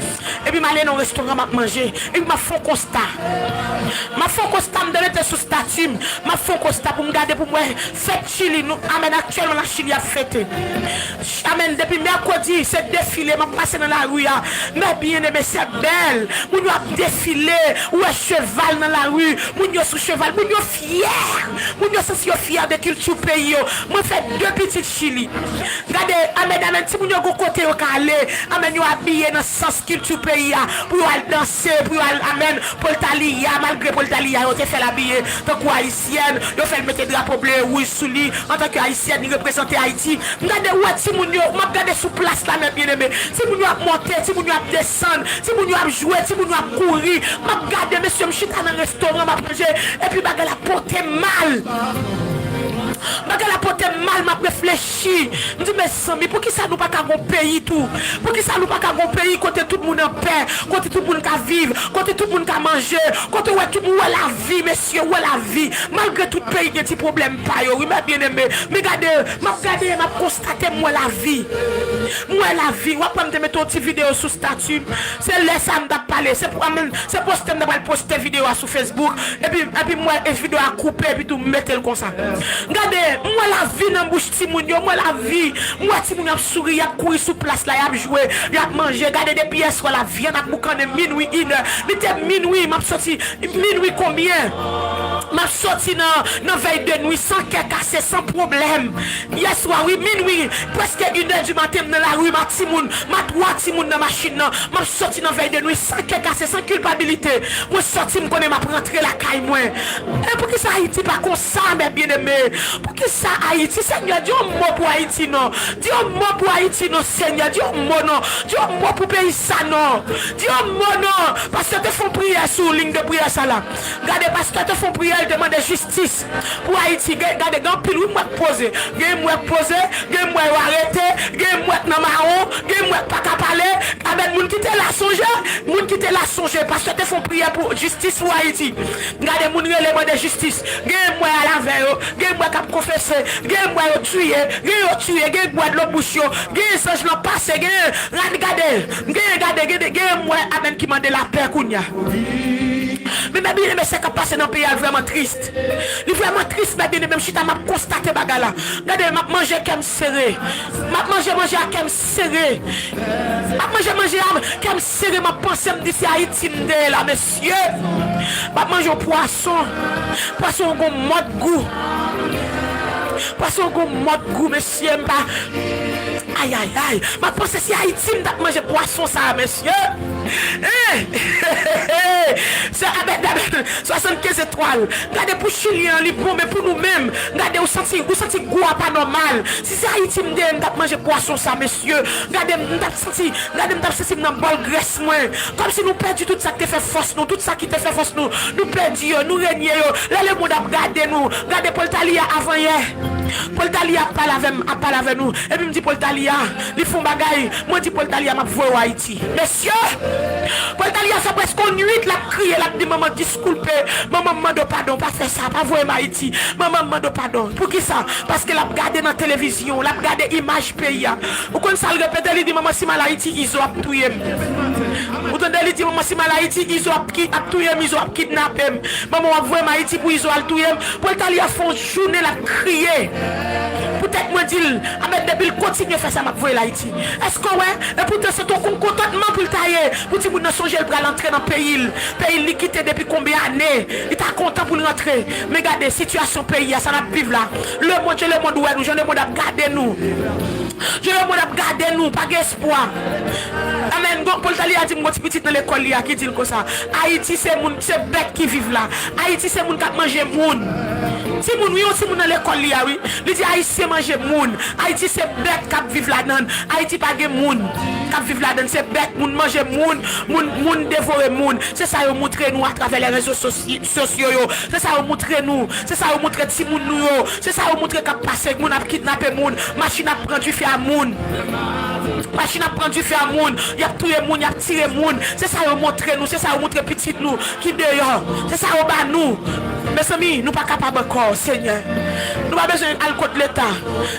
Et puis, je vais aller dans le restaurant pour manger. Et puis, je fais un constat. Je fais un constat, je vais sous statut. Je fais un constat pour me garder pour moi. Fête Chili, nous, amen, actuellement, la Chili a fêté. Amen, depuis mercredi, c'est défilé, je passe dans la rue. Mais bien aimé, c'est belle. Moun yo a défilé, ou un cheval dans la rue. Moun yo sous cheval, moun yo fier. Moun yo sens yo fier de culture pays yo. Moi fait deux petites Chili. Regardez, amen, si moun yo go côté yo calé, amen yo habillé dans sens culture pays pour aller danser, pour aller amen Poltalia, malgré Poltalia yo te fait l'habiller tant que haïtienne, yo fait mettre drapeau bleu rouge sous lui en tant que haïtienne, il représente Haïti. Regardez ouais si moun yo, m'a regardé sous place là mes bien-aimés. Si moun yo a monté, si moun yo a descendre, si moun yo a jouer, si moun yo a courir, m'a regardé monsieur m'chita dans le restaurant, m'a mangé et puis bagarre la portée mal. Bagarre la portée mal, m'a réfléchi. Je dis mais Sami, pour qui ça nous pas qu'à un pays tout? Pour qui ça nous pas qu'à un pays côté tout le monde en paix, côté tout le monde qui vivre, côté tout le monde qui manger, côté où tout le monde la vie, messieurs, où la vie. Malgré tout pays, il y a des problèmes pas yo. Oui, mais bien aimé. Mais regardez, m'a constaté moi la vie. Moi la vie. On va me mettre une petite vidéo sur statut. C'est là ça me parler. C'est poster me poster vidéo sur Facebook et puis moi une vidéo à couper et puis tout mettre le comme ça. Regardez, moi la vie dans bouche Timoun yo, moi la vie, moi Timoun a souri, a courir sur place là, a joué, a manger, regardez des pièces sur la vie, on a boucan de minuit, une heure. C'était minuit, m'a sorti minuit combien? M'a sorti dans veille de nuit sans qu'elle cassé, sans problème. Hier soir, oui, minuit, presque 1h du matin dans la rue, ma Timoun, ma 3 Timoun dans la machine, m'a sorti dans veille de nuit sans qu'elle cassé, sans culpabilité. Moi sorti, me connais, m'a rentré la caille moi. Et pour qui ça Haïti pas comme ça, mes bien-aimés? Pour qui ça Haïti, Seigneur, dis un mot pour Haïti, non. Dis un mot pour Haïti, non, Seigneur. Dis un mot, non. Dis un mot pour pays, ça, non. Dis un mot, non. Parce que te font prière sur ligne de prière, ça là. Regardez, parce que te font prière, ils demandent justice pour Haïti. Regardez, dans pile, oui, moi poser. Gay, moi poser. Gay, moi arrêter. Gay, moi dans marron. Gay, moi pas qu'à parler. Avec moun qui te la songer. Moun qui te la songer. Parce que te font prière pour justice pour Haïti. Regardez, moun relèvement de justice. Gay, moi à la veille. Gay, moi cap confesser, gen moi yo tuer, gen bois de l'eau bouche, gen sange l'on passe, gen regardez, gen moi amen qui mande la paix kounya. Mais bien mais c'est qui passe dans le pays vraiment triste. Il est vraiment triste, mais bien même chita m'a constaté bagala. Regardez, m'a manger comme serré. M'a manger à comme serré. M'a manger comme serré, m'a pensé me dire c'est Haïti là monsieur. M'a manger poisson. Poisson gon mode goût. Parce qu'on mode goût, monsieur. Aïe, aïe, aïe. Ma pensée, c'est Haïti, je manger poisson, ça, monsieur. C'est avec 75 étoiles. Regardez pour Chilien, les bon, mais pour nous-mêmes. Regardez, vous sentez goût pas normal. Si c'est Haïti, je manger poisson, ça, monsieur. Regardez, je senti dans bol graisse, moi. Comme si nous perdions tout ça qui fait force, nous. Tout ça qui te fait force, nous. Nous perdions, nous régnons. Là, le monde a regardé nous. Regardez Paul Talia avant hier. Paul Talia a parlé avec nous. Et puis me dit Paul Talia, ils font bagaille. Moi dis Paul Talia m'a voué au Haïti. Messieurs, Paul Talia fait presque une nuit, la crié, la dit maman disculpe, maman mande pardon, pas faire ça, pas vouer Haïti. Maman mande pardon. Pour qui ça? Parce qu'elle a regardé dans la télévision, elle a regardé l'image pays. Ou quand ça le répète, elle dit maman si mal Haïti, ils ont tué. Ou quand elle dit maman si mal Haïti, ils ont tué, ils ont kidnappé. Maman a voué Haïti pour ils ont tué. Paul Talia font journée la crier. Peut-être moi dit Ahmed Debil continue à faire ça m'a voyer l'Haïti. Est-ce que ouais et pourtant c'est ton contentement pour le tailler pour dire nous songer pour rentrer dans le pays liquidé depuis combien d'années il est content pour rentrer mais regardez situation pays ça n'a vivre là le monde ouais nous je le monde a garder nous je le monde a garder nous pas d'espoir amen donc Paul Tali a dit mon petit dans l'école qui dit comme ça Haïti c'est monde c'est bête qui vivent là Haïti c'est monde qui manger monde si moun oui aussi moun dans l'école li oui il dit Haïti c'est manger moun Haïti c'est bête qui vivent là-dedans Haïti pas de moun qui vivent là-dedans c'est bête moun manger moun dévorer moun c'est ça yo montrer nous à travers les réseaux sociaux yo c'est ça yo montrer nous c'est ça yo montrer ti moun nous yo c'est ça yo montrer qu'a passer moun a kidnapper moun machine a prendre du fait à moun machine à prendre du feu à moun, y a tué moun, y a tiré moun. C'est ça vous montrer nous, c'est ça vous montrer petit nous qui dehors. C'est ça vous bat nous. Mes amis, nous pas capables encore, Seigneur. Nous pas besoin de côté l'État.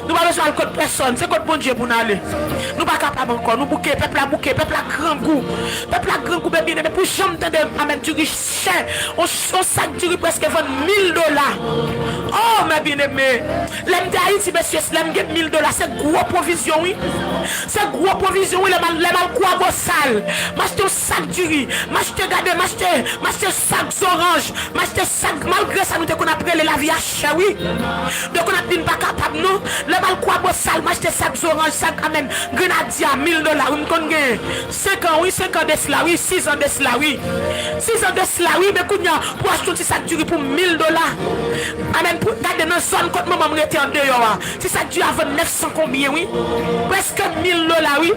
Nous pas besoin de côté personne. C'est côté bon Dieu pour nous aller. Nous pas capables encore. Nous bouquer, peuple à bouquer, peuple à grand goût. Peuple à grand goût, bien aimé. Pour jamais t'entendre amen du riche cher. On sac du riz presque $1,000. Oh, mes bien-aimés. L'aime d'Haïti, monsieur, l'aime get $1,000. C'est gros provision, oui. C'est gros provision, oui. Les mal quoi beau sale. M'acheter un sac du riz. M'acheter, regardez, m'acheter sac d'orange. M'acheter sac, malgré ça, nous te qu'on a pris la vie à cher, oui. Donc on a dit pas capable, non. Les mal quoi beau sale. M'acheter sac d'orange, sac, amen, grenadier, $1,000. On connaît 5 ans, oui, 5 ans de cela, oui, 6 ans de cela, oui. 6 ans de cela, oui, mais pour acheter un petit sac du riz pour $1,000. Amen, pour garder dans zone quand maman était en dehors. Si ça dure avant 900 combien, oui? Presque $1,000, oui.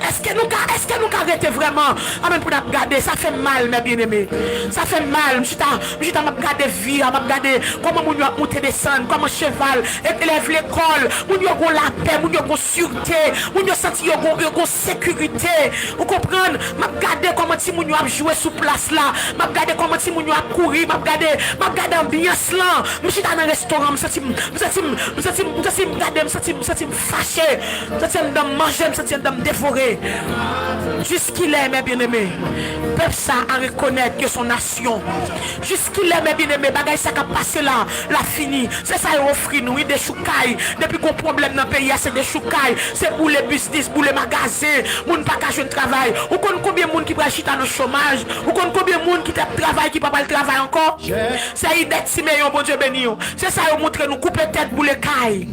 Est-ce que nous arrêter vraiment? Amen, pour nous garder, ça fait mal, mes bien-aimés. Ça fait mal. Je suis regarder vie, je regarder comment nous monter descendre, comment cheval élève l'école, nous avons la paix, nous avons sûreté, nous avons senti une sécurité. Vous comprenez? Je regarder comment si nous avons joué sous place là, je regarder comment si nous avons couru, je regarder l'ambiance là. Je suis dans un restaurant, je suis fâché, je suis manger, je suis dévorer. Jusqu'il est, mes bien-aimés, peuple ça à reconnaître que son nation. Jusqu'il est, mes bien-aimés, bagay ça qui a passé là, la fini. C'est ça qui offre nous, des choucailles. Depuis qu'on problème dans le pays, c'est des choucailles. C'est pour les business, pour les magasins, moun pas qu'à jouer de travail. Ou combien de monde qui va chiter dans le chômage? Ou combien de monde qui travaille, qui ne peut pas le travail encore? C'est Idette Siméon, bon Dieu béni. C'est ça qui montre nous couper tête pour les cailles.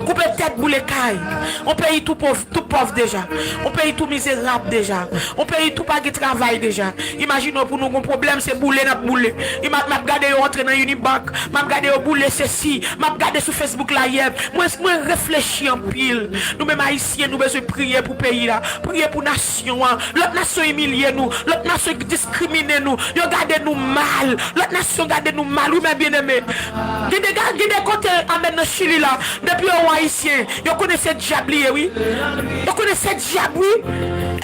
Couper tête pour les cailles. On paye tout pauvre déjà. On paye tout misérable déjà. On paye tout pas de travail déjà. Imaginons pour nous un problème, c'est bouler n'a bouler. Il m'a regardé rentrer dans Unibank, m'a regardé bouler ceci, m'a regardé sur Facebook là hier. Moi réfléchis en pile. Nous mêmes haïtiens, nous besoin prier pour pays là, prier pour nation. L'autre nation humilier nous, l'autre nation discriminer nous, yo garder nous mal. L'autre nation garder nous mal, oui mais bien aimé. Des côtés amène dans Chili là, depuis haïtien, vous connaissez diable, oui. Vous connaissez diable, oui.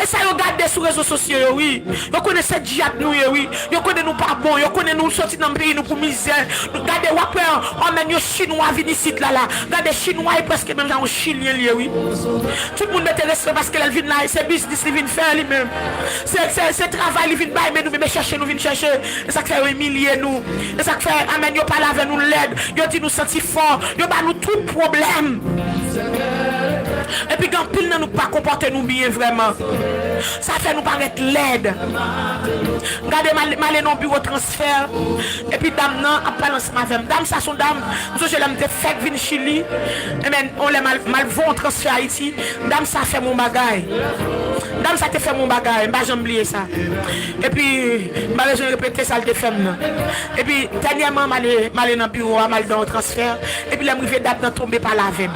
Et ça, vous regardez sur les réseaux sociaux, oui. Vous connaissez diable, oui. Vous connaissez nous pas bon, vous connaissez nous sortir dans le pays, nous pour misère. Regardez, on mène les Chinois venir ici, là. Regardez, Chinois, presque même dans un Chilien, oui. Tout le monde m'intéresse parce qu'elle vient là, c'est business, il vient faire lui-même. C'est travail, il vient bailler, mais nous venons chercher, nous venons chercher. Et ça fait humilier nous. Et ça fait, amen, vous parlez avec nous l'aide. Vous dit nous sentir fort. Vous parlez nous tout problème. Et puis quand pile ne nous pas comporter nous bien vraiment, ça fait nous paraître laide. Regardez mal dans bureau transfert. Et puis dame non a pas lancé ma femme. Dame ça son dame, je l'aime de fait vin Chili. Et même on les mal vont transfert Haïti. Dame ça fait mon bagage. Dame ça te fait mon bagage, pas jamais oublier ça. Et puis m'a besoin répéter ça le fait non. Et puis dernièrement mal dans bureau, mal dans transfert. Et puis la m'rivé dame tomber par la veine.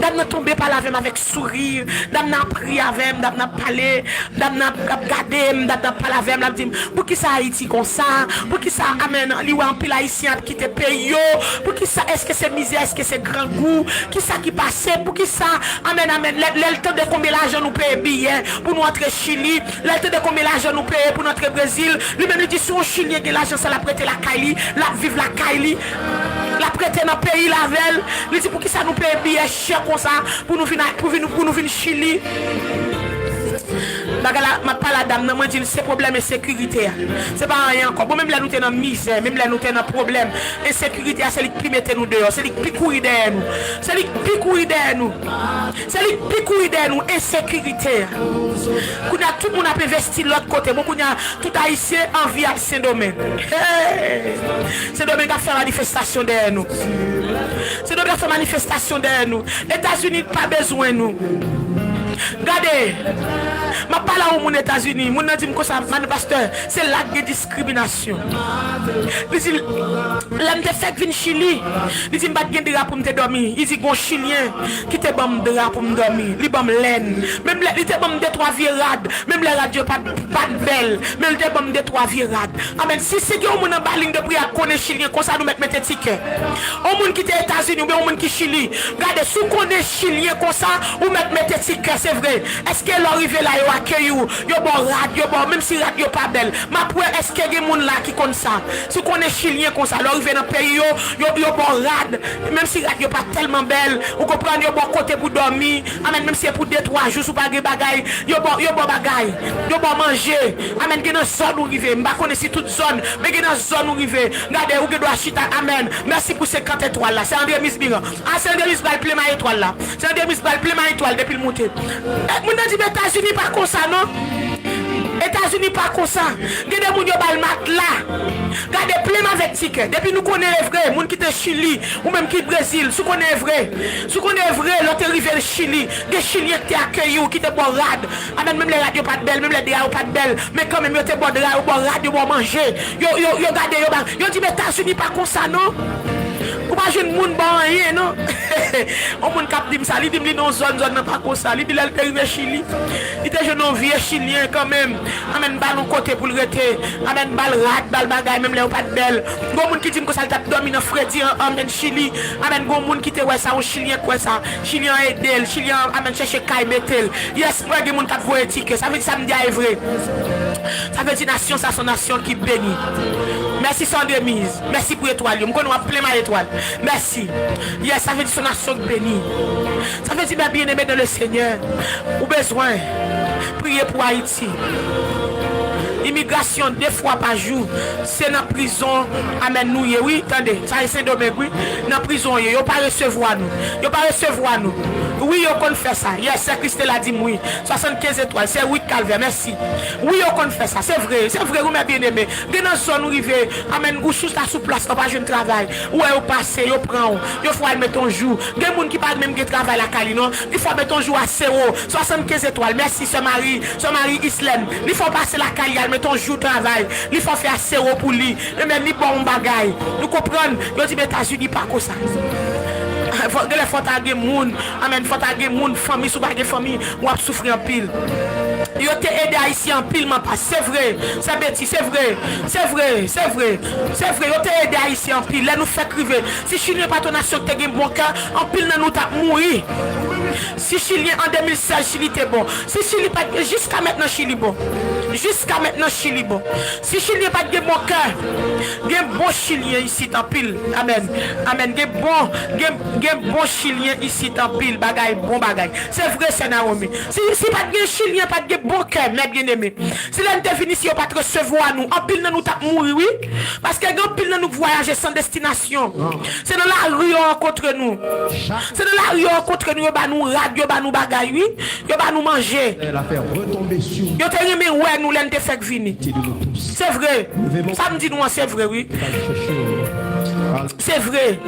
Dame n'a tombé par la veine avec sourire, dame n'a pris avec, dame n'a parlé, dame n'a regardé, dame n'a pas la veine, dame dit pour qui ça Haïti comme ça, pour qui ça amène li ou en pile haïtien qui te paye yo, pour qui ça est-ce que c'est misère, est-ce que c'est grand goût, qui ça qui passe, pour qui ça amène le temps de combien l'argent nous paye billet pour nous entrer Chili, le temps de combien l'argent nous paye pour notre Brésil, lui-même lui dit si on Chilien que l'argent ça la prêter la Kaili, la vivre la Kaili, la prêter dans le pays la veille, lui dit pour qui ça nous paye billet cher comme ça pour nous venir Chili. Bagala m'a pas la dame moi dit c'est problème de sécurité. C'est pas rien encore. Bon même là nous sommes dans misère, même là nous sommes dans problème. Insécurité c'est lui qui mettait nous dehors, c'est lui qui courir derrière nous. C'est lui qui courir derrière nous. C'est lui qui courir derrière nous insécurité. Qu'on a tout le monde a investi de l'autre côté. Bon qu'on a tout haïtien en vie à Saint-Domingue. Saint-Domingue a fait manifestation derrière nous. Saint-Domingue a fait manifestation derrière nous. États-Unis pas besoin de nous. Regardez, je parle aux États-Unis, je dis que pasteur, c'est là de discrimination. Il dit, l'homme te fait venir Chili, il dit, je ne vais pas pour me dormir. Il dit, un Chilien qui te bon drap pour me dormir, il bon laine. Même il te bon de trois vieilles rades, même les rades radio pas belle, mais le bon de 3 virades. Amen. Si c'est que on en baling de prière connaît chilien comme ça nous mettre ticket. On monde qui est États-Unis ou bien on monde qui Chili. Regardez sous connaît chilien comme ça ou mettre ticket, c'est vrai. Est-ce que l'arrivée là yo accueille yo bon radio bon même si radio pas belle. Ma pour est-ce que y a monde là qui comme ça. Si connaît chilien comme ça, l'arrivée dans pays yo bon rad même si radio pas tellement belle, ou comprendre yo bon côté pour dormir. Amen même si c'est pour 2-3 jours sous pas bagay, yo bon bagay. Yo bon manger. Amen qui dans zone où river. M'pa connaît si toute zone, mais qui dans zone où river. Regardez où que doit chita. Amen. Merci pour 50 étoiles là. C'est André Misbiran. Ah c'est André Misbiran plein ma étoile là. C'est André Misbiran plein ma étoile depuis le monter. Moun dit États-Unis pas comme ça non. États-Unis pas comme ça. Gade moun yo bal mat là. Gade plein avec ticket. Depuis nous connaît vrai, moun qui te Chili ou même qui Brésil, sou connaît vrai. Sou connaît vrai, l'autre rivière le Chili, des Chiliens qui accueillent ou qui te bon rad. Amen même les radios pas de belle, même les DA pas de belle, mais quand même yo te bon de bon radio bon manger. Yo gade yo dit États-Unis pas comme ça non. Ou pas jeune moun bon rien non. On moun cap dit ça, il dit non zone pas comme ça. Il dit elle arrivé Chili. Il était jeune vieux chilien quand même. Amen ballon côté pour le rete. Amen bal rat, bal bagay même les pas de belle. Gon moun qui dit que ça t'a dormi dans Freddy en Chili. Amen gon moun qui te ouais ça au chilien quoi ça. Chilien aidel, chilien amen chercher kay metel. Yes, moi des moun qui voye ticket. Ça veut dire ça me dit est vrai. Ça veut dire nation ça son nation qui bénit. Merci sans remise. Merci pour étoile. Je connais plein ma étoile. Merci. Yes, ça veut dire son nation bénie. Ça veut dire bien aimé dans le Seigneur. Ou besoin prier pour Haïti. Immigration 2 fois par jour, c'est dans la prison. Amen nous, oui, attendez, ça est Saint-Domingue, oui, dans la prison, ils ne pas recevoir nous. Ils ne pas recevoir nous. Oui, on confesse ça. Yes, c'est Christelle a dit oui. 75 étoiles, c'est oui, calvaire, merci. Oui, on confesse ça, c'est vrai, vous m'avez bien aimé. Dans la zone où arrivé, amen, vous sous la sous place, on va jouer un travail. Où est-ce passé, vous prend, il faut mettre un jour. Il y a des gens qui parlent même de travail à Cali, non? Il faut mettre un jour à 0, 75 étoiles, merci, ce mari Islam. Il faut passer la Cali, ton jour travail, il faut faire 0 pour lui, et même ni bon bagaille. Nous comprenons, nous disons États-Unis pas comme ça. Il faut que moun, amen, faut que moun famille sous bagay famille, ou a souffrir en pile. Yo te aidé ici en pile pas, c'est vrai, c'est bêtise, c'est vrai, yo te aidé ici en pile, là nous fait criver. Si Chilien pas ton nation te gen bon cœur, en pile nous t'a mouri. Si Chilien en 2016 Chili était bon, si Chili pas jusqu'à maintenant Chili bon. Jusqu'à maintenant Chili bon. Si Chilien pas de bon cœur, gen bon Chilien ici en pile. Amen. Amen. Gen bon Chilien ici en pile, bagay bon bagay. C'est vrai c'est Naomi. Si pas de Chilien pas de bon cœur, mes bien-aimés. Si l'un te fini si on pas recevoir nous, en pile nous t'a mourir oui, parce que en pile nous voyager sans destination. C'est dans la rue on rencontre nous. C'est dans la rue on rencontre nous, ba nous radio, ba nous bagay oui, yo ba nous manger. Elle a fait retomber sur. Yo te remet ouais nous l'en te fait venir. C'est vrai. Ça me dit nous c'est vrai oui. C'est vrai,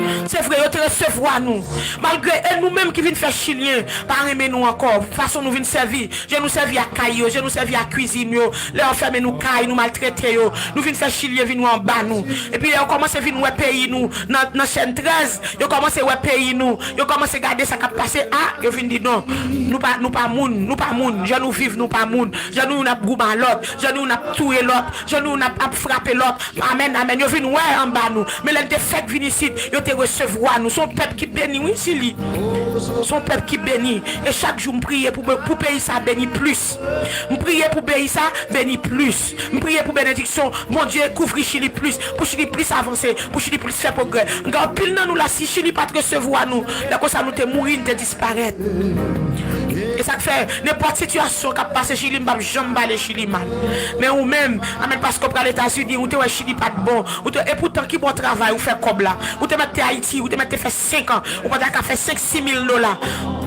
on te recevoir nous. Malgré nous-mêmes qui viennent faire chilien, pas aimer nous encore. Façon nous viennent servir. Je nous servis à caillou, je nous servis à cuisine, les enfermer nous caille, nous maltraiter, nous viennent faire chilien, viennent nous en bas nous. Et puis on commence à venir payer nous dans chaîne 13, on commence à payer nous, on commence à garder ça qui a passé. Ah, je viens dire non, nous pas moun, je nous vivre nous pas moun, je nous n'a goûté l'autre, je nous n'a tué l'autre, je nous n'a frappé l'autre. Amen, amen, je viens ouais en bas nous. Mais les fait venir ici, yo te recevoir nous, son peuple qui bénit, oui, c'est lui. Son peuple qui bénit. Et chaque jour, je prie pour payer ça, bénit plus. Je prie pour payer ça, bénit plus. Je prie pour bénédiction, mon Dieu, couvre Chili plus, pour Chili plus avancer, pour Chili plus faire progrès. Regarde, pile dans nous là, si Chili pas te recevoir nous, d'accord, ça nous te mourir, te disparaître. Et ça fait n'importe situation qui passe Chili, je jamais aller Chili mal. Mais ou même, parce qu'on prend les États-Unis, ou te Chili pas de bon, et pourtant qui bon travail, ou fait comme là, ou te mettre Haïti, ou te mettre fait 5 ans, ou pas qu'à faire 5-6 000 $.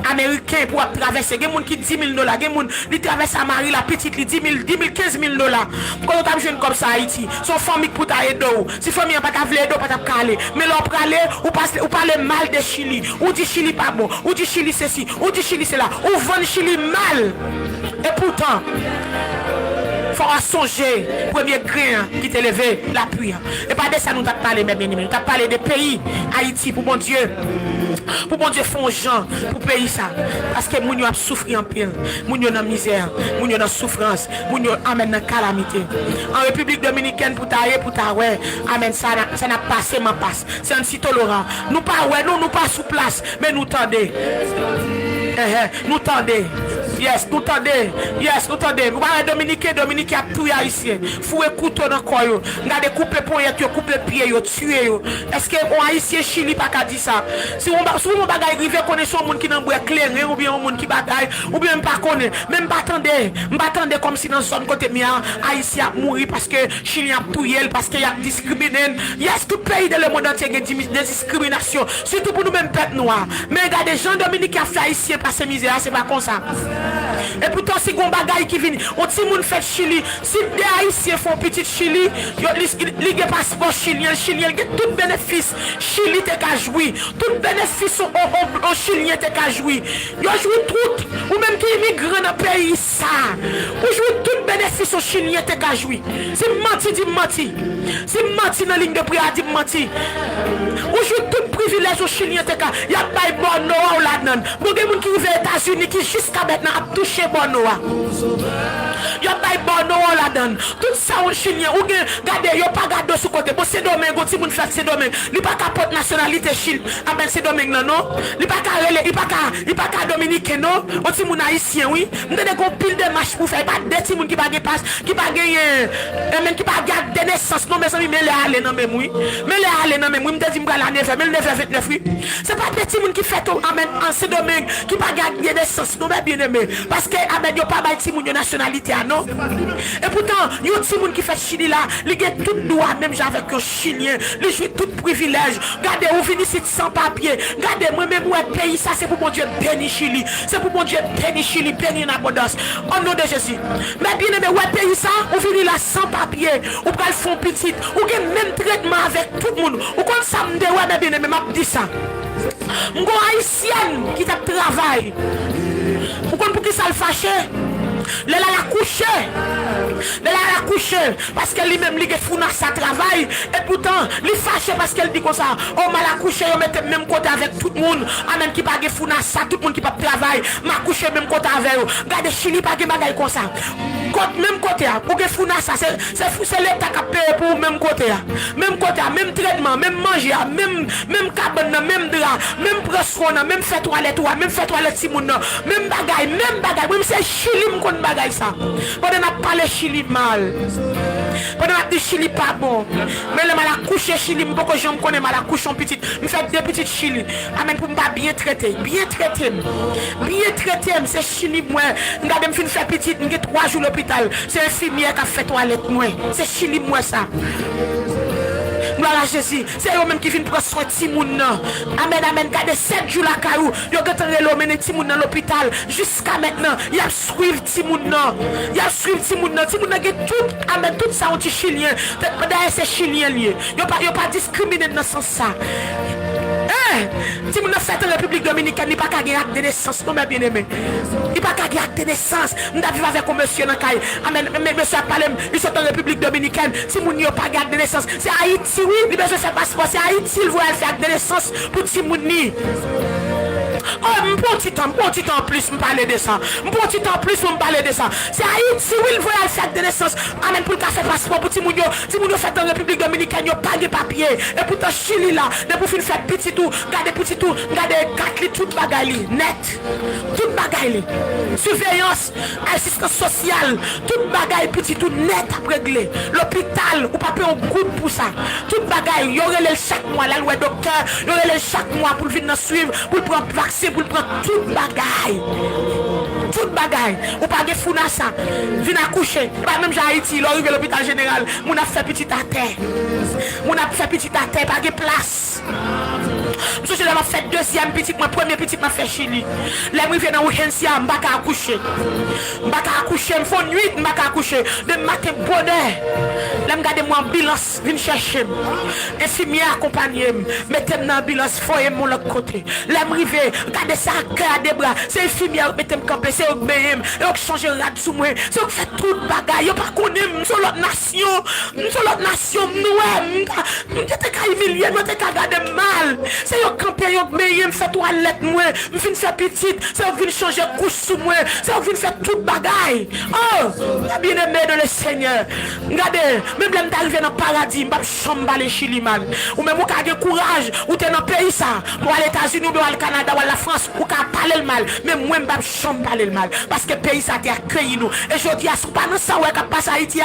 Américain pour traverser, il y a des gens qui 10 000 $, il y a des gens qui traversent à Marie, la petite, 10 000, 15 000 $. Quand on t'a jeune comme ça Haïti, son famille pour t'aider, si famille n'a pas t'aider, pas t'aider, mais l'on parle, ou parle mal de Chili, ou dit Chili pas bon, ou dit Chili ceci, ou dit Chili c'est là, ou vend Chili mal. Et pourtant, il faut songer, premier grain qui t'est levé, la pluie. Et pas de ça, nous t'avons parlé, mes bien-aimés. Nous t'avons parlé des pays, Haïti, pour mon Dieu. Pour bon Dieu font gens pour payer ça. Parce que moun yo a souffert en pile. Moun yo dans misère, moun yo dans souffrance, moun yo amène dans calamité. En République dominicaine pour ta ouais, amen ça n'a passé ma passe. C'est un site tolérant. Nous pas ouais, nous pas sous place, mais nous tendez. Nous tendez. Yes, nous tendez. Yes, nous tendez. Vous voyez Dominique a tout haïtien. Foué couteau dans le corps. Regardez couper poignette, couper pied, tuer. Est-ce que on haïtien Chili pas qu'à dire ça? Si on bagaille rive connaît un monde qui n'a pas clair ou bien un monde qui bataille ou bien pas connaît, même pas attendez comme si dans zone côté mien haïtien mourir parce que Chili a tué parce qu'il y a discriminé. Yes, tout pays de le monde entier a des discriminations, surtout pour nous même peuple noir. Mais regardez Jean-Dominique a fait haïtien passer misère, c'est pas comme ça. Et pourtant si on bagaille qui vient, on dit moun fait Chili, si des haïtiens font petit Chili, ils ont passeport chilien, tout bénéfice Chili te ka joui, tout bénéfice au chilien te ka joui. Yo joue tout, ou même qui immigre dans le pays ça. Ou joue tout bénéfice au chilien te ka joui. Si menti dit menti. Si menti dans ligne de prière dit menti. Ou joue tout privilège au chilien te ka. Y a pas bon Noah ou là-dedans. Pour des gens qui vivent aux États-Unis qui jusqu'à maintenant a touché bon Noah. Y a pas bon Noah là-dedans. Tout ça au chilien ou regardez, yo pas garder sous côté. Bon c'est domaine, go ti moun fait c'est domaine. Li pas capote nationalité Chili. Ah ben c'est domaine non. Li pas ka dominicain non. On ti moun haïtien oui. M'te go pile de marche pour faire pas des ti moun qui pas passe, qui pas gagner même qui pas garder naissance non mes amis mais les aller dans même oui. Mais les aller dans même oui m'te dit m'gal la 9 mais le 9 oui. C'est pas des ti moun qui fait tout amen en ce domaine qui pas garder naissance non bien aimé parce que amen yo pas ba ti moun nationalité non. Et pourtant yo ti moun qui fait Chili là, li gen tout droit même avec un chilien, li joue tout privilège. Regardez ou vini ici sans papier. Regardez moi même ouais pays ça c'est pour mon Dieu béni Chili. C'est pour mon Dieu béni Chili, béni en abondance. Au nom de Jésus. Mais bien aimé ouais pays ça, ou vini là sans papier, ou pral font petite, ou gen même traitement avec tout le monde. Ou comme ça me dit ouais mais bien aimé m'a dit ça. M'gon haïtienne qui t'a travail. Ou comme pour qui ça le fâché? Elle a couché. Parce qu'elle lui-même lui fourna sa travail. Et pourtant, il fâché parce qu'elle dit comme ça. Oh, mal accouché, on mette même côté avec tout le monde. Amen qui pas fourna ça, tout le monde qui pas travail. M'a couché même côté avec eux. Regardez Chili pas de bagaille comme ça. Même côté, pour que fourna ça, c'est l'État qui a payé pour même côté. Même côté, même traitement, même manger, même cabane, même drap, même pression, même fait toilette, même fait toilette Simon, même bagaille, même c'est Chili me bagaille ça. Pendant n'a parlé Chili mal. Pendant n'a dit Chili pas bon. Mais le mal à coucher Chili, beaucoup de gens me connaissent mal à coucher en petite. Me fait deux petites Chili. Amen pour me bien traiter, c'est Chili moi. Regardez me fin faire petite, me 3 jours l'hôpital. C'est infirmière qui a fait toilette moi. C'est Chili moi ça. Gloire à Jésus. C'est eux-mêmes qui viennent prendre soin de Timoun. Amen. Gardez 7 jours la caillou. Ils ont gardé l'homme Timoun dans l'hôpital. Jusqu'à maintenant, ils ont suivi Timoun. Timoun a tout. Amen. Tout ça, on dit chilien. D'ailleurs, c'est chilien lié. Ils n'ont pas discriminé dans ce sens ça. Si vous ne faites en République dominicaine, il n'y a pas qu'à acte de naissance, non, mais bien aimé. Il n'y a pas qu'à acte de naissance. Nous avons avec un monsieur dans le caille. Amen. Monsieur a parlé, ils sont en République dominicaine. Si vous n'avez pas acte de naissance, c'est Haïti, oui. Il besoin de faire passeport. C'est Haïti, il veut faire acte de naissance pour Timouni. Oh, un petit temps en plus, me parler de ça. Un petit temps en plus, me parler de ça. C'est Haïti, oui, il veut faire acte de naissance. Amen. Pour le faire passeport pour Timouni. Timouni fait en République dominicaine, il n'y a pas de papier. Et pourtant, Chili là, de pour faire petit tout. Regardez petit tout, regardez 4 litres, toute bagaille net, toute bagaille, surveillance, assistance sociale, toute bagaille petit tout net à régler. L'hôpital, ou pas payer un coup pour ça. Toute bagaille, il y aurait chaque mois, là, le docteur, il y aurait chaque mois pour venir suivre, pour prendre vaccin, pour prendre toute bagaille. Toute bagaille, ou pas de fou dans ça, viens accoucher. Même j'ai Haïti, il arrive à l'hôpital général, on a fait petit à terre. On a fait petit à terre, pas de place. Je l'ai fait deuxième petit, mon premier petit m'a fait Chili. Là, je viens dans l'urgence, je ne vais pas accoucher. Je ne vais pas accoucher, je fais nuit, je ne vais pas accoucher. De matin, bonheur. Là, je regarde mon ambulance, je viens chercher. Infirmière accompagnée, mettez-moi dans l'ambulance, foyez-moi de l'autre côté. Là, je reviens, regardez ça, cœur des bras. C'est infirmière, mettez-moi camper, c'est obéir, et on change de rad sous moi. C'est on fait tout le bagage, on ne pas connaître, sur l'autre nation, sur l'autre nation, nous, je t'ai humilié, nous t'ai gardé mal. C'est un campé, mais me fait toilette, moi, me fin faire petite, c'est vient changer couche sous moi, c'est vient faire toute bagaille. Oh, bien aimé de le Seigneur. Regardez, même là, m'arrivé dans le paradis, m'pas chambre les Chili, man. Ou même, ou ka gen courage, ou t'es dans le pays, ça, pour aller aux États-Unis, ou aller au Canada, ou à la France, ou ka parler le mal. Mais moi, m'pas chambre parler le mal. Parce que le pays, ça t'a accueilli nous. Et je dis, à ce pas dans ça, ouais, qu'a passé Haïti,